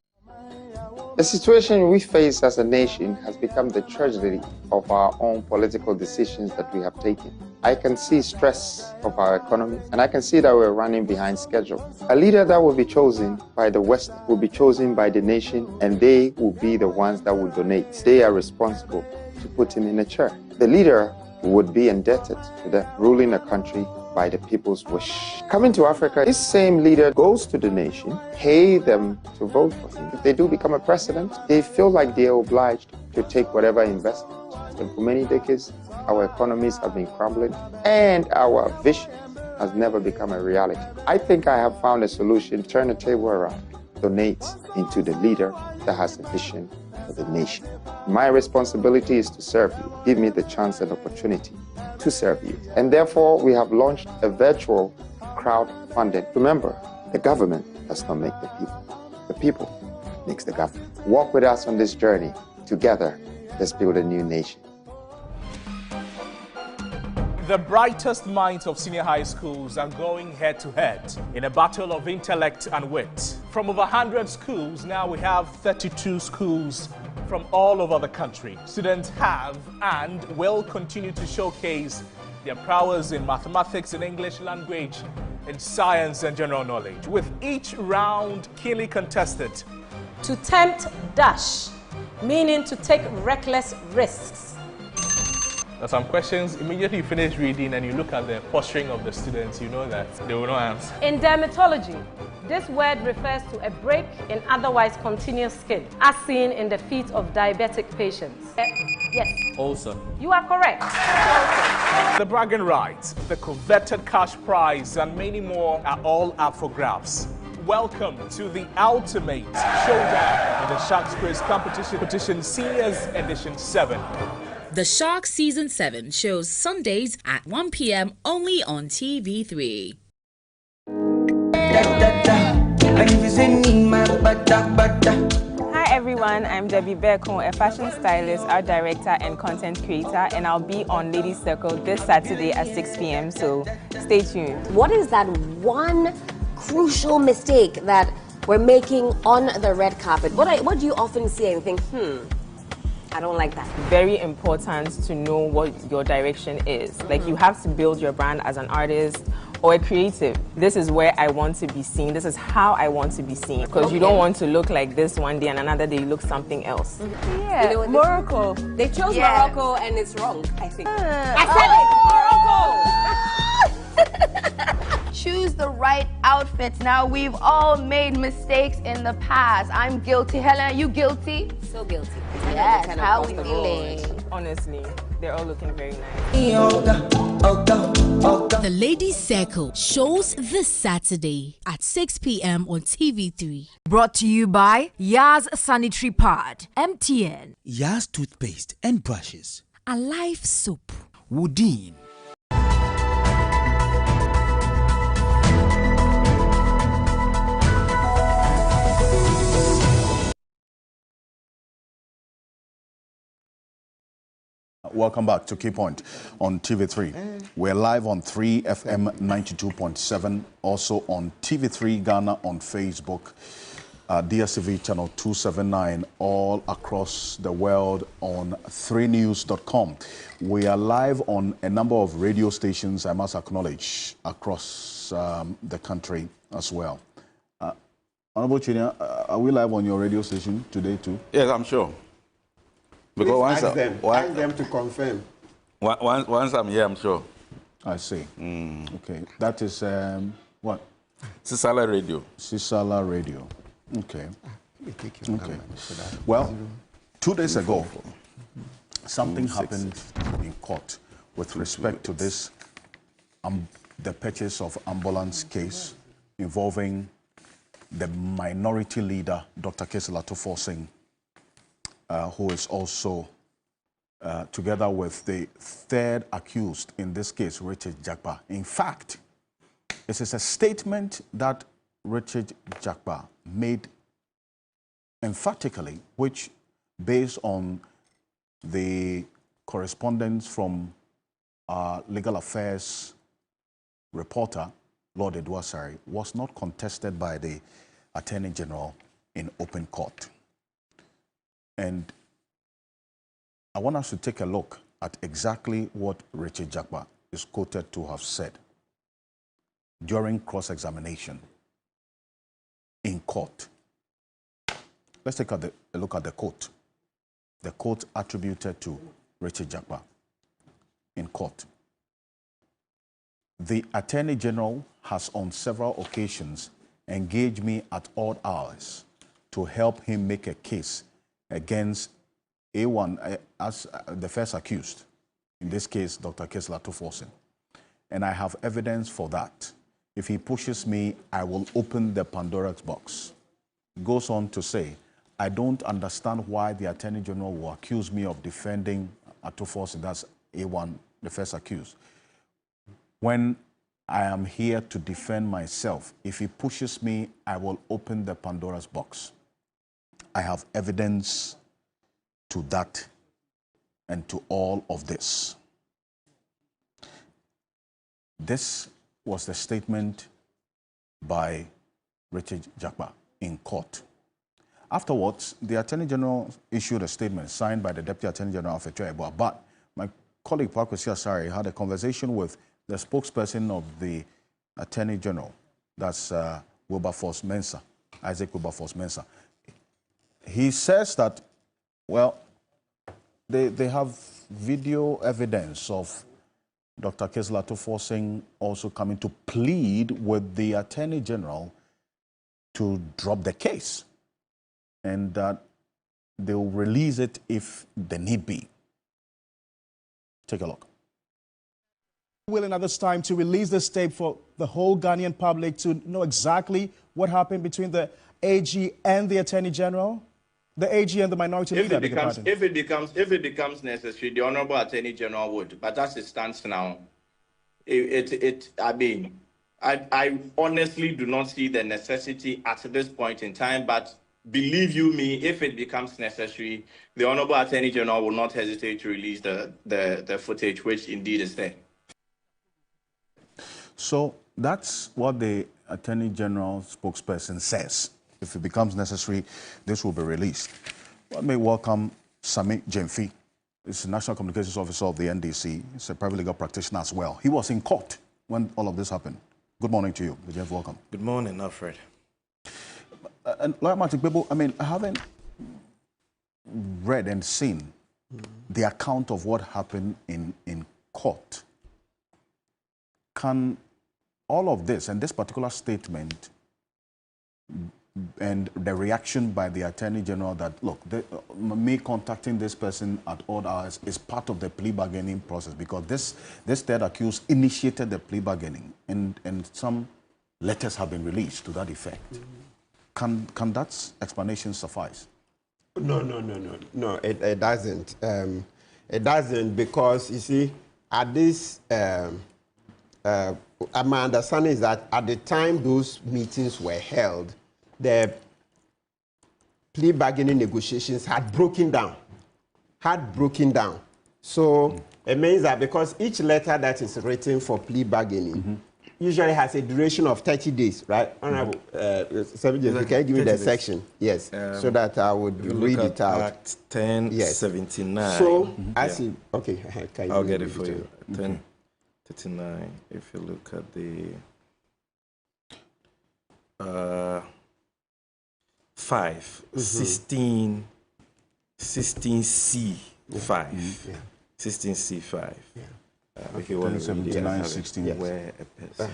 The situation we face as a nation has become the tragedy of our own political decisions that we have taken. I can see stress of our economy, and I can see that we're running behind schedule. A leader that will be chosen by the West will be chosen by the nation, and they will be the ones that will donate. They are responsible to put him in a chair. The leader we would be indebted to them, ruling a country by the people's wish. Coming to Africa, this same leader goes to the nation, pay them to vote for him. If they do become a president, they feel like they are obliged to take whatever investment. And for many decades, our economies have been crumbling and our vision has never become a reality. I think I have found a solution. Turn the table around. Donate into the leader that has a vision for the nation. My responsibility is to serve you. Give me the chance and opportunity to serve you. And therefore, we have launched a virtual crowdfunding. Remember, the government does not make the people. The people makes the government. Walk with us on this journey. Together, let's build a new nation. The brightest minds of senior high schools are going head-to-head in a battle of intellect and wit. From over 100 schools, now we have 32 schools from all over the country. Students have and will continue to showcase their prowess in mathematics and English language, in science and general knowledge, with each round keenly contested. To tempt dash, meaning to take reckless risks. Now, some questions, immediately you finish reading and you look at the posturing of the students, you know that they will not answer. In dermatology, this word refers to a break in otherwise continuous skin, as seen in the feet of diabetic patients. Yes. Also. You are correct. The bragging rights, the coveted cash prize, and many more are all up for grabs. Welcome to the ultimate showdown in the Sharks Quiz Competition Seniors Edition 7. The Sharks Season 7 shows Sundays at 1 p.m. only on TV3. Hi everyone, I'm Debbie Berkon, a fashion stylist, art director and content creator, and I'll be on Ladies Circle this Saturday at 6 p.m. so stay tuned. What is that one crucial mistake that we're making on the red carpet? What do you often see and think, I don't like that? Very important to know what your direction is. Like, you have to build your brand as an artist or a creative. This is where I want to be seen. This is how I want to be seen. Because you don't want to look like this one day and another day you look something else. Yeah, You know, Morocco. They chose Morocco and it's wrong, I think. I said it! Morocco! Choose the right outfits. Now, we've all made mistakes in the past. I'm guilty. Helen, you guilty? So guilty. Yes, how we feeling? Honestly, they're all looking very nice. The Ladies Circle shows this Saturday at 6 p.m. on TV3. Brought to you by Yaz Sanitary Pad, MTN, Yaz toothpaste and brushes, Alive Soap, Woodin. Welcome back to Key Point on TV3. We're live on 3FM 92.7, also on TV3 Ghana on Facebook, DSTV channel 279, all across the world on 3news.com. We are live on a number of radio stations, I must acknowledge, across the country as well. Honorable Chinia, are we live on your radio station today too? Yes, I'm sure. Because ask them to confirm. Once I'm here, I'm sure. I see. Okay, that is what? Sisala Radio. Sisala Radio. Okay. Okay. Well, 2 days ago, something happened in court with respect to this, the purchase of ambulance case involving the minority leader, Dr. Kesela Tufo-Singh, who is also, together with the third accused in this case, Richard Jakpa. In fact, it is a statement that Richard Jakpa made emphatically, which, based on the correspondence from our legal affairs reporter, Lord Edwasari, was not contested by the Attorney General in open court. And I want us to take a look at exactly what Richard Jakpa is quoted to have said during cross-examination in court. Let's take a look at the quote. The quote attributed to Richard Jakpa. in court. The Attorney General has on several occasions engaged me at odd hours to help him make a case against A1 as the first accused, in this case, Dr. Kesla Tuforsen. And I have evidence for that. If he pushes me, I will open the Pandora's box. Goes on to say, I don't understand why the Attorney General will accuse me of defending Atuforsen, that's A1, the first accused, when I am here to defend myself. If he pushes me, I will open the Pandora's box. I have evidence to that and to all of this. This was the statement by Richard Jakpa in court. Afterwards, the Attorney General issued a statement signed by the Deputy Attorney General, Alfred Ocansey. But my colleague, Pakwesi Asare, had a conversation with the spokesperson of the Attorney General, that's Wilberforce Mensah, Isaac Wilberforce Mensah. He says that, well, they have video evidence of Dr. Kesla Tuforsen also coming to plead with the Attorney General to drop the case, and that they'll release it if the need be. Take a look. Willing at this time to release this tape for the whole Ghanaian public to know exactly what happened between the AG and the Attorney General? The AG and the minority leader. If it becomes necessary, the Honorable Attorney General would. But as it stands now, I honestly do not see the necessity at this point in time. But believe you me, if it becomes necessary, the Honorable Attorney General will not hesitate to release the footage, which indeed is there. So that's what the Attorney General spokesperson says. If it becomes necessary, this will be released. Let me welcome Sami Jemfi. He's the National Communications Officer of the NDC. He's a private legal practitioner as well. He was in court when all of this happened. Good morning to you. Jeff, welcome. Good morning, Alfred. And like Martin people, I mean, I haven't read and seen the account of what happened in court. Can all of this and this particular statement and the reaction by the Attorney General that, look, me contacting this person at odd hours is part of the plea bargaining process, because this third accused initiated the plea bargaining, and some letters have been released to that effect. Can that explanation suffice? No, it doesn't. It doesn't, because, you see, at this, my understanding is that at the time those meetings were held, the plea bargaining negotiations had broken down. So it means that because each letter that is written for plea bargaining usually has a duration of 30 days, right? Honorable, can you give me the section? Yes, so that I would read it out. Act 1079. So, I see. Okay, I'll get it for you. 1039. If you look at the 16C5. 16C5. If you want to read it, 16. Where a person.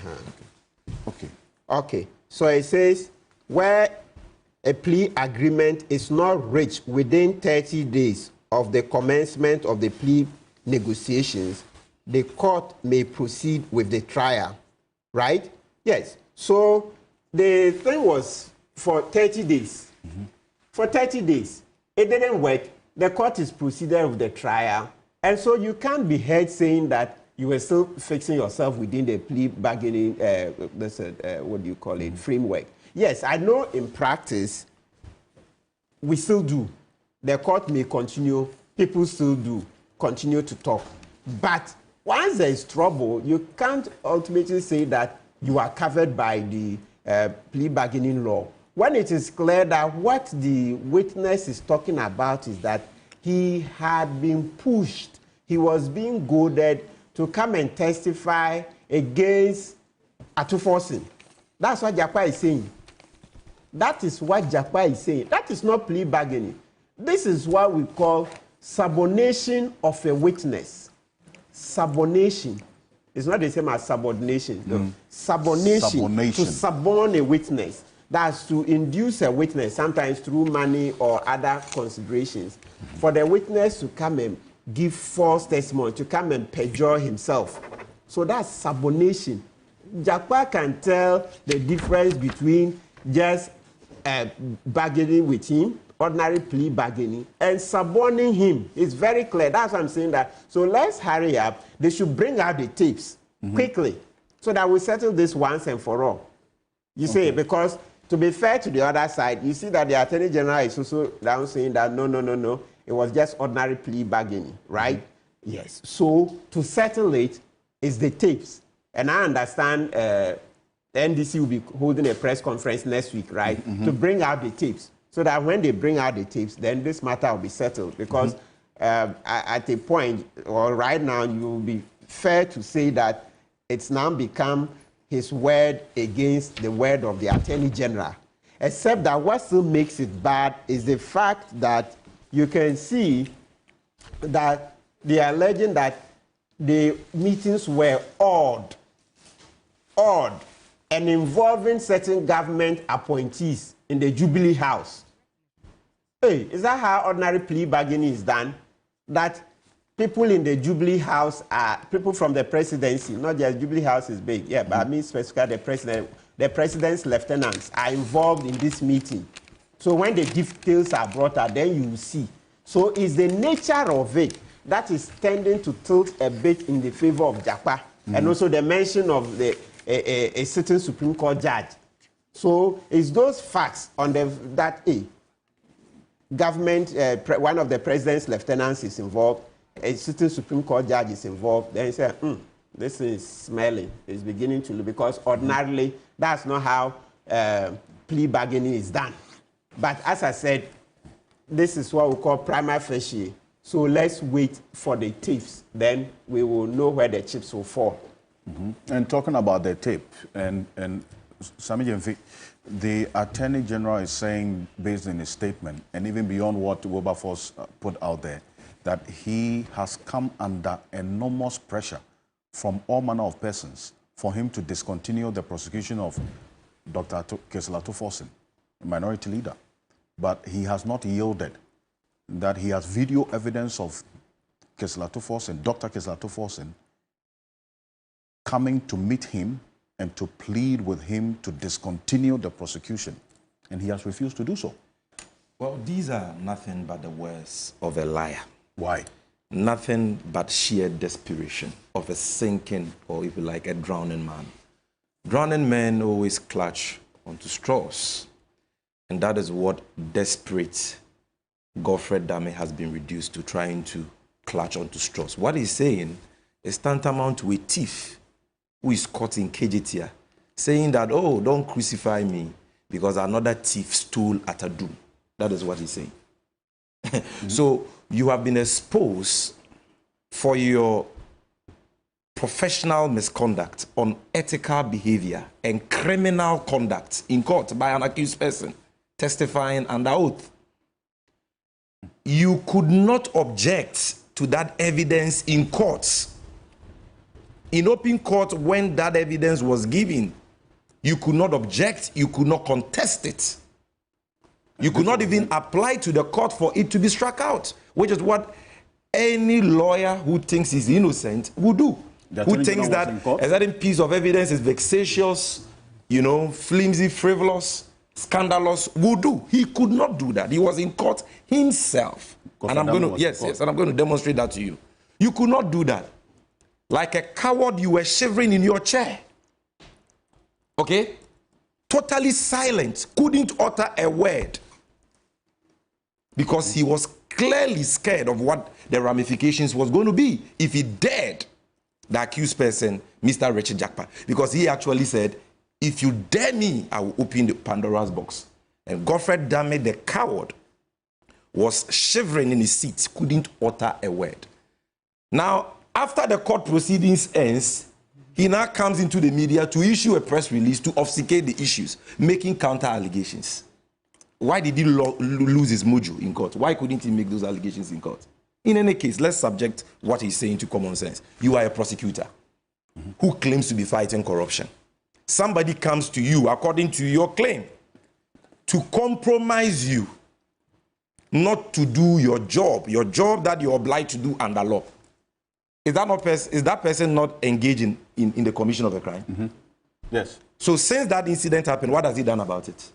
Okay. So it says, where a plea agreement is not reached within 30 days of the commencement of the plea negotiations, the court may proceed with the trial, right? Yes. So the thing was for 30 days. For 30 days, it didn't work. The court is proceeding with the trial. And so you can't be heard saying that you were still fixing yourself within the plea bargaining, what do you call it, framework. Yes, I know in practice, we still do. The court may continue, people still do, continue to talk. But once there is trouble, you can't ultimately say that you are covered by the plea bargaining law. When it is clear that what the witness is talking about is that he had been pushed, he was being goaded to come and testify against Atuforsen. That's what Jakpa is saying. That is what Jakpa is saying. That is not plea bargaining. This is what we call subordination of a witness. subordination. It's not the same as subordination. No. Subordination. To suborn a witness. That's to induce a witness, sometimes through money or other considerations, for the witness to come and give false testimony, to come and perjure himself. So that's subordination. Jakpa can tell the difference between just bargaining with him, ordinary plea bargaining, and suborning him. It's very clear. That's why I'm saying that. So let's hurry up. They should bring out the tapes quickly so that we settle this once and for all. You see, because to be fair to the other side, you see that the Attorney General is also down saying that no, it was just ordinary plea bargaining, right? Yes. So to settle it is the tapes. And I understand the NDC will be holding a press conference next week, right? To bring out the tapes. So that when they bring out the tapes, then this matter will be settled. Because at a point, or right now, you will be fair to say that it's now become his word against the word of the Attorney General. Except that what still makes it bad is the fact that you can see that they are alleging that the meetings were odd, and involving certain government appointees in the Jubilee House. Hey, is that how ordinary plea bargaining is done? That people in the Jubilee House are people from the presidency, not just Jubilee House is big, yeah, but I mean specifically the president's lieutenants are involved in this meeting. So when the details are brought out, then you will see. So it's the nature of it that is tending to tilt a bit in the favor of Jakpa, and also the mention of a certain Supreme Court judge. So it's those facts on that government, one of the president's lieutenants is involved, a certain Supreme Court judge is involved, then you say, this is smelling. It's beginning to look, because ordinarily, that's not how plea bargaining is done. But as I said, this is what we call prima facie. So let's wait for the tapes. Then we will know where the chips will fall. And talking about the tape, and Sami Jemfi, the Attorney General is saying, based on his statement, and even beyond what Wilberforce put out there, that he has come under enormous pressure from all manner of persons for him to discontinue the prosecution of Dr. Kesla Tuforsen, a minority leader. But he has not yielded, that he has video evidence of Kesla Tuforsen, Dr. Kesla Tuforsen, coming to meet him and to plead with him to discontinue the prosecution. And he has refused to do so. Well, these are nothing but the words of a liar. Why? Nothing but sheer desperation of a sinking, or if you like, a drowning man. Drowning men always clutch onto straws. And that is what desperate Alfred Ocansey has been reduced to, trying to clutch onto straws. What he's saying is tantamount to a thief who is caught in KJTR, saying that, oh, don't crucify me because another thief stole at a doom. That is what he's saying. So you have been exposed for your professional misconduct, unethical behavior, and criminal conduct in court by an accused person testifying under oath. You could not object to that evidence in court. In open court, when that evidence was given, you could not object, you could not contest it. You could not even apply to the court for it to be struck out, which is what any lawyer who thinks he's innocent would do. Who thinks that a certain piece of evidence is vexatious, you know, flimsy, frivolous, scandalous, would do. He could not do that. He was in court himself. And I'm going to, and I'm going to demonstrate that to you. You could not do that. Like a coward, you were shivering in your chair. Okay? Totally silent, couldn't utter a word. Because he was clearly scared of what the ramifications was going to be if he dared the accused person, Mr. Richard Jakpa. Because he actually said, if you dare me, I will open the Pandora's box. And Alfred Ocansey, the coward, was shivering in his seat, couldn't utter a word. Now, after the court proceedings ends, he now comes into the media to issue a press release to obfuscate the issues, making counter allegations. Why did he lose his mojo in court? Why couldn't he make those allegations in court? In any case, let's subject what he's saying to common sense. You are a prosecutor who claims to be fighting corruption. Somebody comes to you, according to your claim, to compromise you, not to do your job that you're obliged to do under law. Is that person not engaging in the commission of a crime? Yes. So since that incident happened, what has he done about it?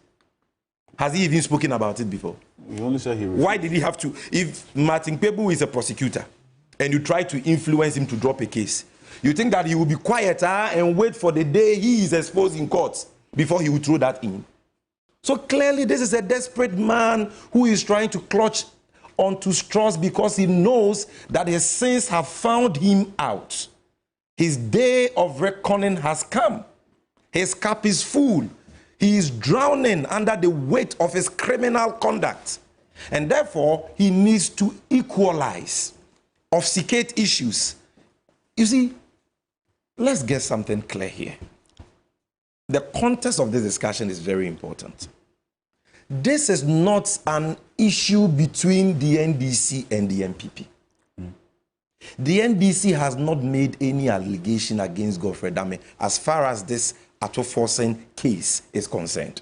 Has he even spoken about it before? He only said he refused. Why did he have to? If Martin Pebu is a prosecutor and you try to influence him to drop a case, you think that he will be quieter and wait for the day he is exposed in court before he will throw that in? So clearly this is a desperate man who is trying to clutch onto straws because he knows that his sins have found him out. His day of reckoning has come. His cup is full. He is drowning under the weight of his criminal conduct. And therefore, he needs to equalize, obfuscate issues. You see, let's get something clear here. The context of this discussion is very important. This is not an issue between the NDC and the MPP. The NDC has not made any allegation against Godfrey Dame as far as this Ato Forsen case is concerned.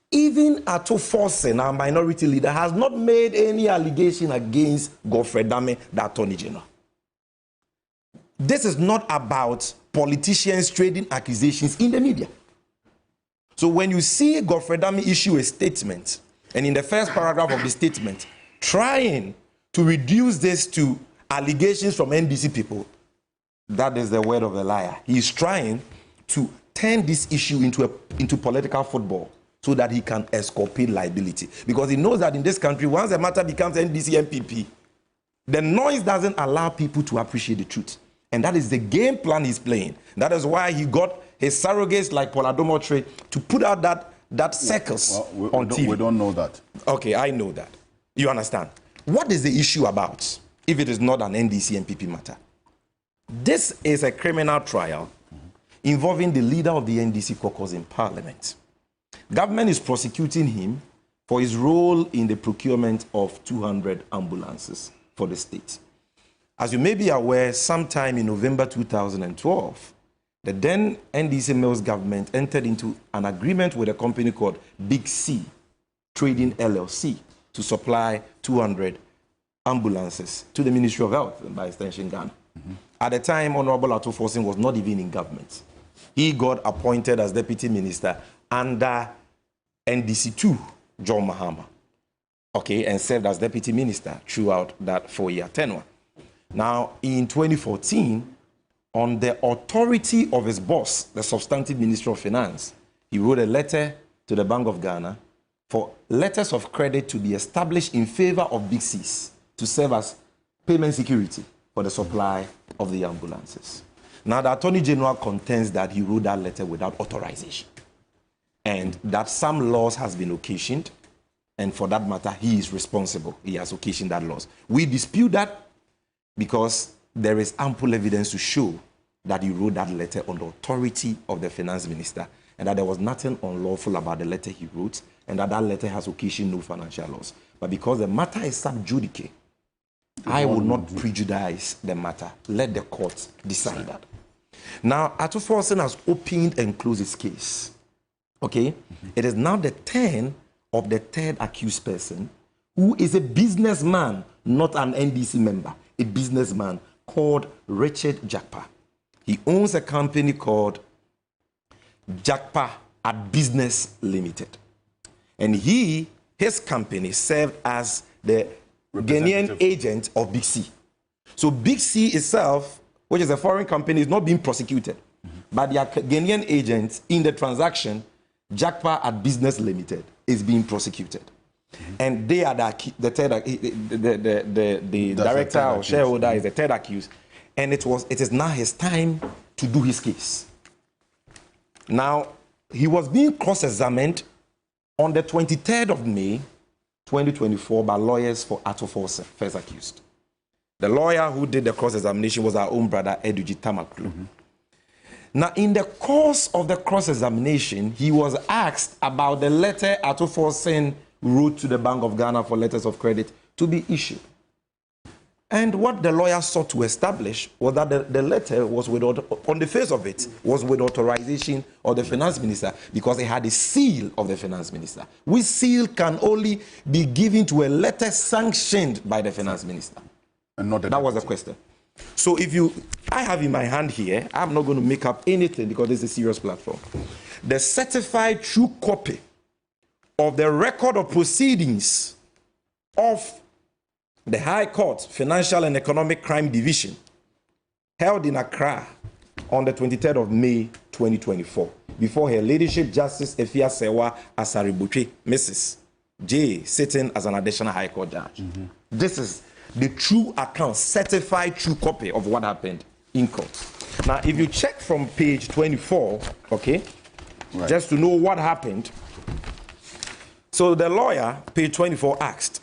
Even Ato Forsen, our minority leader, has not made any allegation against Godfrey Dame, the Attorney General. This is not about politicians trading accusations in the media. So when you see Godfrey Dame issue a statement, and in the first paragraph of the statement, trying to reduce this to allegations from NDC people, that is the word of a liar. He is trying to turn this issue into political football so that he can exculpate liability. Because he knows that in this country, once the matter becomes NDC MPP, the noise doesn't allow people to appreciate the truth. And that is the game plan he's playing. That is why he got his surrogates like Paul Adomotre to put out that circus on TV. We don't know that. Okay, I know that. You understand? What is the issue about if it is not an NDC MPP matter? This is a criminal trial involving the leader of the NDC caucus in Parliament. Government is prosecuting him for his role in the procurement of 200 ambulances for the state. As you may be aware, sometime in November 2012, the then NDC Mills government entered into an agreement with a company called Big C Trading LLC to supply 200 ambulances to the Ministry of Health and by extension Ghana. At the time, Honorable Ato Forsen was not even in government. He got appointed as deputy minister under NDC2, John Mahama, okay, and served as deputy minister throughout that 4-year tenure. Now, in 2014, on the authority of his boss, the substantive Minister of Finance, he wrote a letter to the Bank of Ghana for letters of credit to be established in favor of Big C's to serve as payment security for the supply of the ambulances. Now, the Attorney General contends that he wrote that letter without authorization and that some loss has been occasioned, and for that matter, he is responsible. He has occasioned that loss. We dispute that because there is ample evidence to show that he wrote that letter on the authority of the finance minister and that there was nothing unlawful about the letter he wrote and that that letter has occasioned no financial loss. But because the matter is sub judice, I will not prejudice the matter. Let the court decide that. Now, Ato Forsen has opened and closed his case. Okay? It is now the turn of the third accused person, who is a businessman, not an NDC member, a businessman called Richard Jakpa. He owns a company called Jakpa at Business Limited. And his company served as the Ghanaian agent of Big C. So Big C itself, which is a foreign company, is not being prosecuted. But the Ghanaian agent in the transaction, Jakpa at Business Limited, is being prosecuted. And they are the director or shareholder is the third accused. And it is now his time to do his case. Now, he was being cross-examined on the 23rd of May, 2024, by lawyers for Ato Forsen, first accused. The lawyer who did the cross-examination was our own brother, Eduji Tamaklu. Now, in the course of the cross-examination, he was asked about the letter Ato Forsen wrote to the Bank of Ghana for letters of credit to be issued. And what the lawyer sought to establish was that the letter was on the face of it, was with authorization of the finance minister because it had a seal of the finance minister. Which seal can only be given to a letter sanctioned by the finance minister. And not that was the question. So I have in my hand here, I'm not going to make up anything because this is a serious platform. The certified true copy of the record of proceedings of the High Court Financial and Economic Crime Division held in Accra on the 23rd of May 2024 before Her Ladyship Justice Efia Sewa Asaribuchi, Mrs. J, sitting as an additional High Court judge. This is the true account, certified true copy of what happened in court. Now, if you check from page 24, okay, just to know what happened. So the lawyer, page 24, asked,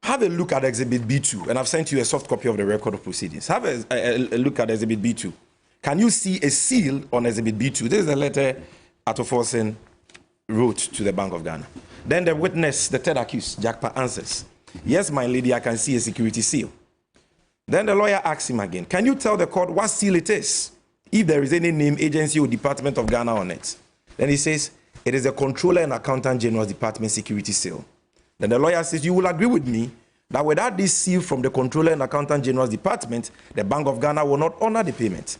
have a look at Exhibit B2, and I've sent you a soft copy of the record of proceedings. Have a look at Exhibit B2. Can you see a seal on Exhibit B2? This is the letter Atoforsen wrote to the Bank of Ghana. Then the witness, the third accused, Jakpa, answers, yes, my lady, I can see a security seal. Then the lawyer asks him again, can you tell the court what seal it is, if there is any name, agency, or Department of Ghana on it? Then he says, it is the Controller and Accountant General's Department security seal. Then the lawyer says, you will agree with me that without this seal from the Controller and Accountant General's Department, the Bank of Ghana will not honor the payment.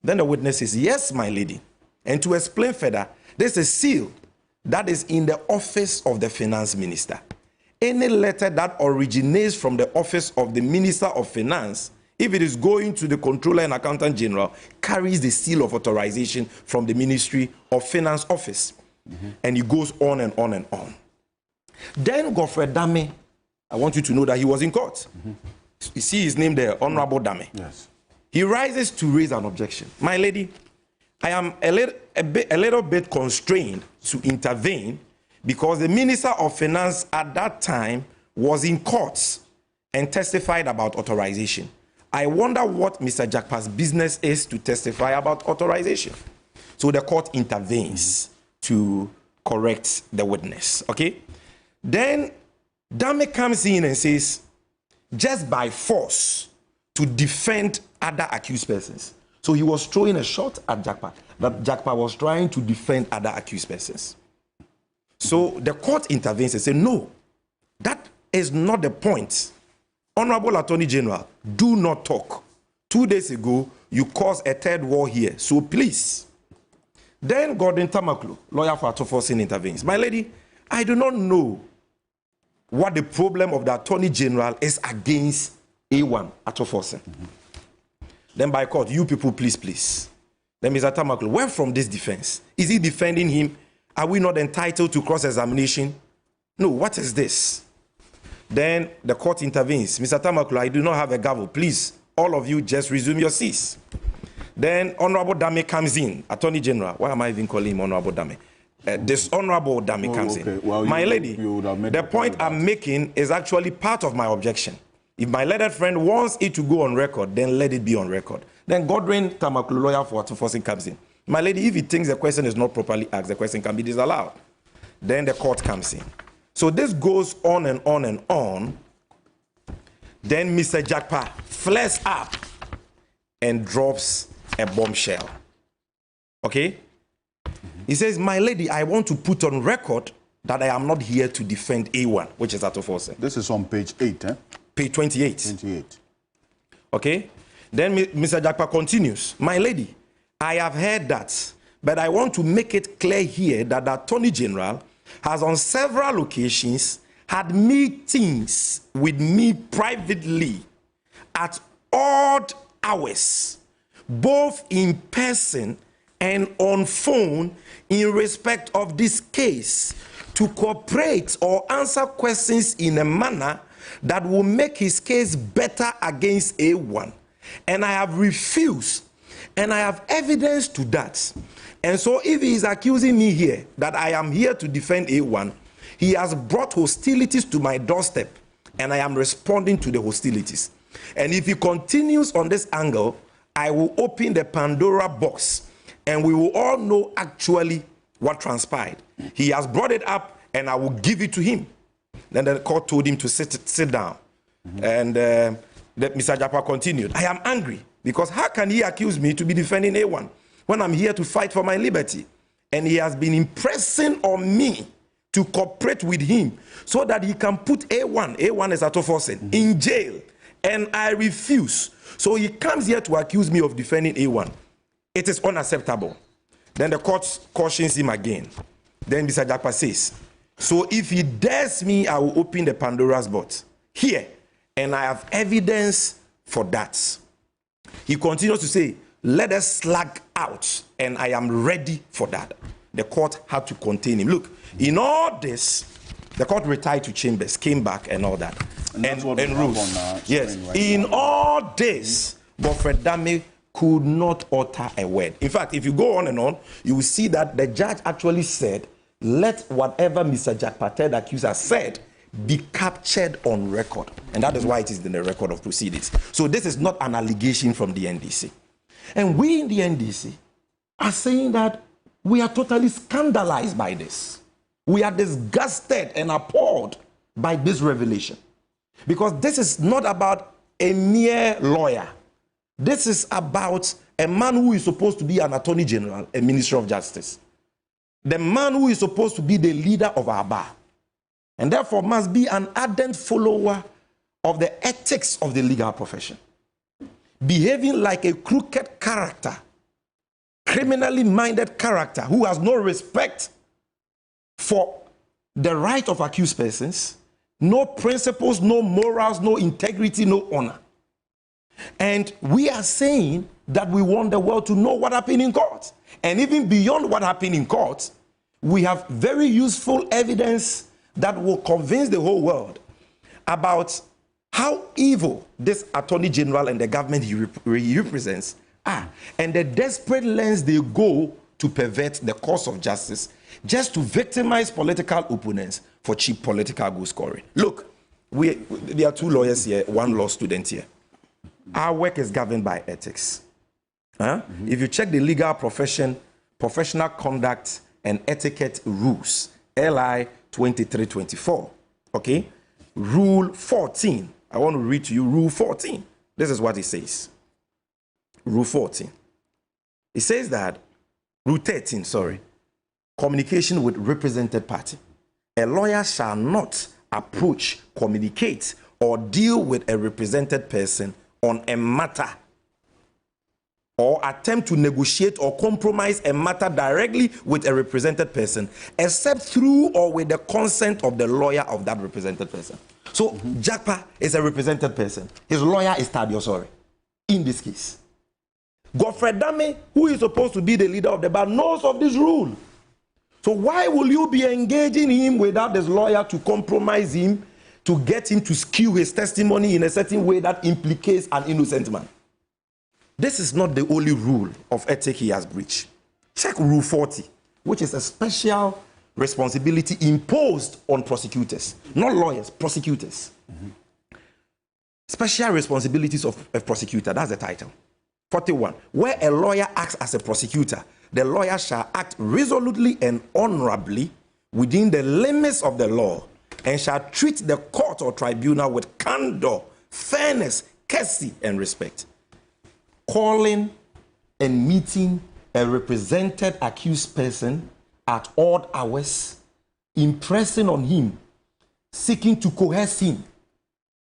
Then the witness says, yes, my lady. And to explain further, there's a seal that is in the office of the Finance Minister. Any letter that originates from the office of the Minister of Finance, if it is going to the Controller and Accountant General, carries the seal of authorization from the Ministry of Finance office. And it goes on and on and on. Then Godfrey Dame, I want you to know that he was in court. You see his name there, Honorable Dame. Yes. He rises to raise an objection. My lady, I am a little bit constrained to intervene because the Minister of Finance at that time was in court and testified about authorization. I wonder what Mr. Jakpa's business is to testify about authorization. So the court intervenes to correct the witness, okay? Then Dame comes in and says, just by force to defend other accused persons. So he was throwing a shot at Jakpa, that Jakpa was trying to defend other accused persons. So the court intervenes and says, no, that is not the point. Honorable Attorney General, do not talk. 2 days ago, you caused a third war here, so please. Then Gordon Tamaklo, lawyer for Atoforsen, intervenes. My lady, I do not know what the problem of the Attorney General is against A1 Atoforsen. Then by court, you people, please. Then Mr. Tamaklo, where from this defense? Is he defending him? Are we not entitled to cross-examination? No, what is this? Then the court intervenes. Mr. Tamaklo, I do not have a gavel. Please, all of you just resume your seats. Then Honorable Dame comes in, Attorney General. Why am I even calling him Honorable Dame? This Honorable Dame comes in. Well, my lady, the point I'm making is actually part of my objection. If my learned friend wants it to go on record, then let it be on record. Then Godwin Tamaklo, lawyer for Atoforsen, comes in. My lady, if he thinks the question is not properly asked, the question can be disallowed. Then the court comes in. So this goes on and on and on. Then Mr. Jakpa flares up and drops a bombshell. Okay? He says, my lady, I want to put on record that I am not here to defend A1, which is Atoforsen. This is on page 8, eh? Page 28. 28. Okay? Then Mr. Jakpa continues, my lady, I have heard that, but I want to make it clear here that the Attorney General has on several occasions had meetings with me privately at odd hours, both in person and on phone, in respect of this case, to cooperate or answer questions in a manner that will make his case better against A1. And I have refused, and I have evidence to that. And so if he is accusing me here that I am here to defend A1, he has brought hostilities to my doorstep, and I am responding to the hostilities. And if he continues on this angle, I will open the Pandora box, and we will all know actually what transpired. He has brought it up, and I will give it to him. Then the court told him to sit down. And Mr. Japa continued, I am angry because how can he accuse me to be defending A1 when I'm here to fight for my liberty? And he has been impressing on me to cooperate with him so that he can put A1 is Atoforsen, in jail. And I refuse. So he comes here to accuse me of defending A1. It is unacceptable. Then the court cautions him again. Then Mr. Japa says, so if he dares me, I will open the Pandora's box. Here, and I have evidence for that. He continues to say, let us slug out, and I am ready for that. The court had to contain him. Look, in all this, the court retired to chambers, came back, and all that. And rules. Yes. Right in now. All this, Alfred Dame could not utter a word. In fact, if you go on and on, you will see that the judge actually said, let whatever Mr. Jack Patel accuser said be captured on record. And that is why it is in the record of proceedings. So this is not an allegation from the NDC. And we in the NDC are saying that we are totally scandalized by this. We are disgusted and appalled by this revelation. Because this is not about a mere lawyer. This is about a man who is supposed to be an attorney general, a minister of justice. The man who is supposed to be the leader of our bar. And therefore must be an ardent follower of the ethics of the legal profession. Behaving like a crooked character, criminally minded character who has no respect for the right of accused persons, no principles, no morals, no integrity, no honor. And we are saying that we want the world to know what happened in court. And even beyond what happened in court, we have very useful evidence that will convince the whole world about how evil this attorney general and the government he represents are, and the desperate lengths they go to pervert the course of justice just to victimize political opponents for cheap political goal scoring. Look, there are two lawyers here, one law student here. Our work is governed by ethics. If you check the legal profession, professional conduct and etiquette rules, LI 2324, okay? Rule 14. I want to read to you Rule 14. This is what it says. Rule 14. It says that, Rule 13, sorry, communication with represented party. A lawyer shall not approach, communicate, or deal with a represented person on a matter or attempt to negotiate or compromise a matter directly with a represented person, except through or with the consent of the lawyer of that represented person. So, Jakpa is a represented person. His lawyer is Tabiosori, in this case. Godfrey Dame, who is supposed to be the leader of the bar, knows of this rule. So why will you be engaging him without this lawyer to compromise him, to get him to skew his testimony in a certain way that implicates an innocent man? This is not the only rule of ethics he has breached. Check Rule 40, which is a special responsibility imposed on prosecutors, not lawyers, prosecutors. Special responsibilities of a prosecutor, that's the title. 41, where a lawyer acts as a prosecutor, the lawyer shall act resolutely and honorably within the limits of the law and shall treat the court or tribunal with candor, fairness, courtesy, and respect. Calling and meeting a represented accused person at odd hours, impressing on him, seeking to coerce him,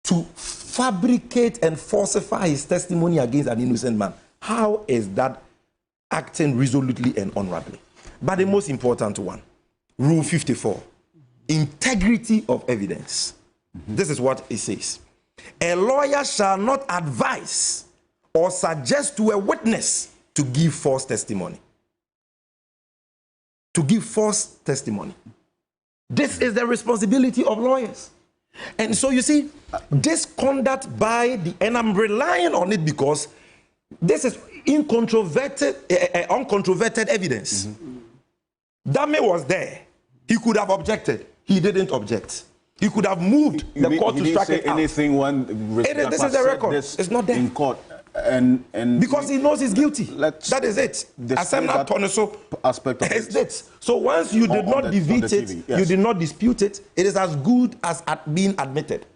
to fabricate and falsify his testimony against an innocent man. How is that acting resolutely and honorably? But the most important one, Rule 54, integrity of evidence. This is what it says. A lawyer shall not advise or suggest to a witness to give false testimony. To give false testimony. This is the responsibility of lawyers. And so you see, this conduct by the, and I'm relying on it because this is uncontroverted evidence. Dame was there. He could have objected. He didn't object. He could have moved the court to strike it out. Anything this is the record. It's not there. In court. And because he knows he's guilty. That is it. Aspect of it. So once you did not defeat it, you did not dispute it, it is as good as being admitted.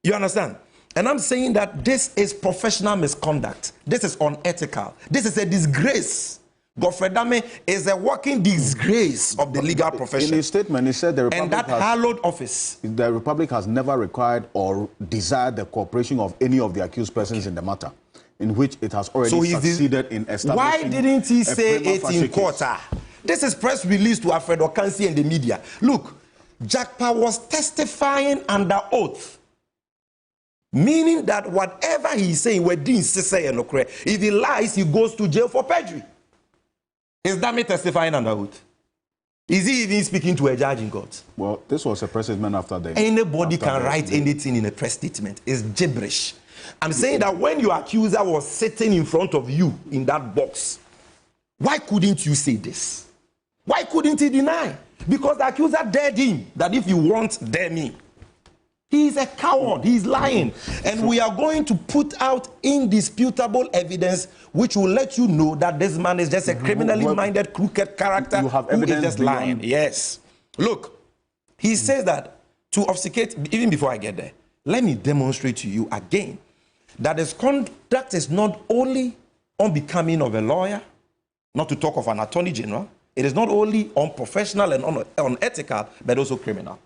You understand? And I'm saying that this is professional misconduct. This is unethical. This is a disgrace. Godfrey Dame is a walking disgrace of the legal profession. In his statement, he said the Republic and that hallowed office. The Republic has never required or desired the cooperation of any of the accused persons in the matter, in which it has already succeeded in establishing. Why didn't he say it in court? This is press release to Alfred Ocansey and the media. Look, Jakpa was testifying under oath, meaning that whatever he's saying, if he lies, he goes to jail for perjury. Is Dame testifying under oath? Is he even speaking to a judge in court? Well, this was a press statement after the... Anybody can write anything in a press statement. It's gibberish. I'm saying that when your accuser was sitting in front of you in that box, why couldn't you say this? Why couldn't he deny? Because the accuser dared him that if you want, dare me. He is a coward. He is lying. And we are going to put out indisputable evidence which will let you know that this man is just a criminally minded, crooked character who is just lying. Yes. Look, he says that to obfuscate, even before I get there, let me demonstrate to you again that his conduct is not only unbecoming of a lawyer, not to talk of an attorney general, it is not only unprofessional and unethical, but also criminal.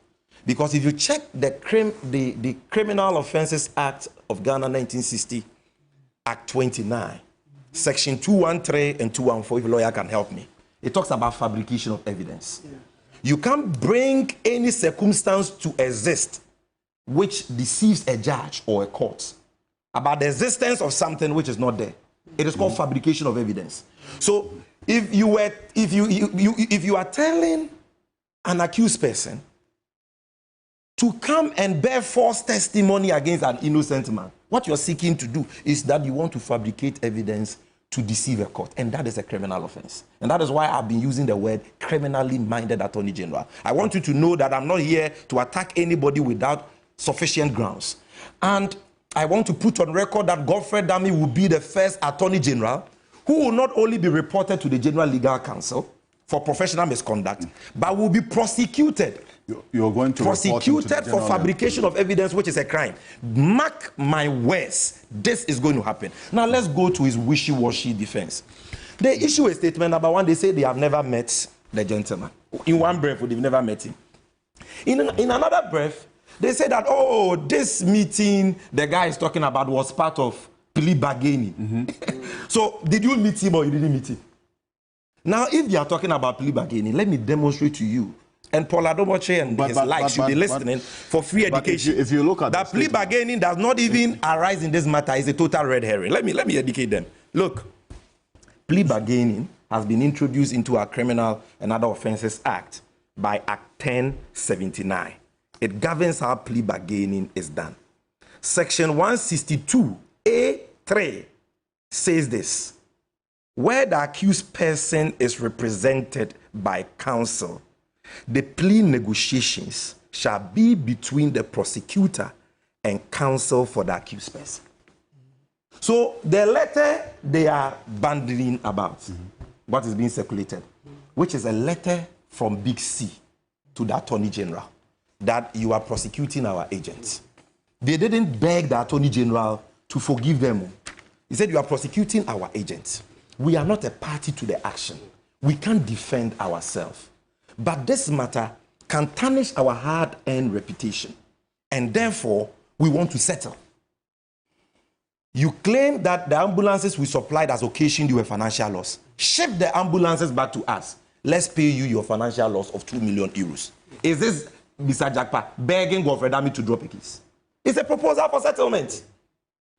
Because if you check the Criminal Offences Act of Ghana 1960, Act 29, Section 213 and 214, if a lawyer can help me, it talks about fabrication of evidence. Yeah. You can't bring any circumstance to exist which deceives a judge or a court about the existence of something which is not there. It is called fabrication of evidence. So if you are telling an accused person to come and bear false testimony against an innocent man, what you're seeking to do is that you want to fabricate evidence to deceive a court, and that is a criminal offense. And that is why I've been using the word criminally minded attorney general. I want you to know that I'm not here to attack anybody without sufficient grounds. And I want to put on record that Godfrey Dame will be the first attorney general who will not only be reported to the General Legal Counsel for professional misconduct, but will be prosecuted. You're going to prosecuted for fabrication of evidence, which is a crime. Mark my words, this is going to happen. Now let's go to his wishy-washy defense. They issue a statement number one. They say they have never met the gentleman. In one breath, they've never met him. In another breath, they say that, oh, this meeting the guy is talking about was part of plea bargaining. So did you meet him or you didn't meet him? Now, if they are talking about plea bargaining, let me demonstrate to you. And Paul Adomoche and his likes should be listening for free education. If you look at that plea bargaining does not even arise in this matter, is a total red herring. Let me educate them. Look, plea bargaining has been introduced into our Criminal and Other Offences Act by Act 1079. It governs how plea bargaining is done. Section 162A3 says this: where the accused person is represented by counsel, the plea negotiations shall be between the prosecutor and counsel for the accused person. So the letter they are bandying about, what is being circulated, which is a letter from Big C to the Attorney General, that you are prosecuting our agents. They didn't beg the Attorney General to forgive them. He said, you are prosecuting our agents. We are not a party to the action. We can't defend ourselves. But this matter can tarnish our hard-earned reputation. And therefore, we want to settle. You claim that the ambulances we supplied has occasioned you a financial loss. Ship the ambulances back to us. Let's pay you your financial loss of 2 million euros. Is this Mr. Jakpa begging Godfrey Dame to drop a case? It's a proposal for settlement.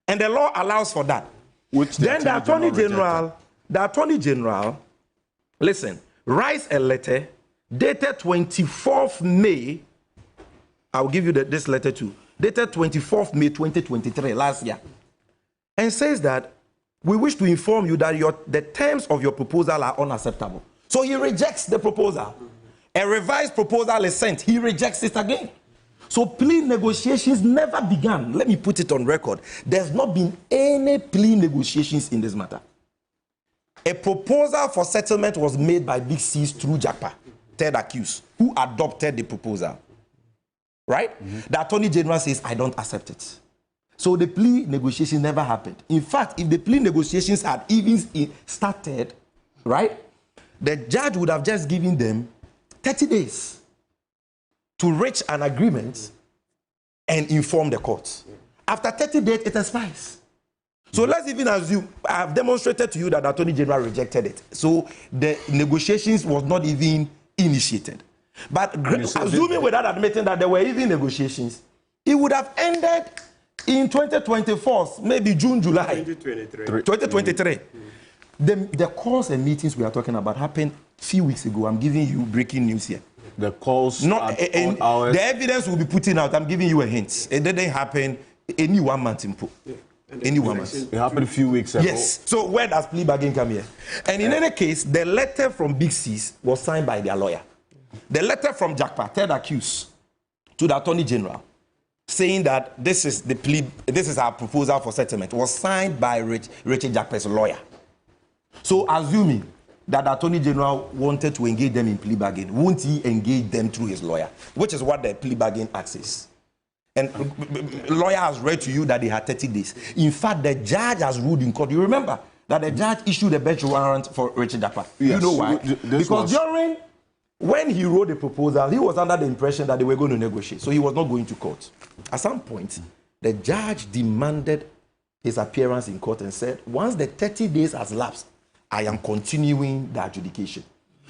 And the law allows for that. Then the Attorney General, listen, writes a letter dated 24th May, I'll give you this letter too, dated 24th May 2023, last year, and says that we wish to inform you that the terms of your proposal are unacceptable. So he rejects the proposal. A revised proposal is sent. He rejects it again. So plea negotiations never began. Let me put it on record. There's not been any plea negotiations in this matter. A proposal for settlement was made by Big C's through Jakpa, third accused, who adopted the proposal. right? The Attorney General says, I don't accept it. So the plea negotiations never happened. In fact, if the plea negotiations had even started, right, the judge would have just given them 30 days to reach an agreement and inform the court. After 30 days, it expires. So let's even assume, I have demonstrated to you that the Attorney General rejected it. So the negotiations was not even initiated. But assuming without admitting that there were even negotiations, it would have ended in 2024, maybe June, July. 2023. The calls and meetings we are talking about happened a few weeks ago. I'm giving you breaking news here. The calls the evidence will be putting out. I'm giving you a hint. It didn't happen any 1 month input. Any 1 month. It happened a few weeks ago. Yes. So where does plea bargain come here? And in any case, the letter from Big C's was signed by their lawyer. The letter from Jakpa, third accused, to the Attorney General, saying that this is the plea, this is our proposal for settlement, was signed by Richard Jakpa's lawyer. So assuming that the Attorney General wanted to engage them in plea bargain, won't he engage them through his lawyer? Which is what the plea bargain act is. And lawyer has read to you that they had 30 days. In fact, the judge has ruled in court. You remember that the judge issued a bench warrant for Richard Jakpa. Yes. You know why? Because when he wrote the proposal, he was under the impression that they were going to negotiate. So he was not going to court. At some point, the judge demanded his appearance in court and said, once the 30 days has lapsed, I am continuing the adjudication.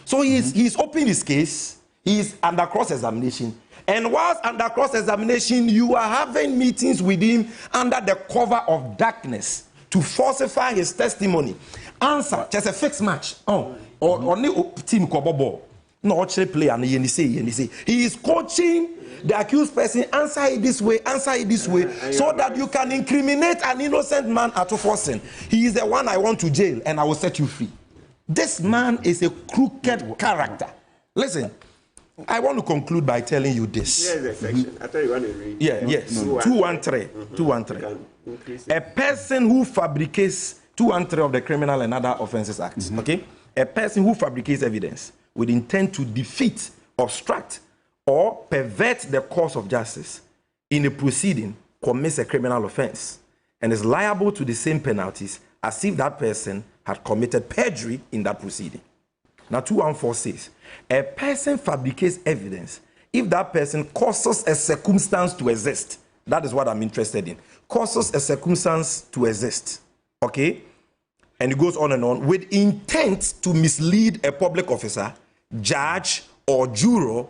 So he's opening his case. He's under cross-examination. And whilst under cross-examination, you are having meetings with him under the cover of darkness to falsify his testimony. Answer, just a fixed match. Only team Kobobo. No, actually play and he say. He is coaching the accused person, answer it this way, so that you can incriminate an innocent man at forcing. He is the one I want to jail and I will set you free. This man is a crooked character. Listen, I want to conclude by telling you this. Here's the section. I thought you want to read. Yeah, yes. 213. 213. A person who fabricates 213 of the Criminal and Other Offences Act. Okay? A person who fabricates evidence with intent to defeat, obstruct, or pervert the course of justice in a proceeding commits a criminal offense and is liable to the same penalties as if that person had committed perjury in that proceeding. Now, 214 says, a person fabricates evidence if that person causes a circumstance to exist. That is what I'm interested in. Causes a circumstance to exist. Okay? And it goes on and on. With intent to mislead a public officer, judge, or juror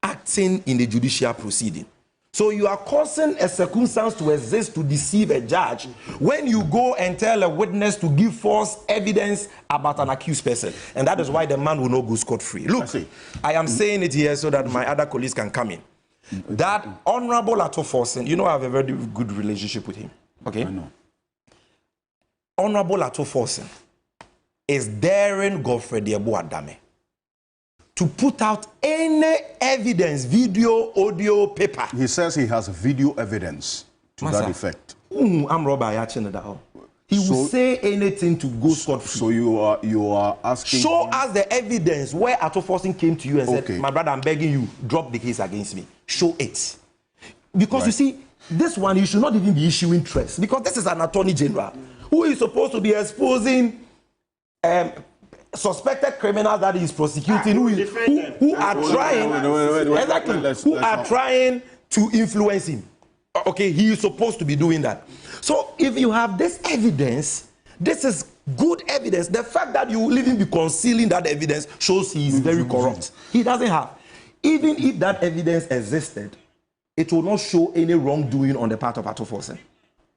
acting in the judicial proceeding. So you are causing a circumstance to exist to deceive a judge when you go and tell a witness to give false evidence about an accused person. And that is why the man will not go scot-free. Look, I am saying it here so that my other colleagues can come in. That Honorable Ato Forsen, you know I have a very good relationship with him. Okay? I know. Honorable Ato Forsen is daring Godfrey Adame to put out any evidence, video, audio, paper. He says he has video evidence to that effect. I'm Robert. He will say anything to go scot-free. So you are asking... Show us the evidence where Ato Forsen came to you and said, my brother, I'm begging you, drop the case against me. Show it. Because you see, this one, you should not even be issuing threats. Because this is an Attorney General who is supposed to be exposing suspected criminals that he is prosecuting, who are trying to influence him. Okay, he is supposed to be doing that. So if you have this evidence, this is good evidence. The fact that you will even be concealing that evidence shows he is very corrupt. He doesn't have. Even if that evidence existed, it will not show any wrongdoing on the part of Ato Forsen.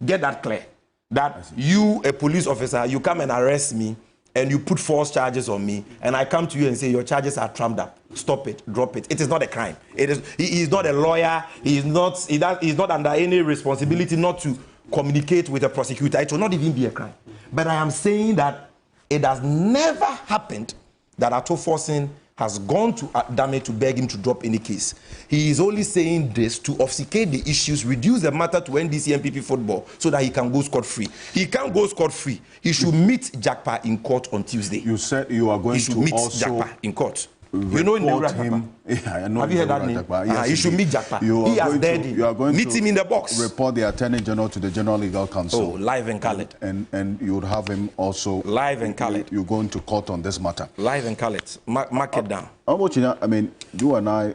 Get that clear. That you, a police officer, you come and arrest me, and you put false charges on me, and I come to you and say your charges are trumped up. Stop it, drop it. It is not a crime. It is. He is not a lawyer. He is not. He is not under any responsibility not to communicate with a prosecutor. It will not even be a crime. But I am saying that it has never happened that Ato Forsen has gone to Adame to beg him to drop any case. He is only saying this to obfuscate the issues, reduce the matter to NDC MPP football so that he can go scot-free. He can't go scot-free. He should meet Jakpa in court on Tuesday. You said you are going to meet also... Jakpa in court. You know report him. Yeah, I know. Have you heard that name? Yes, you should meet Jakpa. He has dared him. You are going meet to him in the box. Report the Attorney General to the General Legal Council. Oh, live and colored. And you would have him also. Live and colored. You're going to court on this matter. Live and colored. Mark it down. How much? I mean, you and I.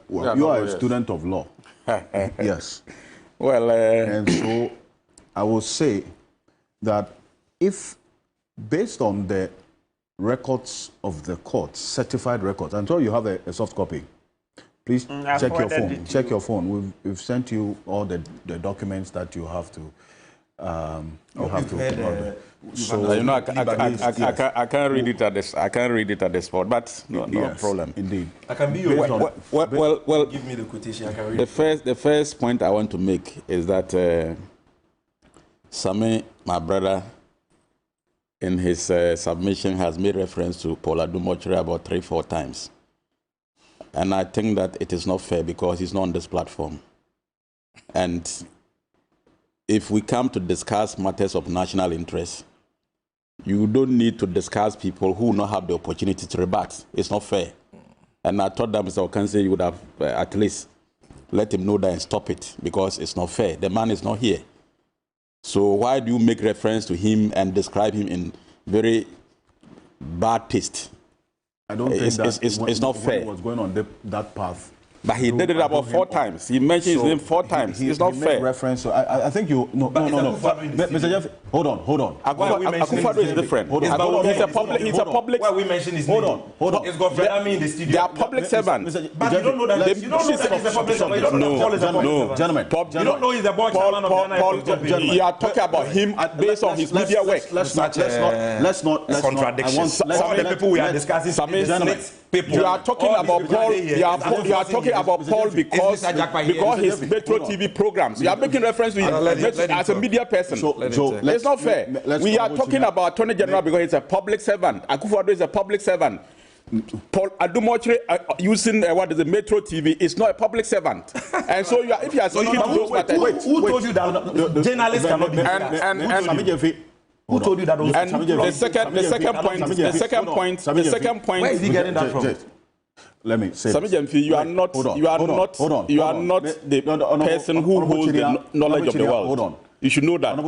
Well, you are a student of law. Yes. Well, and so I will say that if, based on the records of the court, certified records, I'm sure you have a soft copy. Please check your phone. Check your phone. We've sent you all the documents that you have to. So you know, I can't read it at this. I can't read it at this spot, but no problem. Indeed, I can be your well. Give me the quotation. I can read the first point I want to make is that Sami, my brother, in his submission has made reference to Paul Adumochire about 3-4 times, and I think that it is not fair because he's not on this platform, and if we come to discuss matters of national interest, you don't need to discuss people who will not have the opportunity to rebut. It's not fair. And I thought that Mr. Ocansey would have at least let him know that and stop it, because it's not fair. The man is not here. So why do you make reference to him and describe him in very bad taste? I don't think it's not fair. When he was going on that path. But he did it about 4 times. He mentioned his name 4 times. It's not fair. Reference. So I think you. No. Mr. Jeff, hold on. Akufo-Addo is different. He's a public. Why we mention his name? Hold on. It's Godfrey Ami in the studio. They are public servants. But you don't know that. You don't know that he's a public servant. You don't know Paul is a public servant. Gentlemen. You don't know he's the board chairman of Ghana. You are talking about him based on his media work. Let's not. Contradiction. Some of the people we are discussing. You are talking about Paul. You are talking about Paul because his Metro TV programs. You are making reference to him as a media person. It's not fair. We are talking about Attorney General because he's a public servant. Akufo-Addo is a public servant. Paul Adumochire using what is the Metro TV is not a public servant. And so if you are speaking to those matters, who told you that journalists cannot be who told you that? And the second point. Where is he getting that from? Let me say, Sami Gyamfi, you are not the person who holds the knowledge of the world. Hold on. You should know that.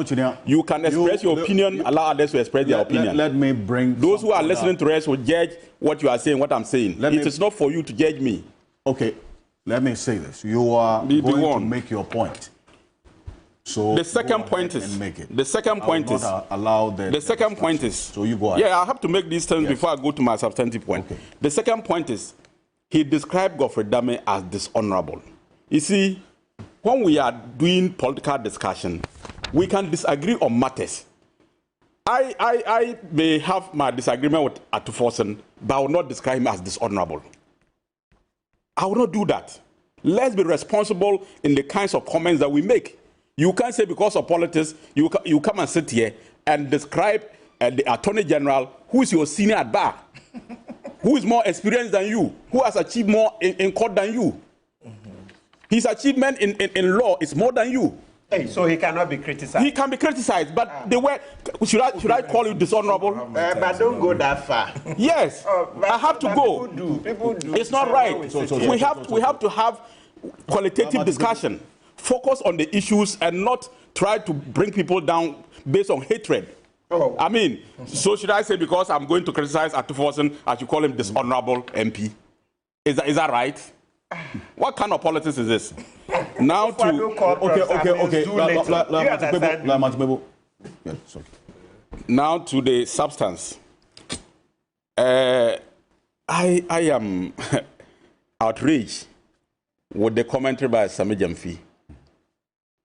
You can express your opinion, allow others to express their opinion. Let me bring those who are listening to us will judge what you are saying, what I'm saying. It is not for you to judge me. Okay, let me say this. You are going to make your point. So the second point is the second point is the second point is so you go ahead. Yeah, I have to make these terms before I go to my substantive point. Okay. The second point is he described Godfrey Dame as dishonorable. You see, when we are doing political discussion, we can disagree on matters. I may have my disagreement with Atuforsen, but I will not describe him as dishonorable. I will not do that. Let's be responsible in the kinds of comments that we make. You can't say because of politics, you come and sit here and describe the Attorney General, who is your senior at bar, who is more experienced than you, who has achieved more in court than you. His achievement in law is more than you. Hey, so he cannot be criticized. He can be criticized, but the way should I call you dishonorable? But don't go that far. Yes, I have to go. People do. It's not right. We have to have qualitative discussion. Focus on the issues and not try to bring people down based on hatred. Oh. I mean, so should I say because I'm going to criticize Atuforsen, I should call him dishonorable MP? Is that right? What kind of politics is this? Now to now to the substance. I am outraged with the commentary by Sami Gyamfi.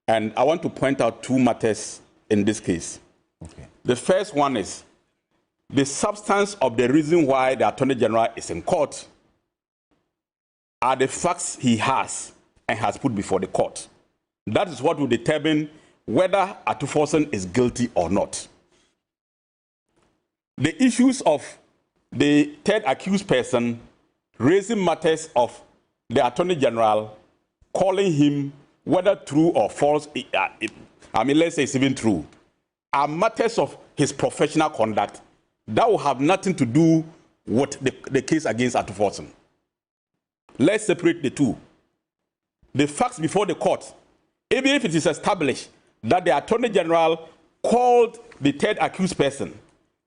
And I want to point out 2 matters in this case. Okay. The first one is the substance of the reason why the Attorney General is in court are the facts he has and has put before the court. That is what will determine whether Atuforsen is guilty or not. The issues of the third accused person raising matters of the Attorney General calling him whether true or false, I mean, let's say it's even true, are matters of his professional conduct that will have nothing to do with the case against Atuforson. Let's separate the two. The facts before the court, even if it is established that the Attorney General called the third accused person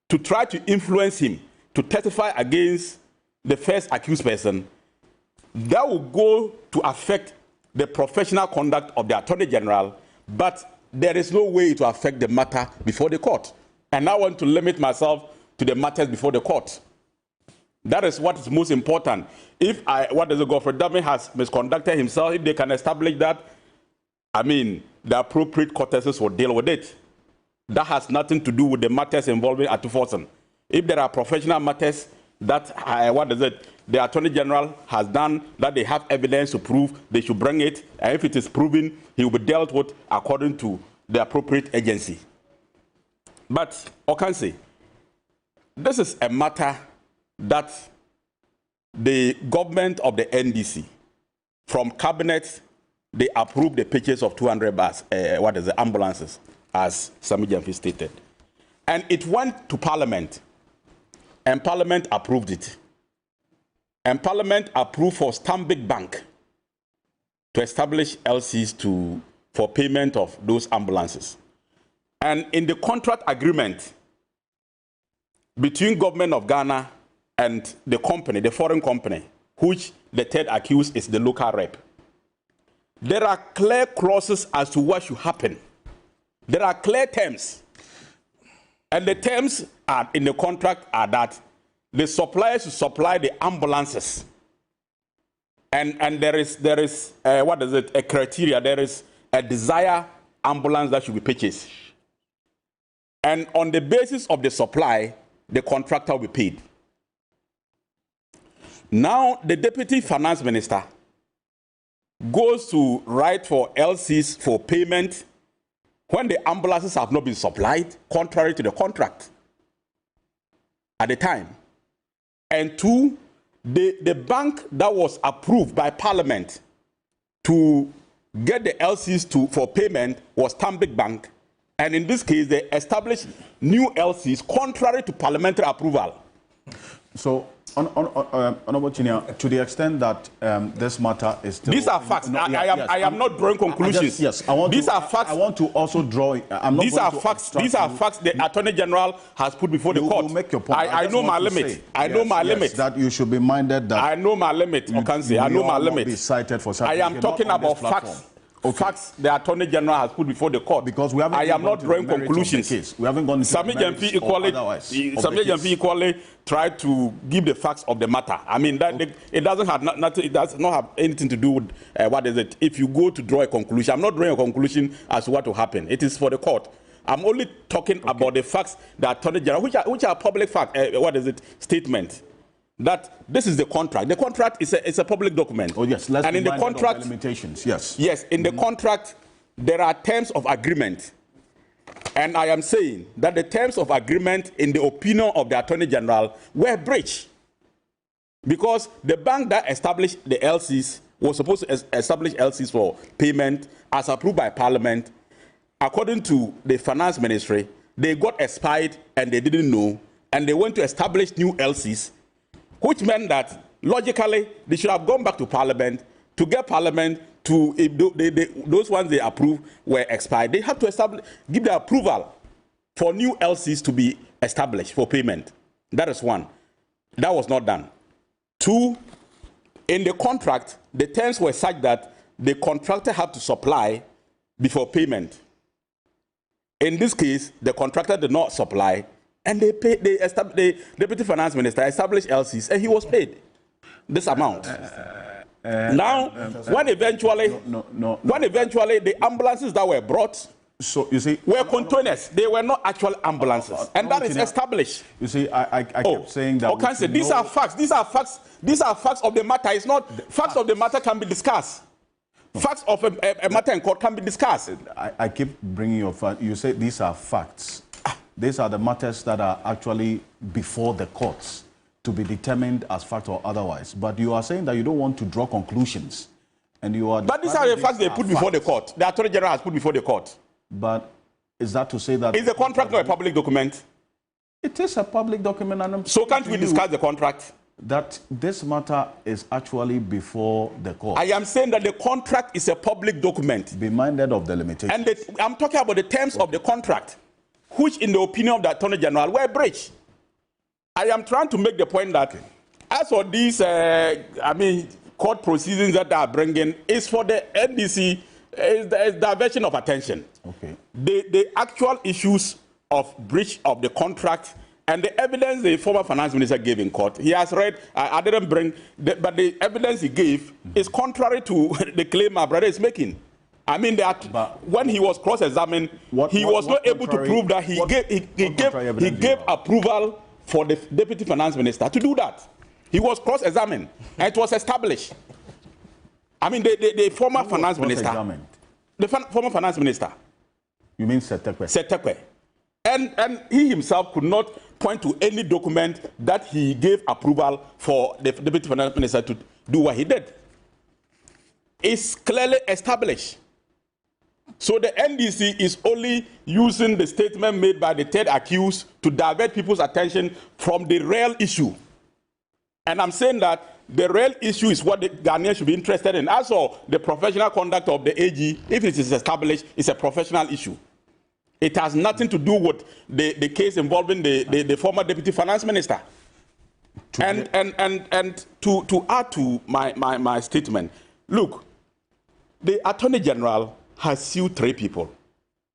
to try to influence him to testify against the first accused person, that will go to affect the professional conduct of the Attorney General, but there is no way to affect the matter before the court. And I want to limit myself to the matters before the court. That is what is most important. If Godfrey Dame has misconducted himself, if they can establish that, I mean, the appropriate courtesies will deal with it. That has nothing to do with the matters involving Atuforson. If there are professional matters that, the Attorney General has done, that they have evidence to prove, they should bring it. And if it is proven, he will be dealt with according to the appropriate agency. But Ocansey, this is a matter that the government of the NDC, from cabinet, they approved the purchase of 200 bus, ambulances, as Sami Jamfi stated. And it went to Parliament, and Parliament approved it. And Parliament approved for Stanbic Bank to establish LCs for payment of those ambulances. And in the contract agreement between government of Ghana and the company, the foreign company, which the third accused is the local rep, there are clear clauses as to what should happen. There are clear terms. And the terms in the contract are that the suppliers should supply the ambulances. And there is a criteria, there is a desired ambulance that should be purchased. And on the basis of the supply, the contractor will be paid. Now, the Deputy Finance Minister goes to write for LCs for payment when the ambulances have not been supplied, contrary to the contract at the time. And two, the bank that was approved by Parliament to get the LCs for payment was Stanbic Bank. And in this case, they established new LCs contrary to parliamentary approval. So, Honorable Chinia, to the extent that this matter is still... These are facts. I am not drawing conclusions. These are facts. I want to also draw... These are facts the Attorney General has put before the court. Make your point. I know my limit. I know my limit. That you should be minded that... I know my limit, Ocansey. I know my limit. Be cited for I am talking about facts. Okay. Facts the Attorney General has put before the court. Because we haven't I am not drawing conclusions. We haven't gone Sami Jamfi equally tried to give the facts of the matter. I mean, it doesn't have nothing. It does not have anything to do with if you go to draw a conclusion. I'm not drawing a conclusion as to what will happen. It is for the court. I'm only talking about the facts the Attorney General, which are public facts. Statement. That this is the contract. The contract is a public document. Oh yes, and in the contract limitations. Yes. Yes, in the contract there are terms of agreement, and I am saying that the terms of agreement, in the opinion of the Attorney General, were breached because the bank that established the LCs was supposed to establish LCs for payment as approved by Parliament. According to the Finance Ministry, they got expired and they didn't know, and they went to establish new LCs. Which meant that, logically, they should have gone back to Parliament to get Parliament to, if those ones they approved were expired. They have to give the approval for new LCs to be established for payment. That is one. That was not done. Two, in the contract, the terms were such that the contractor had to supply before payment. In this case, the contractor did not supply, and the Deputy Finance Minister established LCs, and he was paid this amount. Now, when eventually the ambulances that were brought, so you see, were containers, they were not actual ambulances, and that is established. You see, I kept saying that. Ocansey, these are facts. These are facts. These are facts of the matter. It's not facts of the matter can be discussed. Facts of a matter in court can be discussed. I keep bringing your facts. You say these are facts. These are the matters that are actually before the courts to be determined as fact or otherwise. But you are saying that you don't want to draw conclusions. And you are. But these are the facts they put before the court. The Attorney General has put before the court. But is that to say that... Is the contract not a public document? It is a public document. And so can't we discuss the contract? That this matter is actually before the court. I am saying that the contract is a public document. Be minded of the limitations. And I'm talking about the terms of the contract, which in the opinion of the Attorney General were breached. I am trying to make the point that as for these, court proceedings that are bringing, is for the NDC, is diversion of attention. Okay. The actual issues of breach of the contract and the evidence the former finance minister gave in court, he has read, I didn't bring, but the evidence he gave is contrary to the claim my brother is making. I mean, that when he was cross-examined, he was not able to prove that he gave approval for the deputy finance minister to do that. He was cross-examined, and it was established. I mean, the former finance minister. The former finance minister. You mean Setekwe? Setekwe. And he himself could not point to any document that he gave approval for the deputy finance minister to do what he did. It's clearly established. So the NDC is only using the statement made by the third accused to divert people's attention from the real issue. And I'm saying that the real issue is what the Ghanaians should be interested in. Also, the professional conduct of the AG, if it is established, is a professional issue. It has nothing to do with the case involving the former deputy finance minister. And to add to my statement, look, the Attorney General has sued 3 people.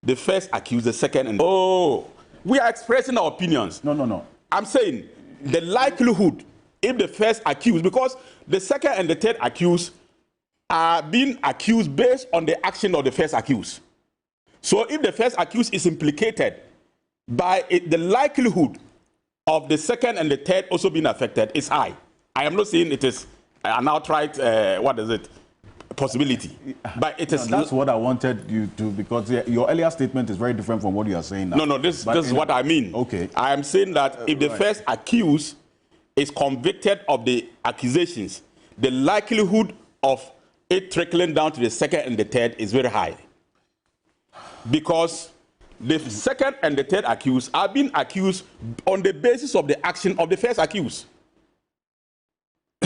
The first accused, the second, and we are expressing our opinions. No. I'm saying the likelihood, if the first accused, because the second and the third accused are being accused based on the action of the first accused. So if the first accused is implicated by it, the likelihood of the second and the third also being affected is high. I am not saying it is an outright, possibility. But it is. That's what I wanted you to, because your earlier statement is very different from what you are saying now. No, this is what I mean. Okay. I am saying that if the first accused is convicted of the accusations, the likelihood of it trickling down to the second and the third is very high. Because the second and the third accused are being accused on the basis of the action of the first accused.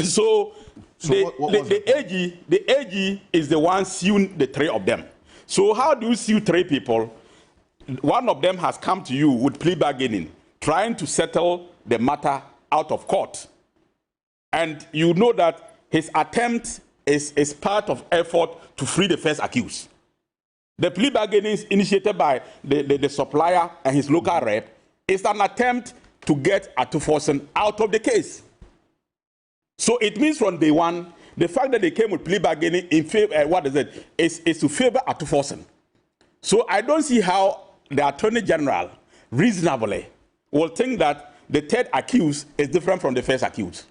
So the AG is the one suing the 3 of them. So how do you sue 3 people? One of them has come to you with plea bargaining, trying to settle the matter out of court. And you know that his attempt is part of effort to free the first accused. The plea bargaining is initiated by the supplier and his local rep. It's an attempt to get Atuforsen out of the case. So it means from day one, the fact that they came with plea bargaining in favor, is to favor Atuforsen. So I don't see how the Attorney General reasonably will think that the third accused is different from the first accused.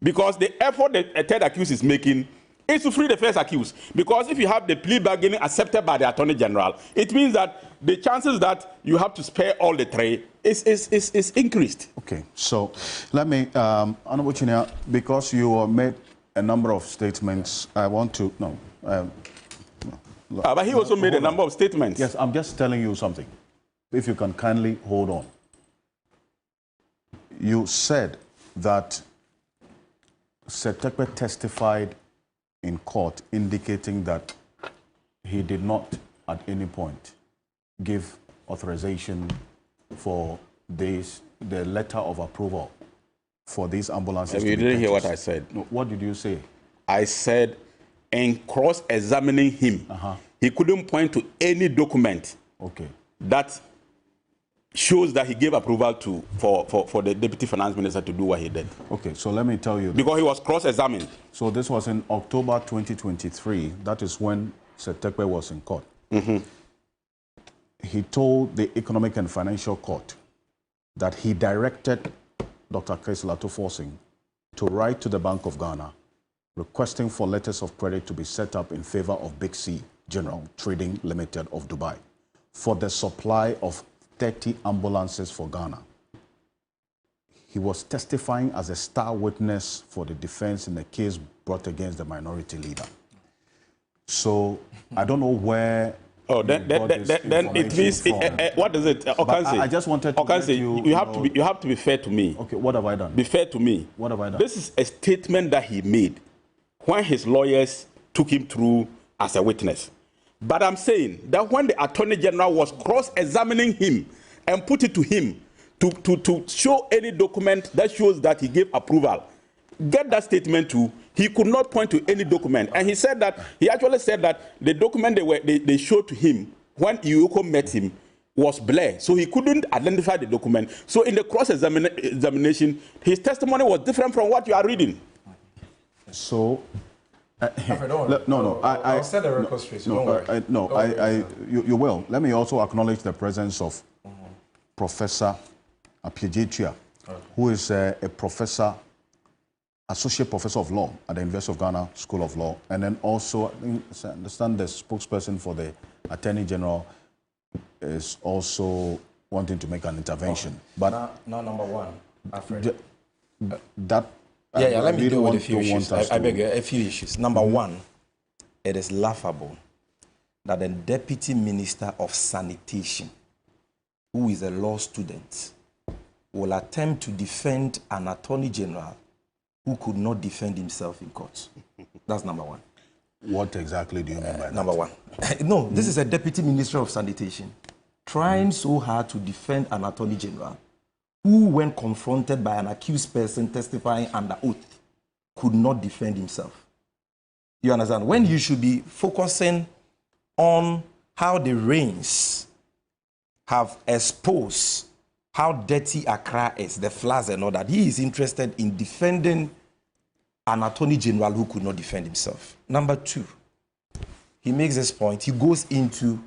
Because the effort the third accused is making is to free the first accused. Because if you have the plea bargaining accepted by the Attorney General, it means that the chances that you have to spare all the 3 is increased. Okay, so let me, Honorable Chinia, because you made a number of statements, I want to, but he also made a number of statements. Yes, I'm just telling you something. If you can kindly hold on. You said that Setekwe testified in court indicating that he did not at any point give authorization for the letter of approval for these ambulances. You didn't hear what I said. No, what did you say? I said in cross-examining him, he couldn't point to any document that shows that he gave approval for the deputy finance minister to do what he did. Okay, so let me tell you. Because he was cross-examined. So this was in October 2023. That is when Setekwe was in court. He told the Economic and Financial Court that he directed Dr. Kaisel Atuforsen to write to the Bank of Ghana requesting for letters of credit to be set up in favor of Big C General Trading Limited of Dubai for the supply of 30 ambulances for Ghana. He was testifying as a star witness for the defense in the case brought against the minority leader. So I don't know where Oh, then it means what is it, Ocansey? I just wanted to Ocansey, you have to be fair to me. Okay, what have I done? Be fair to me. What have I done? This is a statement that he made when his lawyers took him through as a witness. But I'm saying that when the Attorney General was cross-examining him and put it to him to show any document that shows that he gave approval, get that statement too. He could not point to any document, and he said that he actually said that the document they showed to him when Ioko met him was blurred, so he couldn't identify the document. So in the cross-examination, his testimony was different from what you are reading. So, I'll set the record straight. So don't worry. You will. Let me also acknowledge the presence of Professor Apiejetua, who is a professor. Associate Professor of Law at the University of Ghana School of Law, and then also, I understand the spokesperson for the Attorney General is also wanting to make an intervention. Okay. But now number one, Alfred. Let me deal with a few issues. I beg you, a few issues. Number one, it is laughable that the Deputy Minister of Sanitation, who is a law student, will attempt to defend an Attorney General who could not defend himself in court. That's number one. What exactly do you mean by that? Number one. No, this is a Deputy Minister of Sanitation trying so hard to defend an Attorney General who, when confronted by an accused person testifying under oath, could not defend himself. You understand? When you should be focusing on how the rains have exposed how dirty Accra is, the floods and all that, he is interested in defending an Attorney General who could not defend himself. Number two, he makes this point, he goes into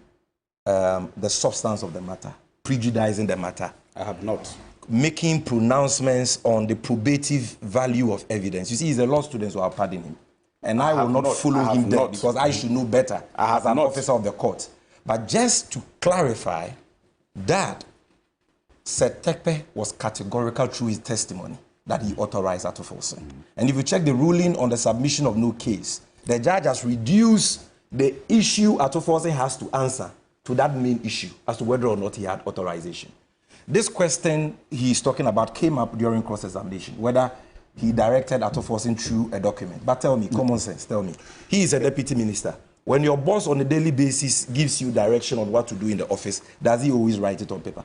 the substance of the matter, prejudicing the matter. I have not. Making pronouncements on the probative value of evidence. You see, he's a law student, so I'll pardon him. And I will not follow him there because I should know better as an officer of the court. But just to clarify that Seth Tekpe was categorical through his testimony that he authorized Atuforsen. And if you check the ruling on the submission of no case, the judge has reduced the issue Atuforsen has to answer to that main issue as to whether or not he had authorization. This question he's talking about came up during cross-examination, whether he directed Atuforsen through a document. But tell me, common sense, tell me. He is a deputy minister. When your boss on a daily basis gives you direction on what to do in the office, does he always write it on paper?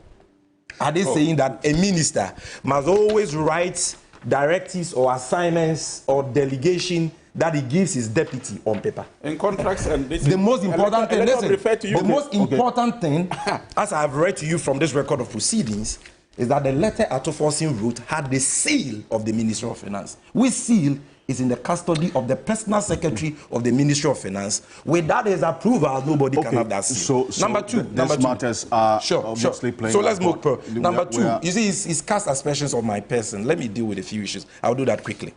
Are they saying that a minister must always write directives or assignments or delegation that he gives his deputy on paper? In contracts and this the most important thing, the most important thing, as I have read to you from this record of proceedings, is that the letter Atuforsen wrote had the seal of the Ministry of Finance. Which seal is in the custody of the personal secretary of the Ministry of Finance. Without his approval, nobody can have that seal. So number two. Matters are obviously playing. So let's move. Number two, you see, he's cast aspersions on my person. Let me deal with a few issues. I'll do that quickly.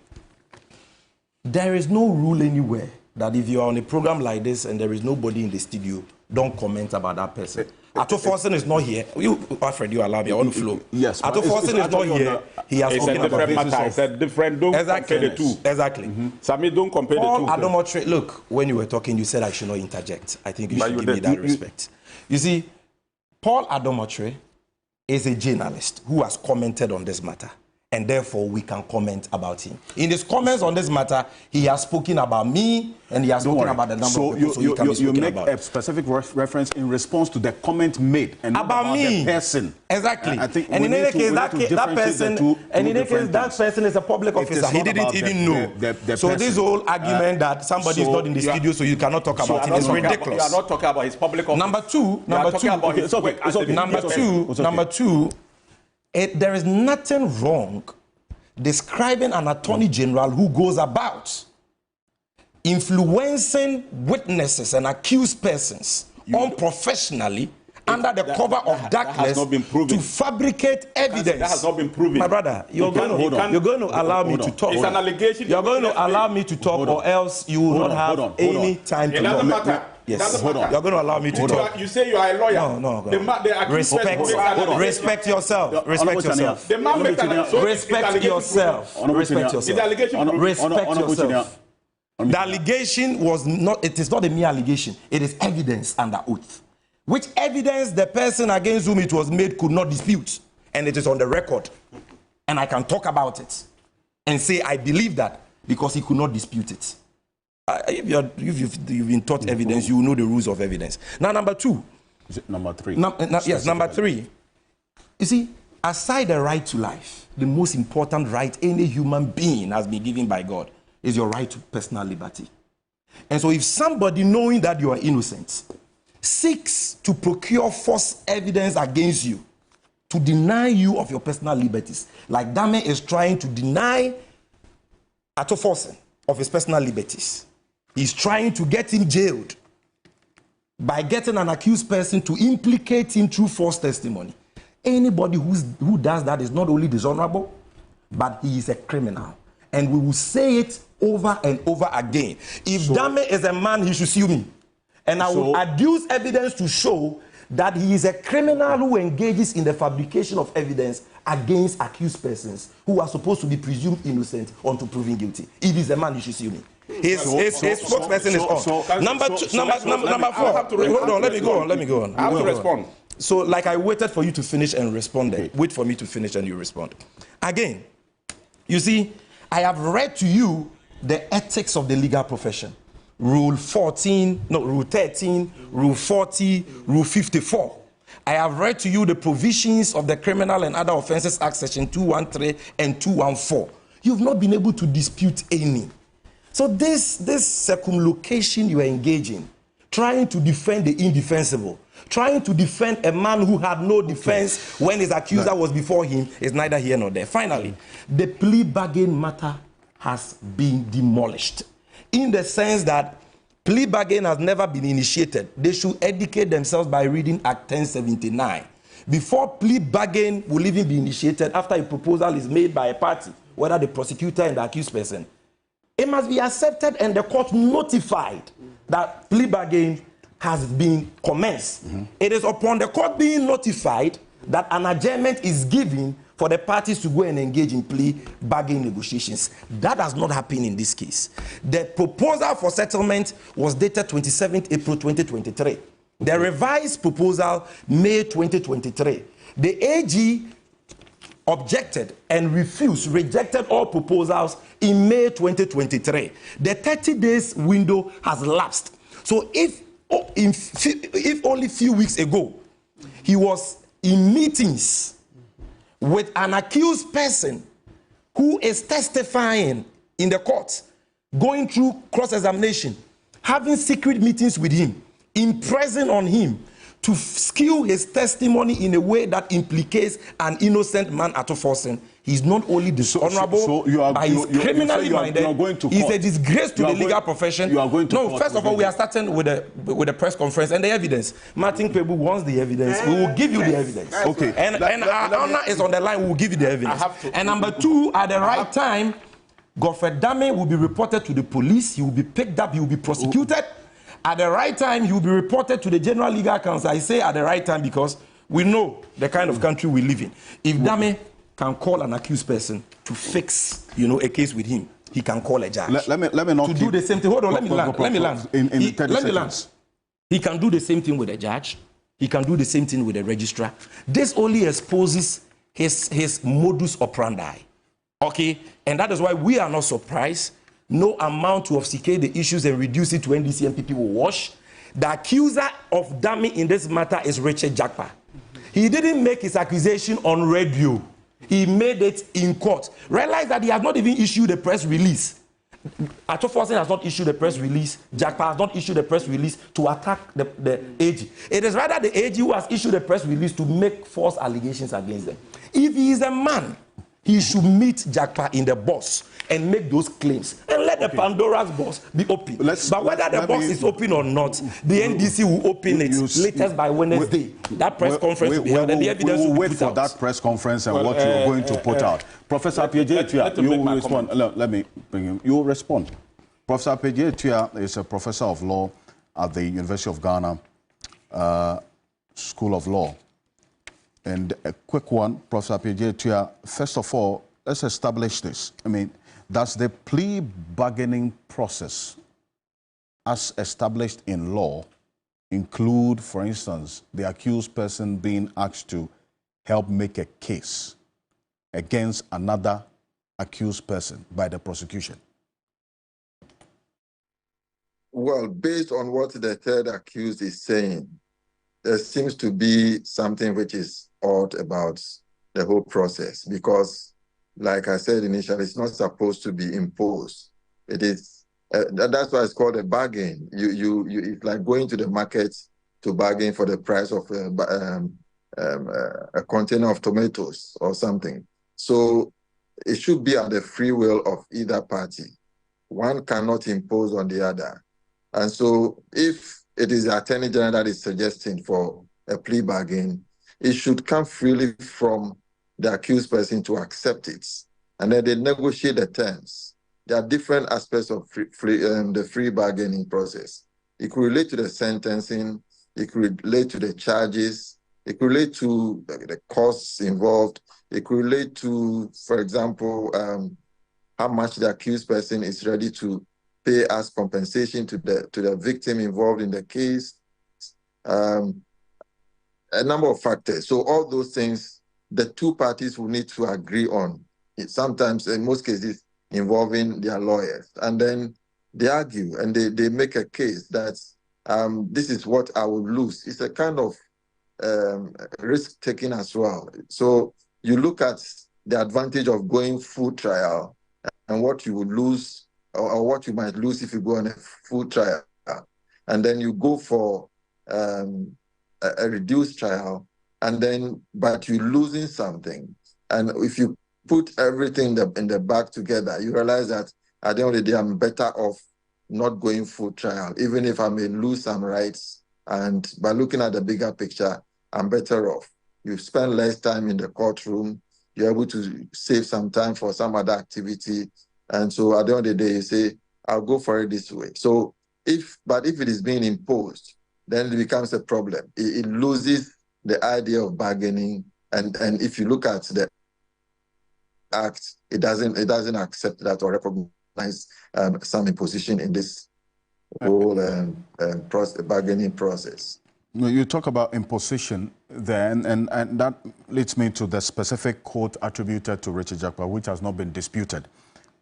There is no rule anywhere that if you are on a program like this and there is nobody in the studio, don't comment about that person. Atuforsen is not here. Alfred, you allow me on the floor. Yes. Atuforsen is not here. He has spoken about this. It's a different. Don't compare the two. Exactly. Sami, don't compare the two. Adomotre, look, when you were talking, you said I should not interject. I think you should give me that respect. You see, Paul Adomotre is a journalist who has commented on this matter, and therefore we can comment about him. In his comments on this matter, he has spoken about me, and he has spoken about the number of people, so he can be spoken about. You make a specific reference in response to the comment made, and about me, the person. Exactly. I think and in any case, that person is a public officer. He didn't even know. So this whole argument that somebody is not in the studio, so you cannot talk about him, is ridiculous. You are not talking about his public office. Number two. There is nothing wrong describing an attorney general who goes about influencing witnesses and accused persons unprofessionally under the cover of darkness to fabricate evidence. That has not been proven. My brother, you're going to allow me to talk. It's an allegation. You're going to allow me to talk, or else you will not have any time to talk. It doesn't matter. Yes, you're going to allow me to talk. You say you are a lawyer. No. Respect yourself. Respect yourself. The man makes respect yourself. Respect yourself. The allegation. Respect yourself. The allegation was not. It is not a mere allegation. It is evidence under oath. which evidence the person against whom it was made could not dispute. And it is on the record. And I can talk about it and say I believe that because he could not dispute it. If you've been taught evidence, you will know the rules of evidence. Now, number two. Is it number three? Yes, number three. You see, aside the right to life, the most important right any human being has been given by God is your right to personal liberty. And so if somebody, knowing that you are innocent, seeks to procure false evidence against you, to deny you of your personal liberties, like Dame is trying to deny Atoforsen of his personal liberties. He's trying to get him jailed by getting an accused person to implicate him through false testimony. Anybody who does that is not only dishonorable, but he is a criminal. And we will say it over and over again. If Dame is a man, he should sue me. And I will adduce evidence to show that he is a criminal who engages in the fabrication of evidence against accused persons who are supposed to be presumed innocent until proven guilty. If he's a man, he should sue me. His spokesperson is on. Number four. Hold on, let me go on. I have to respond. So, like I waited for you to finish and respond. Okay. Wait for me to finish and you respond. Again, you see, I have read to you the ethics of the legal profession. Rule 13, Rule 40, Rule 54. I have read to you the provisions of the Criminal and Other Offences Act, Section 213 and 214. You've not been able to dispute any. So this circumlocution you are engaging, trying to defend the indefensible, trying to defend a man who had no defense when his accuser was before him, is neither here nor there. Finally, the plea bargain matter has been demolished, in the sense that plea bargain has never been initiated. They should educate themselves by reading Act 1079. Before plea bargain will even be initiated, after a proposal is made by a party, whether the prosecutor and the accused person, it must be accepted and the court notified that plea bargain has been commenced. It is upon the court being notified that an adjournment is given for the parties to go and engage in plea bargain negotiations. That has not happened in this case. The proposal for settlement was dated 27th April 2023. The revised proposal, May 2023. The AG objected and rejected all proposals in May 2023. The 30 days window has lapsed. So if only a few weeks ago he was in meetings with an accused person who is testifying in the court, going through cross-examination, having secret meetings with him, impressing on him to skew his testimony in a way that implicates an innocent man Atoforsen, he's not only dishonorable, but he's criminally minded. He's a disgrace to the legal profession. First of all, we are starting with the press conference and the evidence. Martin Kwebu wants the evidence. We will give you the evidence. Okay. And our honor is on the line. We will give you the evidence. And number two, at the right time, Godfred Dame will be reported to the police. He will be picked up. He will be prosecuted. At the right time, he will be reported to the General Legal Counsel. I say at the right time because we know the kind of country we live in. If Dame can call an accused person to fix, a case with him, he can call a judge. Let me not do the same thing. Hold on, let me land. Let me land. Let me land. He can do the same thing with a judge. He can do the same thing with a registrar. This only exposes his modus operandi. Okay? And that is why we are not surprised. No amount to obfuscate the issues and reduce it to NDC and PP will wash. The accuser of Dame in this matter is Richard Jakpa. He didn't make his accusation on radio. He made it in court. Realize that he has not even issued a press release. Atoforsen has not issued a press release. Jakpa has not issued a press release to attack the AG. It is rather the AG who has issued a press release to make false allegations against them. If he is a man, he should meet Jakpa in the box and make those claims and let the Pandora's box be open. But whether the box is open or not, the NDC will open it latest by Wednesday. That press conference will be held and the evidence will wait for that press conference and what you're going to put out. Professor Appiah-Tuah, you will respond. Let me bring him. You will respond. Professor Appiah-Tuah is a professor of law at the University of Ghana School of Law. And a quick one, Professor Appiah-Tuah, first of all, let's establish this. Does the plea bargaining process, as established in law, include, for instance, the accused person being asked to help make a case against another accused person by the prosecution? Well, based on what the third accused is saying, there seems to be something which is odd about the whole process because, like I said initially, it's not supposed to be imposed. It is, that's why it's called a bargain. It's like going to the market to bargain for the price of a container of tomatoes or something. So it should be at the free will of either party. One cannot impose on the other. And so if it is the Attorney General that is suggesting for a plea bargain, it should come freely from the accused person to accept it. And then they negotiate the terms. There are different aspects of the free bargaining process. It could relate to the sentencing, it could relate to the charges, it could relate to the costs involved, it could relate to, for example, how much the accused person is ready to pay as compensation to the victim involved in the case, a number of factors. So all those things, the two parties will need to agree on. Sometimes, in most cases, involving their lawyers. And then they argue and they make a case that this is what I will lose. It's a kind of risk-taking as well. So you look at the advantage of going full trial and what you would lose or what you might lose if you go on a full trial. And then you go for a reduced trial, but you're losing something. And if you put everything in the bag together, you realize that at the end of the day, I'm better off not going full trial, even if I may lose some rights. And by looking at the bigger picture, I'm better off. You spend less time in the courtroom, you're able to save some time for some other activity. And so at the end of the day, you say, I'll go for it this way. So if it is being imposed, then it becomes a problem. It loses the idea of bargaining. And if you look at the Act, it doesn't accept that or recognize some imposition in this whole bargaining process. You talk about imposition there, and that leads me to the specific quote attributed to Richard Jakpa, which has not been disputed,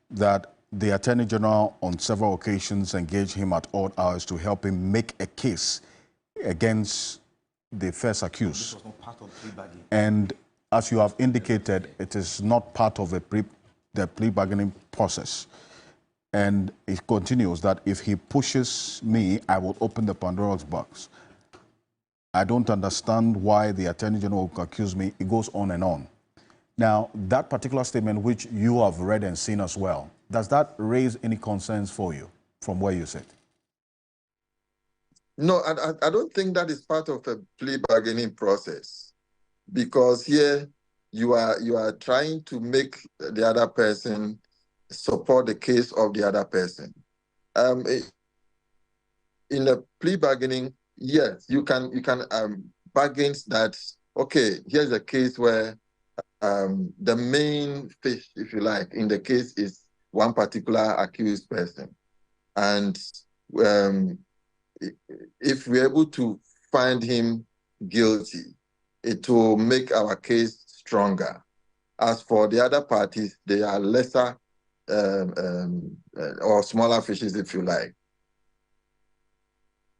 that the Attorney General on several occasions engaged him at odd hours to help him make a case against the first accused. This was not part of the plea bargain. And as you have indicated, it is not part of the plea bargaining process. And it continues that if he pushes me, I will open the Pandora's box. I don't understand why the Attorney General will accuse me. It goes on and on. Now, that particular statement, which you have read and seen as well, does that raise any concerns for you from where you sit? No, I don't think that is part of a plea bargaining process, because here you are trying to make the other person support the case of the other person. In the plea bargaining, yes, you can bargain that, okay, here's a case where the main fish, if you like, in the case is one particular accused person. And if we're able to find him guilty, it will make our case stronger. As for the other parties, they are lesser or smaller fishes, if you like.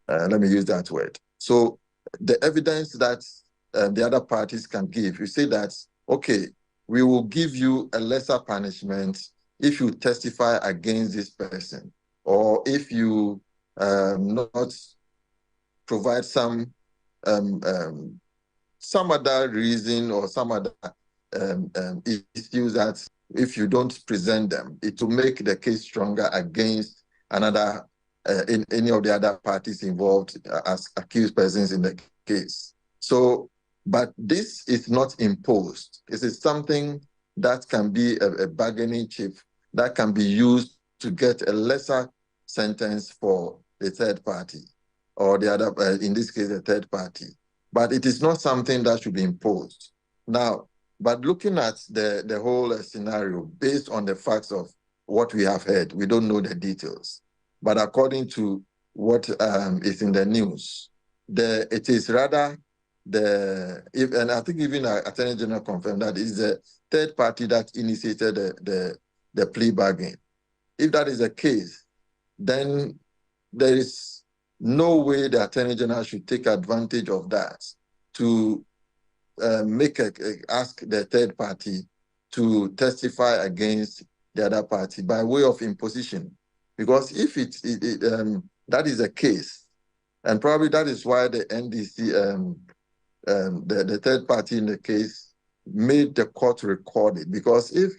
Let me use that word. So the evidence that the other parties can give, you say that, okay, we will give you a lesser punishment if you testify against this person, or if you not provide some other reason or some other issues that if you don't present them, it will make the case stronger against another in any of the other parties involved as accused persons in the case. So, but this is not imposed. This is something that can be a bargaining chip that can be used to get a lesser sentence for the third party, or the other, in this case, the third party. But it is not something that should be imposed. Now, but looking at the whole scenario, based on the facts of what we have heard, we don't know the details. But according to what is in the news, it is rather and I think even Attorney General confirmed that it's the third party that initiated the plea bargain. If that is the case, then there is no way the Attorney General should take advantage of that to ask the third party to testify against the other party by way of imposition. Because if that is the case, and probably that is why the NDC, the third party in the case, made the court record it. Because if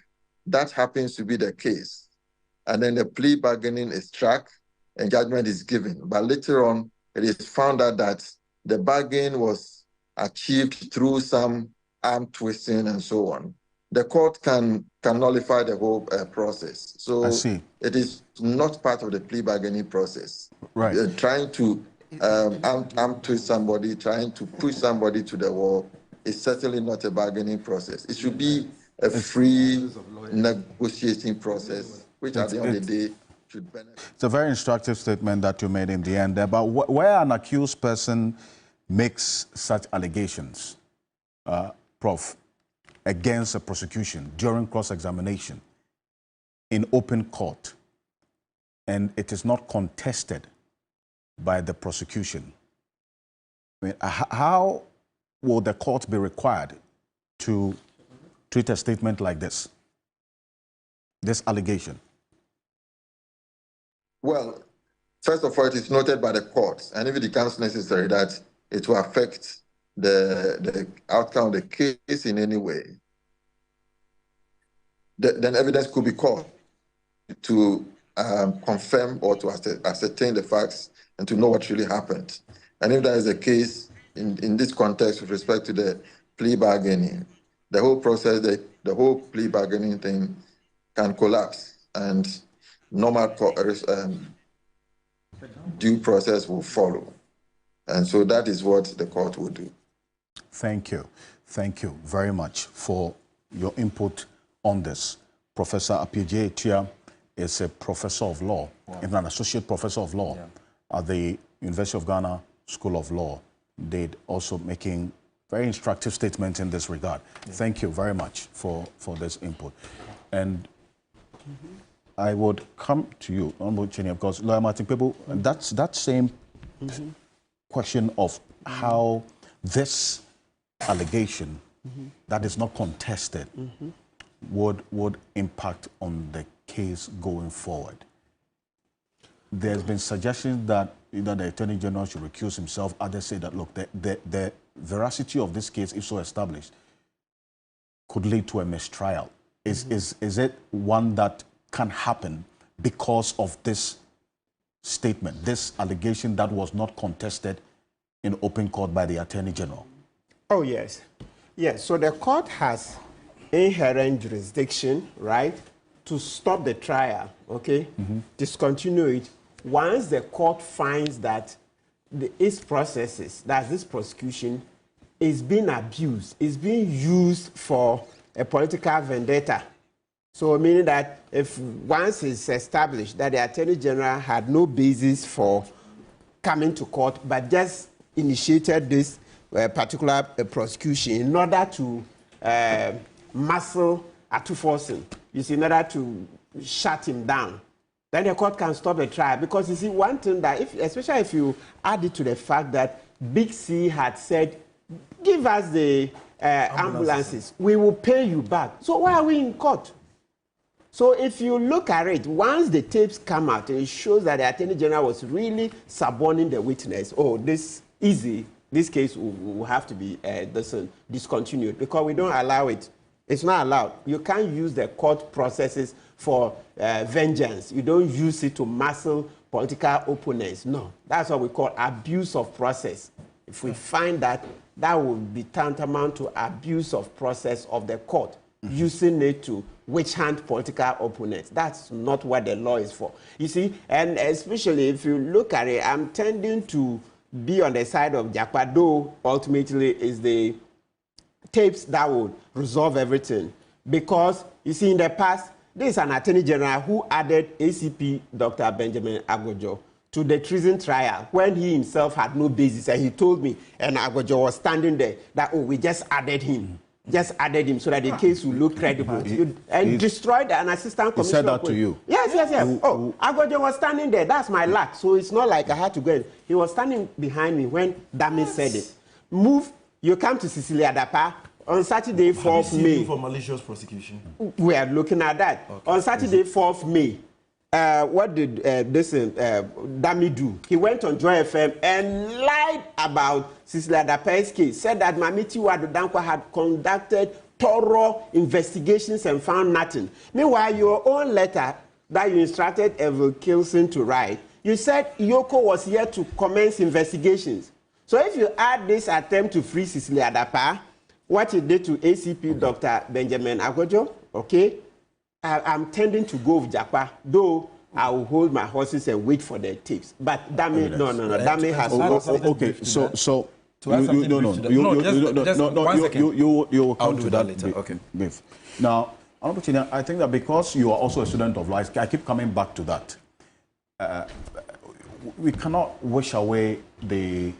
that happens to be the case, and then the plea bargaining is struck and judgment is given, but later on it is found out that the bargain was achieved through some arm twisting and so on, the court can nullify the whole process. So it is not part of the plea bargaining process. Right. Trying to arm twist somebody, trying to push somebody to the wall is certainly not a bargaining process. It should be a free negotiating process, which at the end of the day should benefit. It's a very instructive statement that you made in the end there, but where an accused person makes such allegations, Prof, against a prosecution during cross-examination in open court, and it is not contested by the prosecution, I mean, how will the court be required to treat a statement like this allegation? Well, first of all, it is noted by the courts, and if it becomes necessary that it will affect the outcome of the case in any way, then evidence could be called to confirm or to ascertain the facts and to know what really happened. And if that is the case in this context with respect to the plea bargaining, the whole process, the whole plea bargaining thing can collapse and normal due process will follow. And so that is what the court will do. Thank you. Thank you very much for your input on this. Professor Appiagyei Etua is a professor of law, even an associate professor of law at the University of Ghana School of Law. They're also making very instructive statements in this regard. Thank you very much for this input. And I would come to you, Honorable Chinia, because Lawyer Martin People, that's that same question of how this allegation that is not contested would impact on the case going forward. There's been suggestions that either the Attorney General should recuse himself. Others say that, look, the veracity of this case, if so established, could lead to a mistrial. Is it one that can happen because of this statement, this allegation that was not contested in open court by the Attorney General? Oh, yes. Yes, so the court has inherent jurisdiction, right, to stop the trial, okay, discontinue it, once the court finds that its processes, that this prosecution, is being abused, is being used for a political vendetta. So meaning that if once it's established that the Attorney General had no basis for coming to court, but just initiated this particular prosecution in order to muscle Atuforsen, you see, in order to shut him down, then the court can stop the trial. Because you see, one thing that, especially if you add it to the fact that Big C had said, give us the ambulances, we will pay you back. So why are we in court? So if you look at it, once the tapes come out, it shows that the Attorney General was really suborning the witness. Oh, this case will have to be discontinued because we don't allow it. It's not allowed. You can't use the court processes for vengeance. You don't use it to muscle political opponents. No, that's what we call abuse of process. If we find that, that would be tantamount to abuse of process of the court, using it to witch hunt political opponents. That's not what the law is for. You see, and especially if you look at it, I'm tending to be on the side of Jakpado. Ultimately, is the tapes that would resolve everything. Because, you see, in the past, this is an Attorney General who added ACP Dr. Benjamin Agbojo to the treason trial when he himself had no basis, and he told me, and Agbojo was standing there, that, oh, we just added him. Just added him so that the case will look credible. And destroyed an assistant commissioner. He said that to you? Yes. Agbojo was standing there. That's my luck. So it's not like I had to go in. He was standing behind me when Dami said it. Move, you come to Cecilia Dapa on Saturday, 4th May. For malicious prosecution. We are looking at that. Okay. On Saturday, 4th May. What did Dami do? He went on Joy FM and lied about Cecilia Dapa's case. Said that Mamiti Wadodankwa had conducted thorough investigations and found nothing. Meanwhile, your own letter that you instructed Evel Kilson to write, you said Yoko was here to commence investigations. So if you add this attempt to free Cecilia Dapa, what you did to ACP Dr. Benjamin Agbojo, okay? I'm tending to go with Japa, though I will hold my horses and wait for the tips. But Dami, no. Dami has okay. So you will come to that later. Okay. Now, I think that because you are also a student of law, I keep coming back to that. We cannot wish away the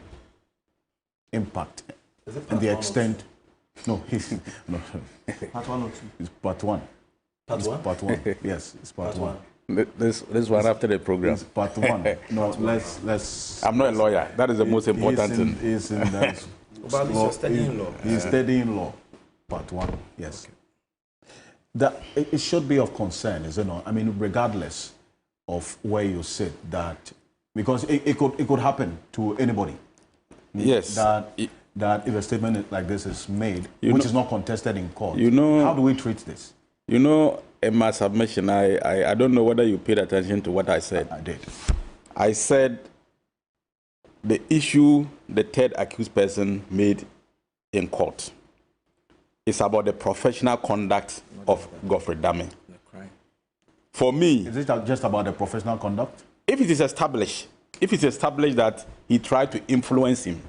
impact and the extent. No. Part 1 or 2? It's part 1. Part 1. Yes, it's part 1. This one after the program. It's part 1. No, let's. I'm not a lawyer. That is the most important thing. He's in that. You're studying law. He's studying law. Part 1. Yes. That it should be of concern, is it not? I mean, regardless of where you sit, that because it could happen to anybody. Yes. That if a statement like this is made, which is not contested in court, how do we treat this? You know, in my submission, I don't know whether you paid attention to what I said. I did. I said the issue the third accused person made in court is about the professional conduct of Godfrey Dami. For me... Is it just about the professional conduct? If it is established that he tried to influence him,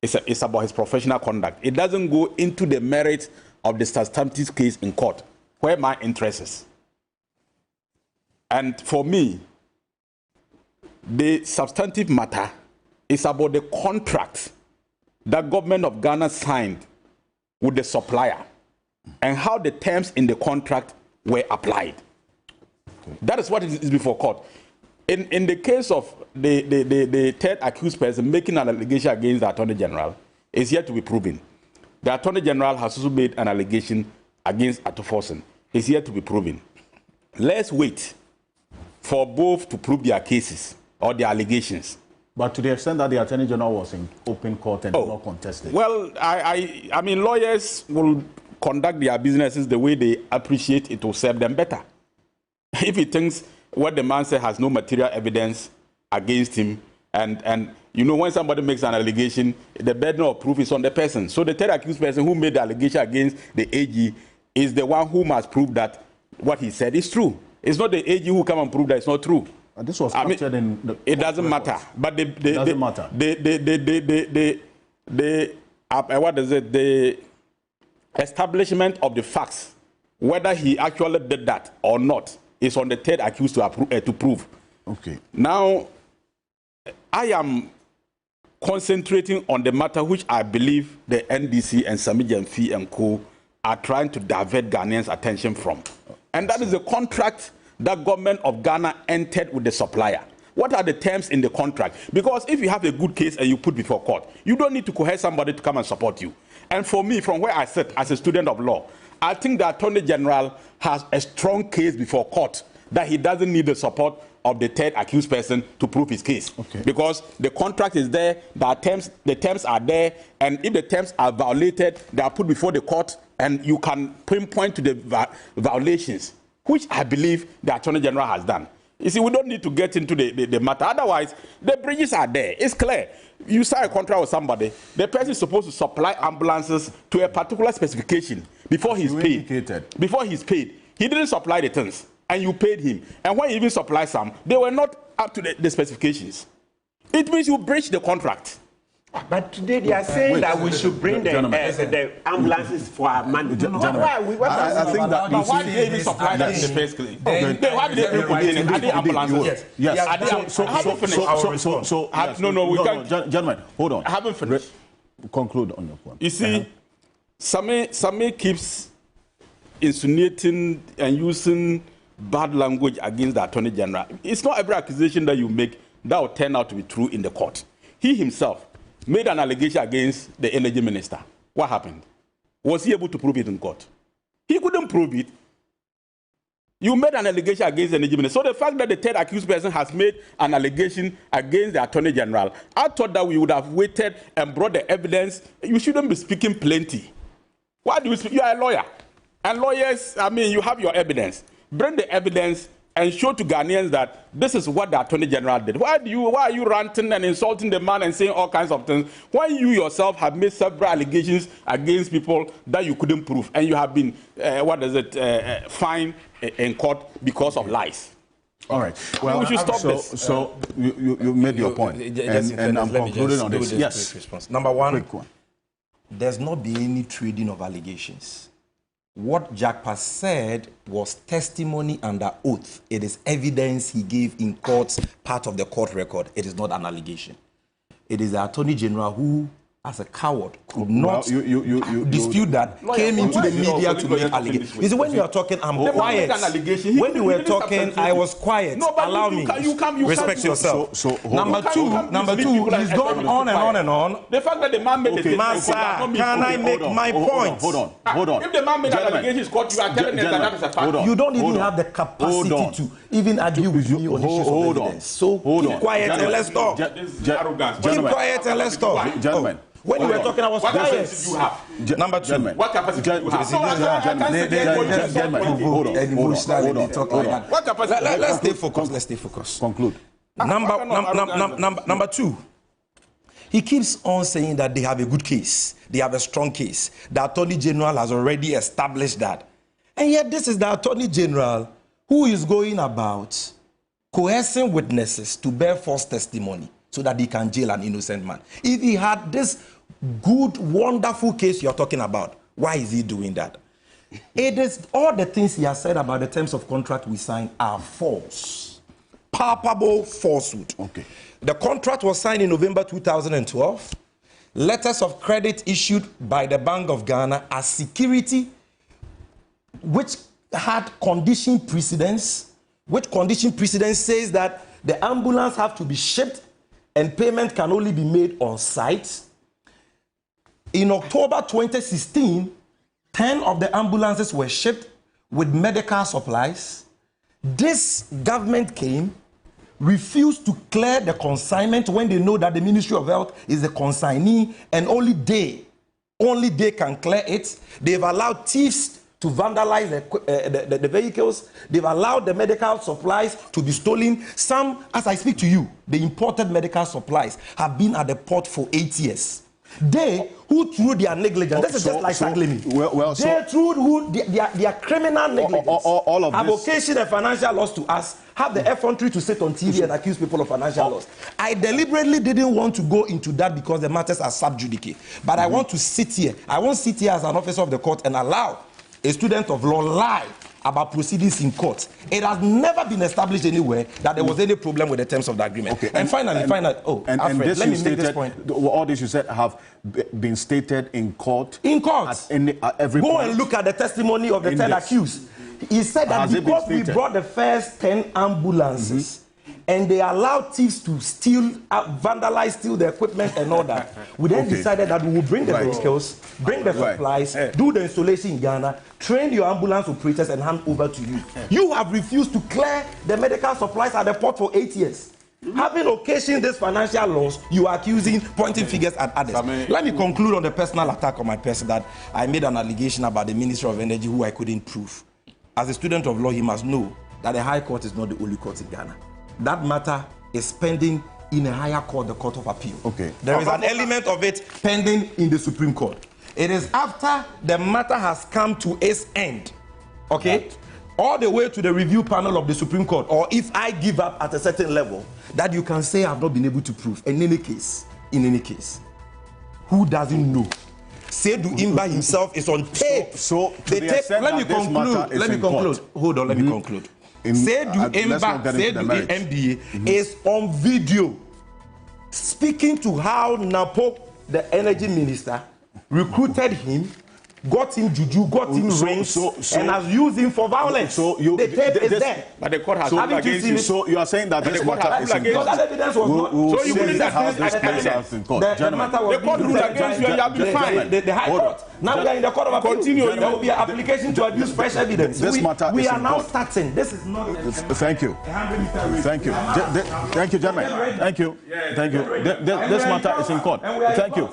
it's about his professional conduct. It doesn't go into the merit of the substantive case in court, where my interest is. And for me, the substantive matter is about the contract that government of Ghana signed with the supplier and how the terms in the contract were applied. That is what is before court. In the case of the third accused person making an allegation against the Attorney General, is yet to be proven. The Attorney General has also made an allegation against Atufosin. It's yet to be proven. Let's wait for both to prove their cases or their allegations. But to the extent that the Attorney General was in open court and not contested. Well, I mean, lawyers will conduct their businesses the way they appreciate it will serve them better. If he thinks what the man said has no material evidence against him, and you know, when somebody makes an allegation, the burden of proof is on the person. So the third accused person who made the allegation against the AG is the one who must prove that what he said is true. It's not the AG who come and prove that it's not true. And this was captured in the it doesn't matter. But the establishment of the facts, whether he actually did that or not, is on the third accused to prove. Okay. Now, I am concentrating on the matter which I believe the NDC and Sami Jamfi and co are trying to divert Ghanaians' attention from. And that is the contract that government of Ghana entered with the supplier. What are the terms in the contract? Because if you have a good case and you put before court, you don't need to coerce somebody to come and support you. And for me, from where I sit as a student of law, I think the Attorney General has a strong case before court that he doesn't need the support of the third accused person to prove his case. Okay. Because the contract is there, the terms are there, and if the terms are violated, they are put before the court, and you can pinpoint to the violations, which I believe the Attorney General has done. You see, we don't need to get into the matter. Otherwise, the bridges are there. It's clear. You sign a contract with somebody, the person is supposed to supply ambulances to a particular specification before he's paid. Before he's paid. He didn't supply the things, and you paid him. And when you even supply some, they were not up to the specifications. It means you breached the contract. But today they are saying that we should bring the ambulances for our money. I think that why did they even supply that in the first place? Why did they put in it? Are they ambulances? Yes. I haven't finished. No, we can't. Gentlemen, hold on. I haven't finished. Conclude on your point. You see, Same keeps insinuating and using bad language against the Attorney General. It's not every accusation that you make that will turn out to be true in the court. He himself made an allegation against the energy minister. What happened? Was he able to prove it in court? He couldn't prove it. You made an allegation against the energy minister. So the fact that the third accused person has made an allegation against the Attorney General, I thought that we would have waited and brought the evidence. You shouldn't be speaking plenty. Why do you speak? You are a lawyer. And lawyers, you have your evidence. Bring the evidence and show to Ghanaians that this is what the Attorney General did. Why are you ranting and insulting the man and saying all kinds of things when you yourself have made several allegations against people that you couldn't prove, and you have been fined in court because of lies? All right. Well, we should stop this. So you made your point, and I'm concluding on this. Yes. Response. Number one, there's not been any trading of allegations. What Jakpa said was testimony under oath. It is evidence he gave in court, part of the court record. It is not an allegation. It is the Attorney General who, as a coward, could not dispute that, came into the media to make allegations. You see, when you are talking, I'm quiet. When you were talking, I was quiet. Allow me. Respect yourself. Number two, he's gone on and on and on. The fact that the man made a Masa, can I make my point? Hold on. If the man made an allegation in court, you are telling us that is a fact. You don't even have the capacity to even argue with me on issues of evidence. So keep quiet and let's talk. Keep quiet and let's talk. Gentlemen. When you were talking, I was quiet. What capacity do you have? Number two. What capacity do you have? What capacity? Let's stay focused. Conclude. Number two. He keeps on saying that they have a good case. They have a strong case. The Attorney General has already established that. And yet this is the Attorney General who is going about coercing witnesses to bear false testimony so that he can jail an innocent man. If he had this good, wonderful case you're talking about, why is he doing that? It is all the things he has said about the terms of contract we signed are false. Palpable falsehood. Okay. The contract was signed in November 2012. Letters of credit issued by the Bank of Ghana as security, which had condition precedence, which condition precedence says that the ambulance have to be shipped and payment can only be made on site. In October 2016, 10 of the ambulances were shipped with medical supplies. This government came, refused to clear the consignment when they know that the Ministry of Health is the consignee and only they can clear it. They've allowed thieves to vandalize the vehicles. They've allowed the medical supplies to be stolen. Some, as I speak to you, the imported medical supplies have been at the port for 8 years. They, who through their negligence, this is just like Saglemi. They through their criminal negligence have occasioned a financial loss to us, have the effrontery to sit on TV and accuse people of financial loss. I deliberately didn't want to go into that because the matters are sub judice. But I want to sit here. I won't sit here as an officer of the court and allow a student of law lie about proceedings in court. It has never been established anywhere that there was any problem with the terms of the agreement. Okay. And finally, Alfred, let me make this point. All this you said have been stated in court. In court. At every Go point. and look at the testimony of the 10 accused. He said that because we brought the first 10 ambulances, and they allowed thieves to steal, vandalize, steal the equipment and all that. We then decided that we would bring the vehicles, bring the supplies, do the installation in Ghana, train your ambulance operators and hand over to you. You have refused to clear the medical supplies at the port for 8 years. Having occasioned this financial loss, you are accusing, pointing fingers at others. Let me conclude on the personal attack on my person that I made an allegation about the Ministry of Energy who I couldn't prove. As a student of law, he must know that the High Court is not the only court in Ghana. That matter is pending in a higher court, the Court of Appeal. Okay. There is an element of it pending in the Supreme Court. It is after the matter has come to its end, okay, all the way to the review panel of the Supreme Court, or if I give up at a certain level, that you can say I've not been able to prove. In any case, who doesn't know. Seydou Imba himself is on tape. So the tape. Let me conclude. Let me conclude. Hold on. Let me conclude. Seydou Imba, Seydou MBA is on video speaking to how Napo, the energy minister, recruited him, got him juju, got him rings, and has used him for violence. So the tape is there. But the court has ruled against you. So you are saying that this matter is in court. That evidence was not. So you believe that this plays out in court. The matter was the court ruled against you and you have been fined. The High Court. Now we are in the Court of Appeal. Continue. There will be an application to adduce fresh evidence. This matter is in court. We are now starting. This is not. Thank you. Thank you. Thank you, gentlemen. Thank you. Thank you. This matter is in court. Thank you.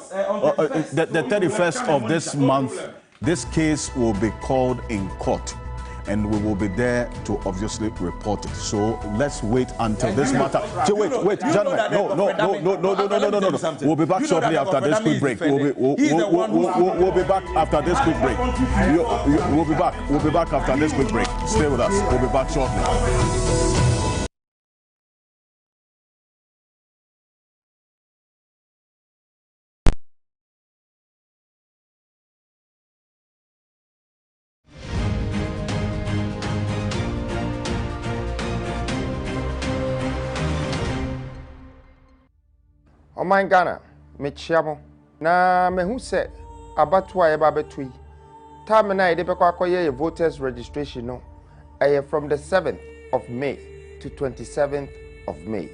The 31st of this month, this case will be called in court, and we will be there to obviously report it. So let's wait until this matter. Wait, gentlemen. No. We'll be back shortly after this quick break. We'll be back after this quick break. We'll be back. We'll be back after this quick break. Stay with us. We'll be back shortly. Oman Ghana, me chiamo. Na me hu se abatwa eba betui. Time na ide pekwa akoye voters registration no. From the 7th of May to 27th of May.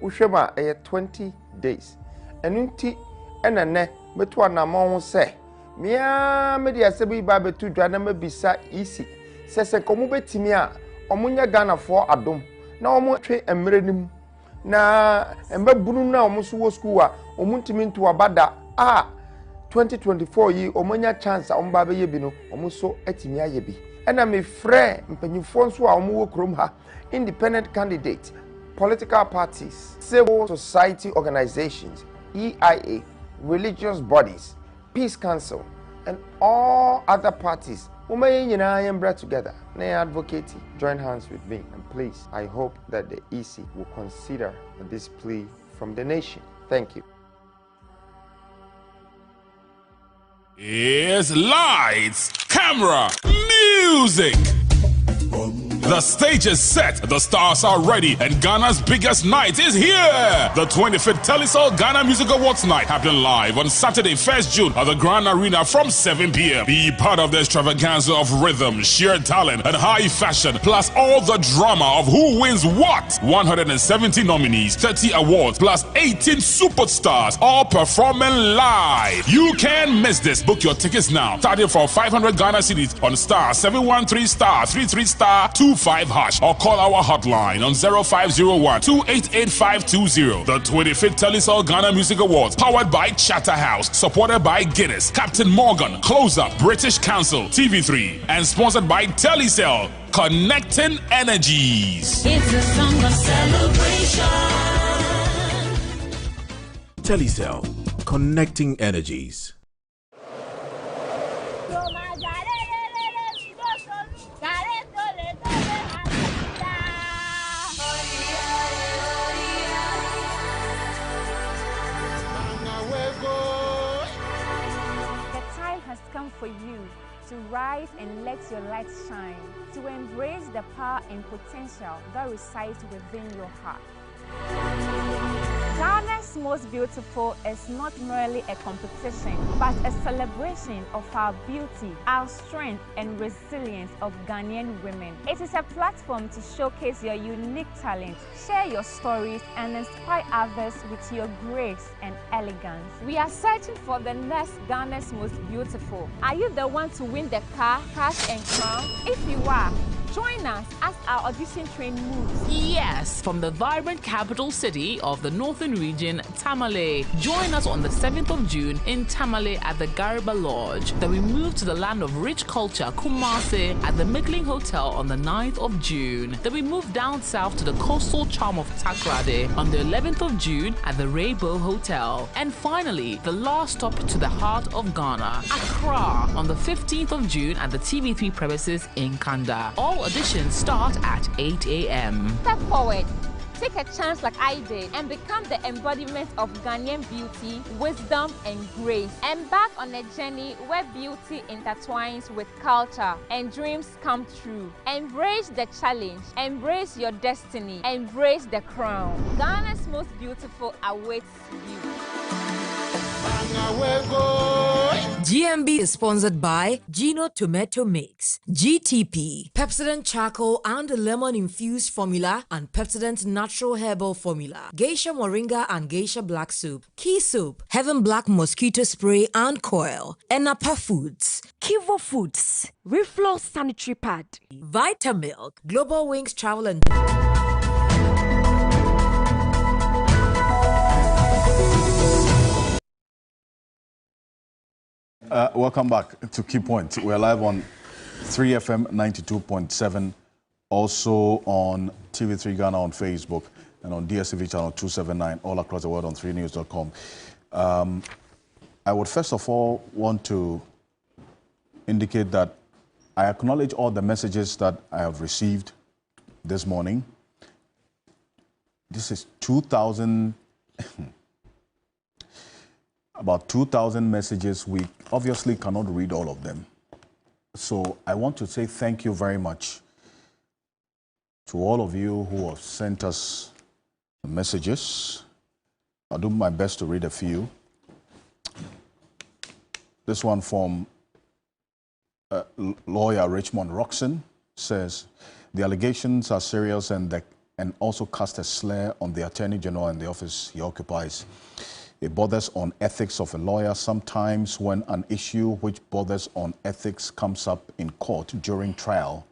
Uhwema 20 days. Enunti enane betwa na mo hu se. Mia me dia sebi ba betu dwa na mabisa isi. Sese komu betimi a omunya Ghana for adom. Na omu twe emrenim. Na embe bunu na omusu wo school a omuntimi nto abada 2024 yi omanya chance omba be ye bi no omuso atimi aye bi ena me frɛ mpanyifo nso a omu wo krom ha independent candidate political parties civil society organizations EIA religious bodies peace council and all other parties together. Advocate, join hands with me, and please, I hope that the EC will consider this plea from the nation. Thank you. Here's lights, camera, music. The stage is set, the stars are ready, and Ghana's biggest night is here! The 25th Telisol Ghana Music Awards Night happening live on Saturday, 1st June at the Grand Arena from 7 p.m. Be part of the extravaganza of rhythm, sheer talent, and high fashion, plus all the drama of who wins what! 170 nominees, 30 awards, plus 18 superstars, all performing live! You can't miss this. Book your tickets now. Starting for 500 Ghana cedis on star 713 star 33 star 25 hash or call our hotline on 0501 288520. The 25th Telisol Ghana Music Awards, powered by Chatterhouse, supported by Guinness, Captain Morgan, Close Up, British Council, TV3, and sponsored by Telecel, connecting energies. It's a song of celebration. Telecel, connecting energies. For you to rise and let your light shine, to embrace the power and potential that resides within your heart. Ghana's Most Beautiful is not merely a competition, but a celebration of our beauty, our strength, and resilience of Ghanaian women. It is a platform to showcase your unique talent, share your stories, and inspire others with your grace and elegance. We are searching for the next Ghana's Most Beautiful. Are you the one to win the car, cash, and crown? If you are, join us as our audition train moves. Yes, from the vibrant capital city of the northern region, Tamale. Join us on the 7th of June in Tamale at the Gariba Lodge. Then we move to the land of rich culture, Kumasi, at the Midling Hotel on the 9th of June. Then we move down south to the coastal charm of Takrade on the 11th of June at the Rainbow Hotel. And finally, the last stop to the heart of Ghana, Accra, on the 15th of June at the TV3 premises in Kanda. All auditions start at 8 a.m. Step forward. Take a chance like I did and become the embodiment of Ghanaian beauty, wisdom, and grace. Embark on a journey where beauty intertwines with culture and dreams come true. Embrace the challenge, embrace your destiny, embrace the crown. Ghana's most beautiful awaits you. GMB is sponsored by Gino Tomato Mix, GTP, Pepsodent Charcoal and Lemon Infused Formula and Pepsodent Natural Herbal Formula, Geisha Moringa and Geisha Black Soup, Key Soup, Heaven Black Mosquito Spray and Coil, Enapa Foods, Kivo Foods, Reflow Sanitary Pad, Vitamilk, Global Wings Travel and... Welcome back to Key Point. We're live on 3FM 92.7, also on TV3 Ghana on Facebook and on DSTV channel 279, all across the world on 3news.com. I would first of all want to indicate that I acknowledge all the messages that I have received this morning. This is 2,000... about 2,000 messages. We obviously cannot read all of them. So I want to say thank you very much to all of you who have sent us messages. I'll do my best to read a few. This one from lawyer Richmond Roxon says, the allegations are serious and also cast a slur on the Attorney General and the office he occupies. It borders on ethics of a lawyer. Sometimes when an issue which borders on ethics comes up in court during trial,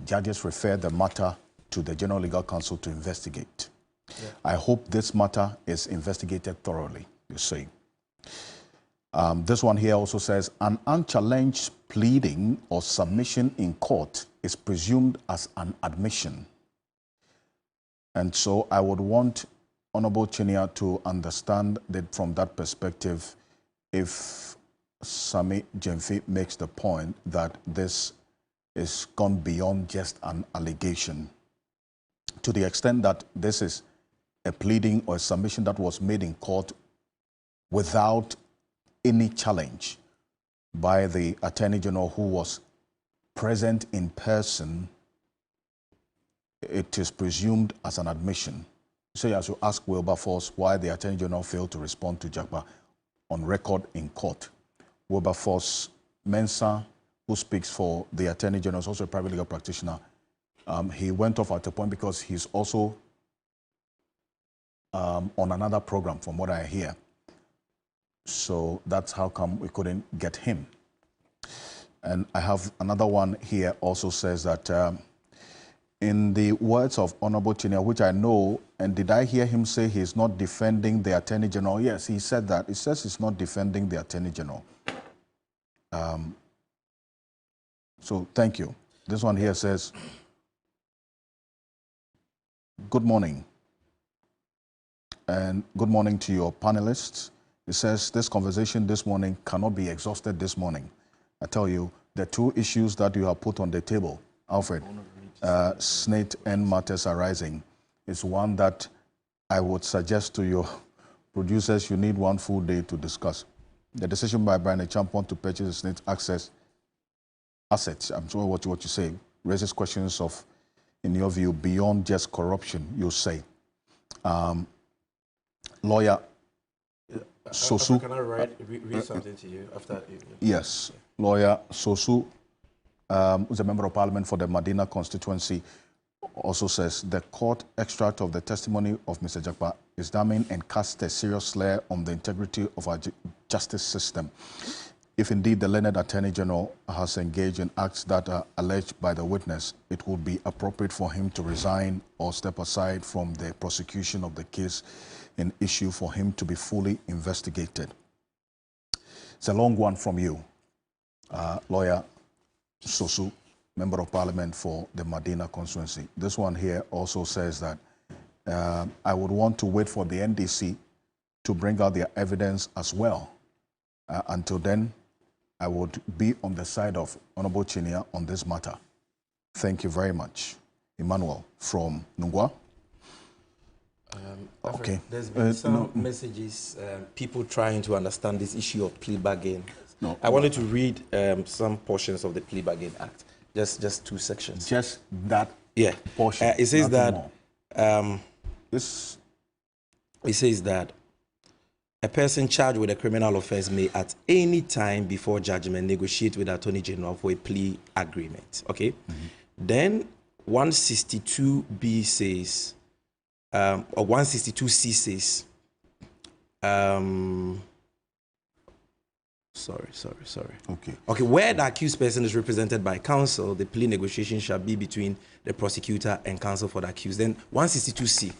judges refer the matter to the General Legal Counsel to investigate. Yeah. I hope this matter is investigated thoroughly, you say. This one here also says, an unchallenged pleading or submission in court is presumed as an admission. And so I would want Honorable Chinia to understand that from that perspective, if Sami Jemfi makes the point that this is gone beyond just an allegation, to the extent that this is a pleading or a submission that was made in court without any challenge by the Attorney General who was present in person, it is presumed as an admission. So as you ask Wilberforce why the Attorney General failed to respond to Jagba on record in court. Wilberforce Mensah, who speaks for the Attorney General, is also a private legal practitioner. He went off at a point because he's also on another program, from what I hear. So that's how come we couldn't get him. And I have another one here also says that in the words of Honorable Chinia, which I know, and did I hear him say he's not defending the Attorney General? Yes, he said that. He says he's not defending the Attorney General. So thank you. This one here says, good morning. And good morning to your panelists. It says this conversation this morning cannot be exhausted this morning. I tell you, the two issues that you have put on the table, Alfred, Snit and matters arising, is one that I would suggest to your producers you need one full day to discuss. The decision by Brian Champon to purchase the Snit assets, I'm sure what you say, raises questions of, in your view, beyond just corruption, you say. Lawyer Sosu. Can I read something to you after? Yes. Lawyer Sosu, who's a member of parliament for the Medina constituency, also says the court extract of the testimony of Mr. Jagba is damning and casts a serious slur on the integrity of our justice system. If indeed the learned Attorney General has engaged in acts that are alleged by the witness, it would be appropriate for him to resign or step aside from the prosecution of the case in issue for him to be fully investigated. It's a long one from you, Lawyer Sosu, Member of Parliament for the Medina constituency. This one here also says that I would want to wait for the NDC to bring out their evidence as well. Until then, I would be on the side of Honorable Chinia on this matter. Thank you very much. Emmanuel from Nungwa. Okay. There's been some messages, people trying to understand this issue of plea bargain. No. I wanted to read some portions of the Plea Bargain Act, just 2 sections. Just that portion. It says that it says that a person charged with a criminal offense may at any time before judgment negotiate with the Attorney General for a plea agreement. Okay? Then 162B says, or 162C says, sorry. Okay, where the accused person is represented by counsel, the plea negotiation shall be between the prosecutor and counsel for the accused. Then 162C,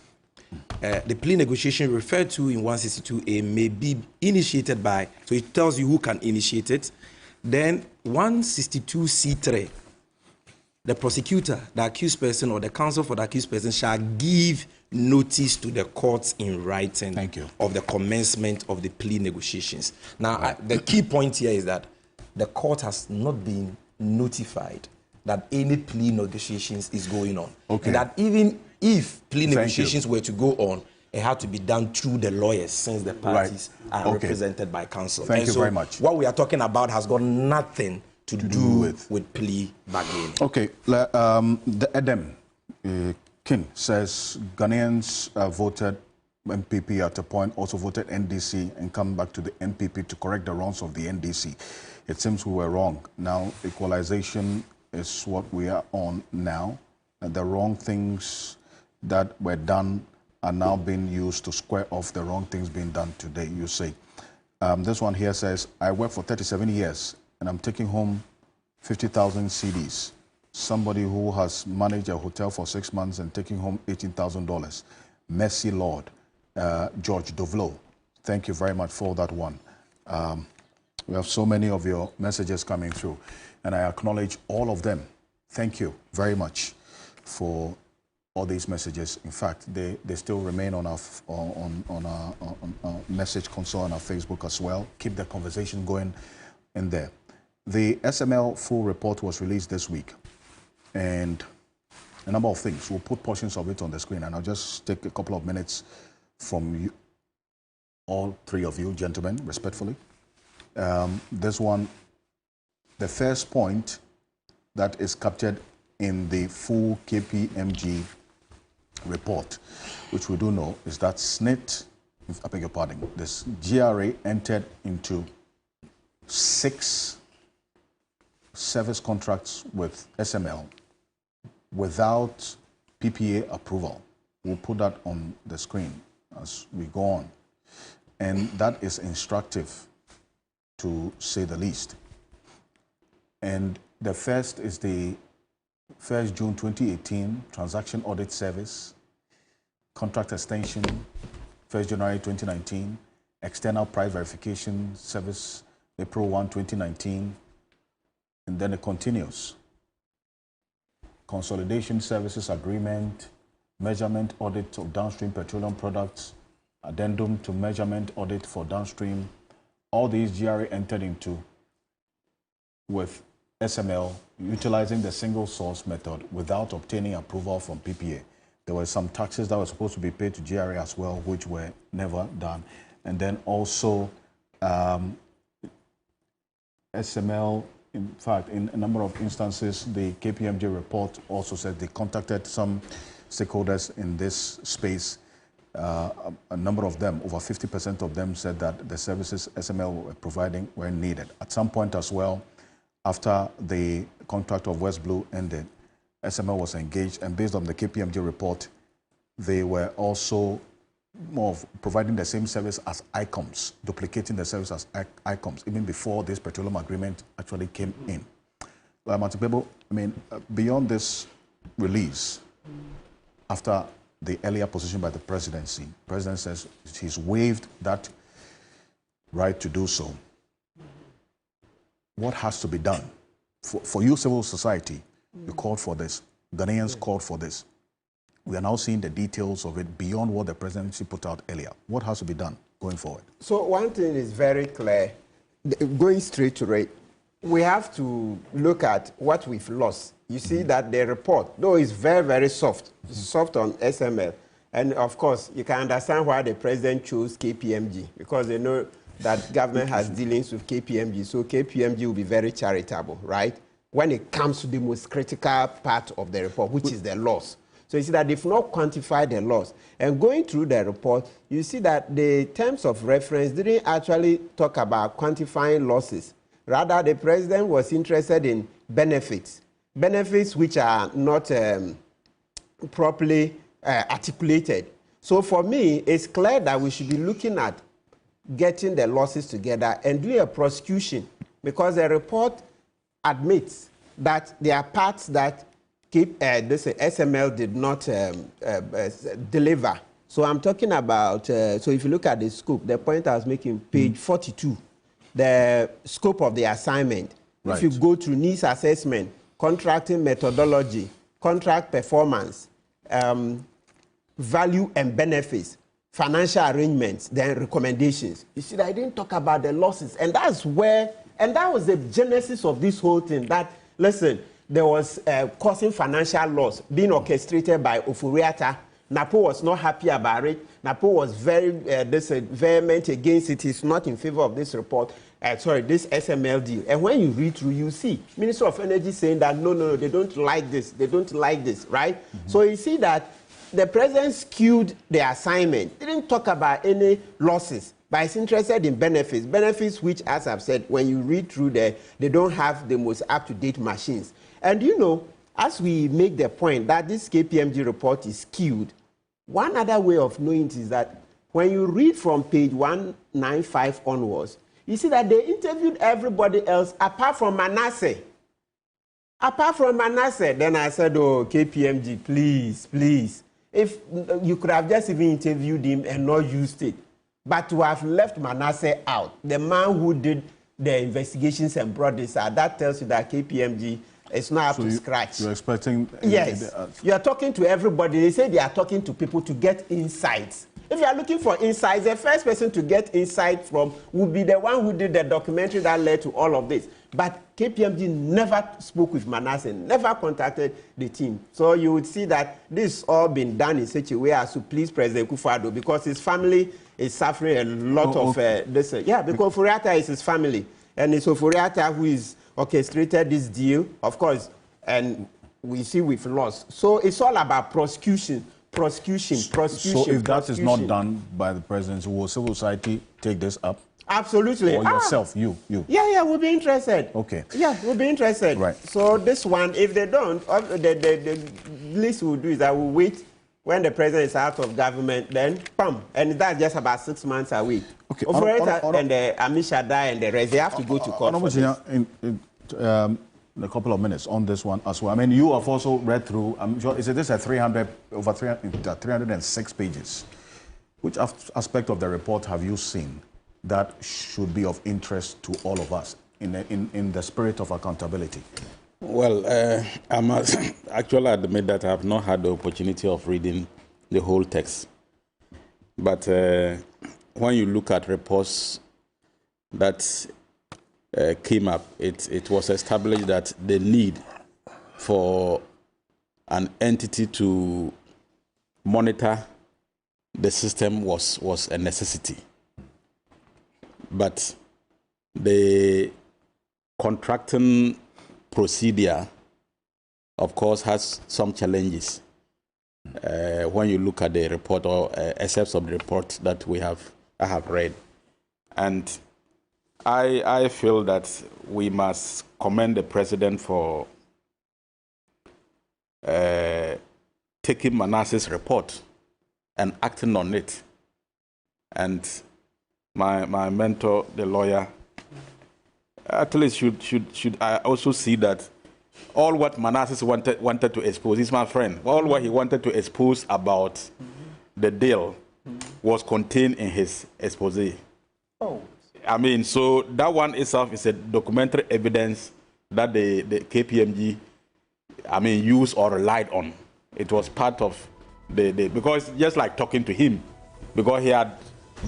the plea negotiation referred to in 162A may be initiated by, so it tells you who can initiate it. Then 162C3, the prosecutor, the accused person, or the counsel for the accused person shall give notice to the courts in writing of the commencement of the plea negotiations. Now, the key point here is that the court has not been notified that any plea negotiations is going on. And that even if plea negotiations were to go on, it had to be done through the lawyers since the parties are represented by counsel. Thank you very much. What we are talking about has got nothing to do with plea bargaining. Okay, the Edem King says Ghanaians voted MPP at a point, also voted NDC, and come back to the NPP to correct the wrongs of the NDC. It seems we were wrong. Now, equalization is what we are on now, and the wrong things that were done are now being used to square off the wrong things being done today, you say. This one here says, I worked for 37 years, and I'm taking home 50,000 CDs. Somebody who has managed a hotel for 6 months and taking home $18,000. Mercy Lord, George Dovlo. Thank you very much for that one. We have so many of your messages coming through, and I acknowledge all of them. Thank you very much for all these messages. In fact, they still remain on our message console on our Facebook as well. Keep the conversation going in there. The SML full report was released this week, and a number of things. We'll put portions of it on the screen, and I'll just take a couple of minutes from you, all three of you, gentlemen, respectfully. This one, the first point that is captured in the full KPMG report, which we do know, is that Snit, I beg your pardon, this GRA entered into 6 service contracts with SML without PPA approval. We'll put that on the screen as we go on. And that is instructive, to say the least. And the first is the 1st June 2018 Transaction Audit Service, Contract Extension, 1st January 2019, External Price Verification Service, April 1, 2019, and then it continues. Consolidation Services Agreement, Measurement Audit of Downstream Petroleum Products, Addendum to Measurement Audit for Downstream. All these GRA entered into with SML, utilizing the single source method without obtaining approval from PPA. There were some taxes that were supposed to be paid to GRA as well, which were never done. And then also SML, in fact, in a number of instances, the KPMG report also said they contacted some stakeholders in this space. A number of them, over 50% of them, said that the services SML were providing were needed. At some point as well, after the contract of West Blue ended, SML was engaged, and based on the KPMG report, they were also more of providing the same service as ICOMS, duplicating the service as ICOMS, even before this petroleum agreement actually came in. I mean, beyond this release, after the earlier position by the presidency, the president says he's waived that right to do so. What has to be done? For you, civil society, you called for this. Ghanaians called for this. We are now seeing the details of it beyond what the presidency put out earlier. What has to be done going forward? So one thing is very clear, going straight to it, we have to look at what we've lost. You see that the report, though it's very, very soft, it's soft on SML, And of course, you can understand why the president chose KPMG, because they know that government has dealings with KPMG. So KPMG will be very charitable, right? When it comes to the most critical part of the report, which is the loss. So you see that they've not quantified the loss. And going through the report, you see that the terms of reference didn't actually talk about quantifying losses. Rather, the president was interested in benefits. Benefits which are not properly articulated. So for me, it's clear that we should be looking at getting the losses together and do a prosecution, because the report admits that there are parts that this SML did not deliver. So I'm talking about, so if you look at the scope, the point I was making, page 42, the scope of the assignment. Right. If you go through needs assessment, contracting methodology, contract performance, value and benefits, financial arrangements, then recommendations. You see, I didn't talk about the losses. And that's where, and that was the genesis of this whole thing, that, listen, there was causing financial loss being orchestrated by Oforiatta. Napo was not happy about it. Napo was very vehement against it. He's not in favor of this report. This SML deal. And when you read through, you see Minister of Energy saying that no, they don't like this. They don't like this, right? Mm-hmm. So you see that the president skewed the assignment. He didn't talk about any losses, but he's interested in benefits. Benefits which, as I've said, when you read through there, they don't have the most up-to-date machines. And you know, as we make the point that this KPMG report is skewed, one other way of knowing it is that when you read from page 195 onwards, you see that they interviewed everybody else apart from Manasseh. Apart from Manasseh, then I said, oh, KPMG, please, please. If you could have just even interviewed him and not used it. But to have left Manasseh out, the man who did the investigations and brought this out, that tells you that KPMG is not up to scratch. You're expecting... Yes. You're talking to everybody. They say they are talking to people to get insights. If you are looking for insights, the first person to get insight from would be the one who did the documentary that led to all of this. But KPMG never spoke with Manasseh, never contacted the team. So you would see that this all been done in such a way as to please President Kufuor, because his family is suffering a lot of this. Yeah, because Oforiatta is his family. And it's Oforiatta who is orchestrated this deal, of course, and we see we've lost. So it's all about prosecution. So if that is not done by the president, will civil society take this up? Absolutely. Or yourself, you? Yeah, we'll be interested. Okay. Yeah, we'll be interested. Right. So this one, if they don't, the least we'll do is that we'll wait when the president is out of government, then bam, and that's just about 6 months away. Okay. And Amisha Dai and the rest, they have to go to court for this. In a couple of minutes on this one as well. I mean, you have also read through, I'm sure, is this a 306 pages? Which aspect of the report have you seen that should be of interest to all of us in the spirit of accountability? Well, I must actually admit that I have not had the opportunity of reading the whole text. But when you look at reports that came up, it was established that the need for an entity to monitor the system was a necessity. But the contracting procedure, of course, has some challenges. When you look at the report or excerpts of the report that I have read. And I feel that we must commend the president for taking Manasseh's report and acting on it. And my mentor, the lawyer, at least should I also see that all what Manasseh wanted to expose, he's my friend, all what he wanted to expose about the deal was contained in his expose. Oh. I mean, so that one itself is a documentary evidence that the KPMG, used or relied on. It was part of because just like talking to him, because he had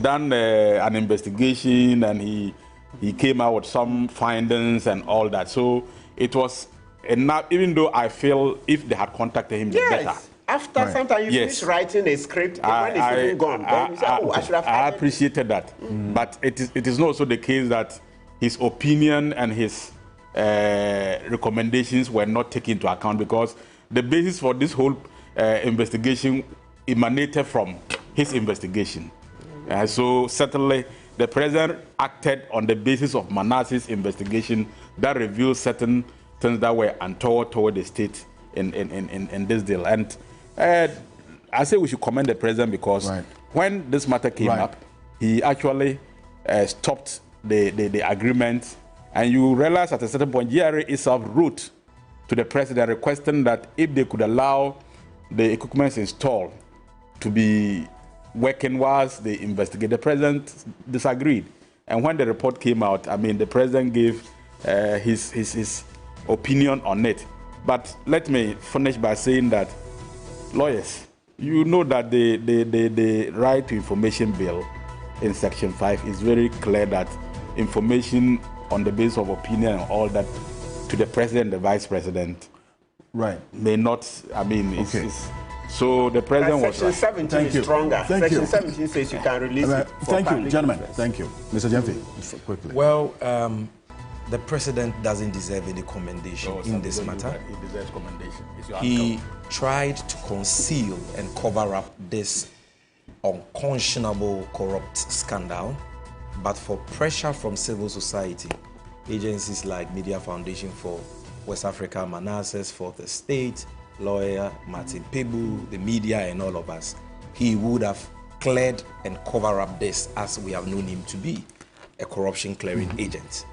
done an investigation and he came out with some findings and all that. So it was enough, even though I feel if they had contacted him, better. after sometimes you finish writing a script, when it's even gone, then you say, oh, I should have. I appreciated that, but it is not also the case that his opinion and his recommendations were not taken into account, because the basis for this whole investigation emanated from his investigation. So certainly the president acted on the basis of Manasseh's investigation that revealed certain things that were untoward toward the state in this deal. And I say we should commend the president, because when this matter came up, he actually stopped the agreement. And you realize at a certain point, GRA itself wrote to the president requesting that if they could allow the equipment installed to be working whilst they investigate. The president disagreed. And when the report came out, I mean, the president gave his opinion on it. But let me finish by saying that, lawyers, you know that the Right to Information Bill in Section 5 is very clear that information on the basis of opinion and all that to the president, the vice president, may not, I mean, so the president was Section 17 is stronger. Section 17 says you can release it. Thank you, gentlemen. Thank you. Mr. Jemfi, quickly. Well, the president doesn't deserve any commendation in this matter. He deserves commendation. He tried to conceal and cover up this unconscionable corrupt scandal, but for pressure from civil society, agencies like Media Foundation for West Africa, Manasseh's Fourth Estate, lawyer Martin Pebu, the media, and all of us, he would have cleared and covered up this as we have known him to be, a corruption clearing agent.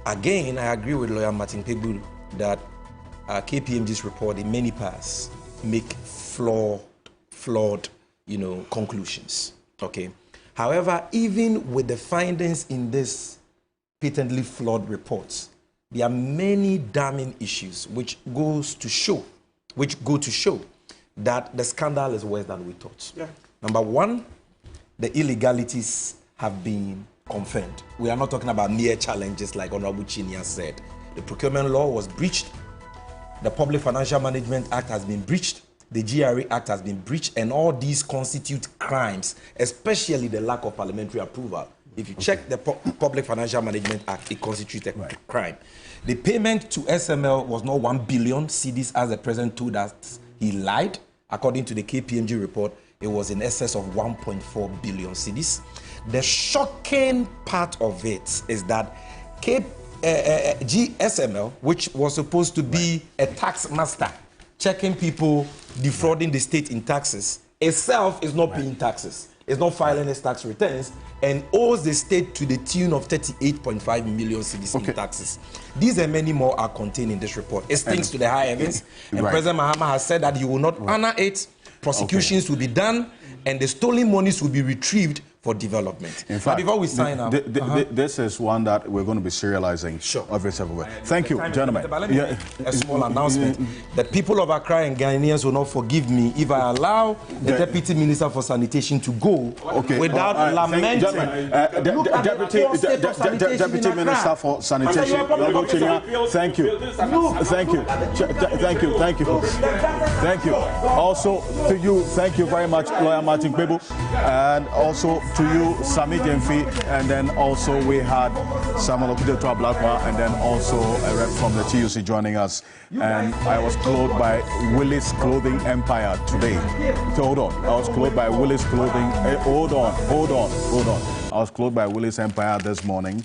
Again, I agree with lawyer Martin Pebu that KPMG's report in many parts make flawed, conclusions. Okay. However, even with the findings in this patently flawed report, there are many damning issues which go to show that the scandal is worse than we thought. Number one, the illegalities have been confirmed. We are not talking about mere challenges like Honorable Chinia said. The procurement law was breached. The Public Financial Management Act has been breached. The GRA Act has been breached, and all these constitute crimes, especially the lack of parliamentary approval. If you check the Public Financial Management Act, it constitutes a crime. The payment to SML was not 1 billion cedis as the president told us he lied. According to the KPMG report, it was in excess of 1.4 billion cedis. The shocking part of it is that GSML, which was supposed to be a tax master, checking people defrauding the state in taxes, itself is not paying taxes. It's not filing its tax returns and owes the state to the tune of 38.5 million cedis in taxes. These and many more are contained in this report. It stinks to the high heavens, and President Mahama has said that he will not honor it. Prosecutions will be done, and the stolen monies will be retrieved for development. In fact, before we sign out, this is one that we're going to be serializing every separate way. Thank you, gentlemen. A small announcement. The people of Accra and Ghanaians will not forgive me if I allow the Deputy Minister for Sanitation to go without lamenting. Deputy Minister for Sanitation, thank you. Thank you. Also to you, thank you very much, Lawyer Martin Pebu, and also to you, Sami Jemfi, and then also we had Samuel Okudetua Blakwa, and then also a rep from the TUC joining us. And I was clothed by Willis Clothing Empire today. So hold on, I was clothed by Willis Clothing. Hold on. I was clothed by Willis Empire this morning.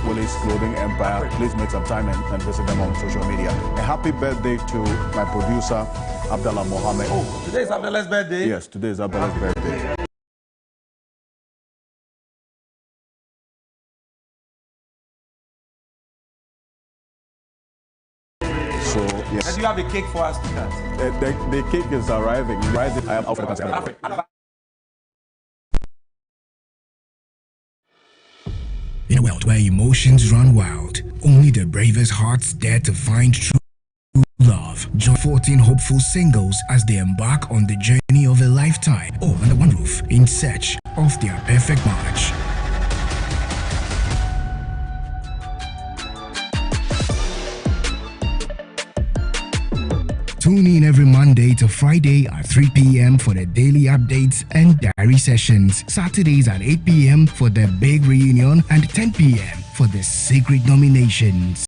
Willis Clothing Empire. Please make some time and visit them on social media. A happy birthday to my producer, Abdallah Mohammed. Oh, today is Abdallah's birthday? Yes, today is Abdallah's birthday. So, yes. And you have a cake for us to cut? The cake is arriving. I am Alfred Ocansey. In a world where emotions run wild, only the bravest hearts dare to find true love. Join 14 hopeful singles as they embark on the journey of a lifetime, all under one roof, in search of their perfect match. Tune in every Monday to Friday at 3 p.m. for the daily updates and diary sessions. Saturdays at 8 p.m. for the big reunion and 10 p.m. for the secret nominations.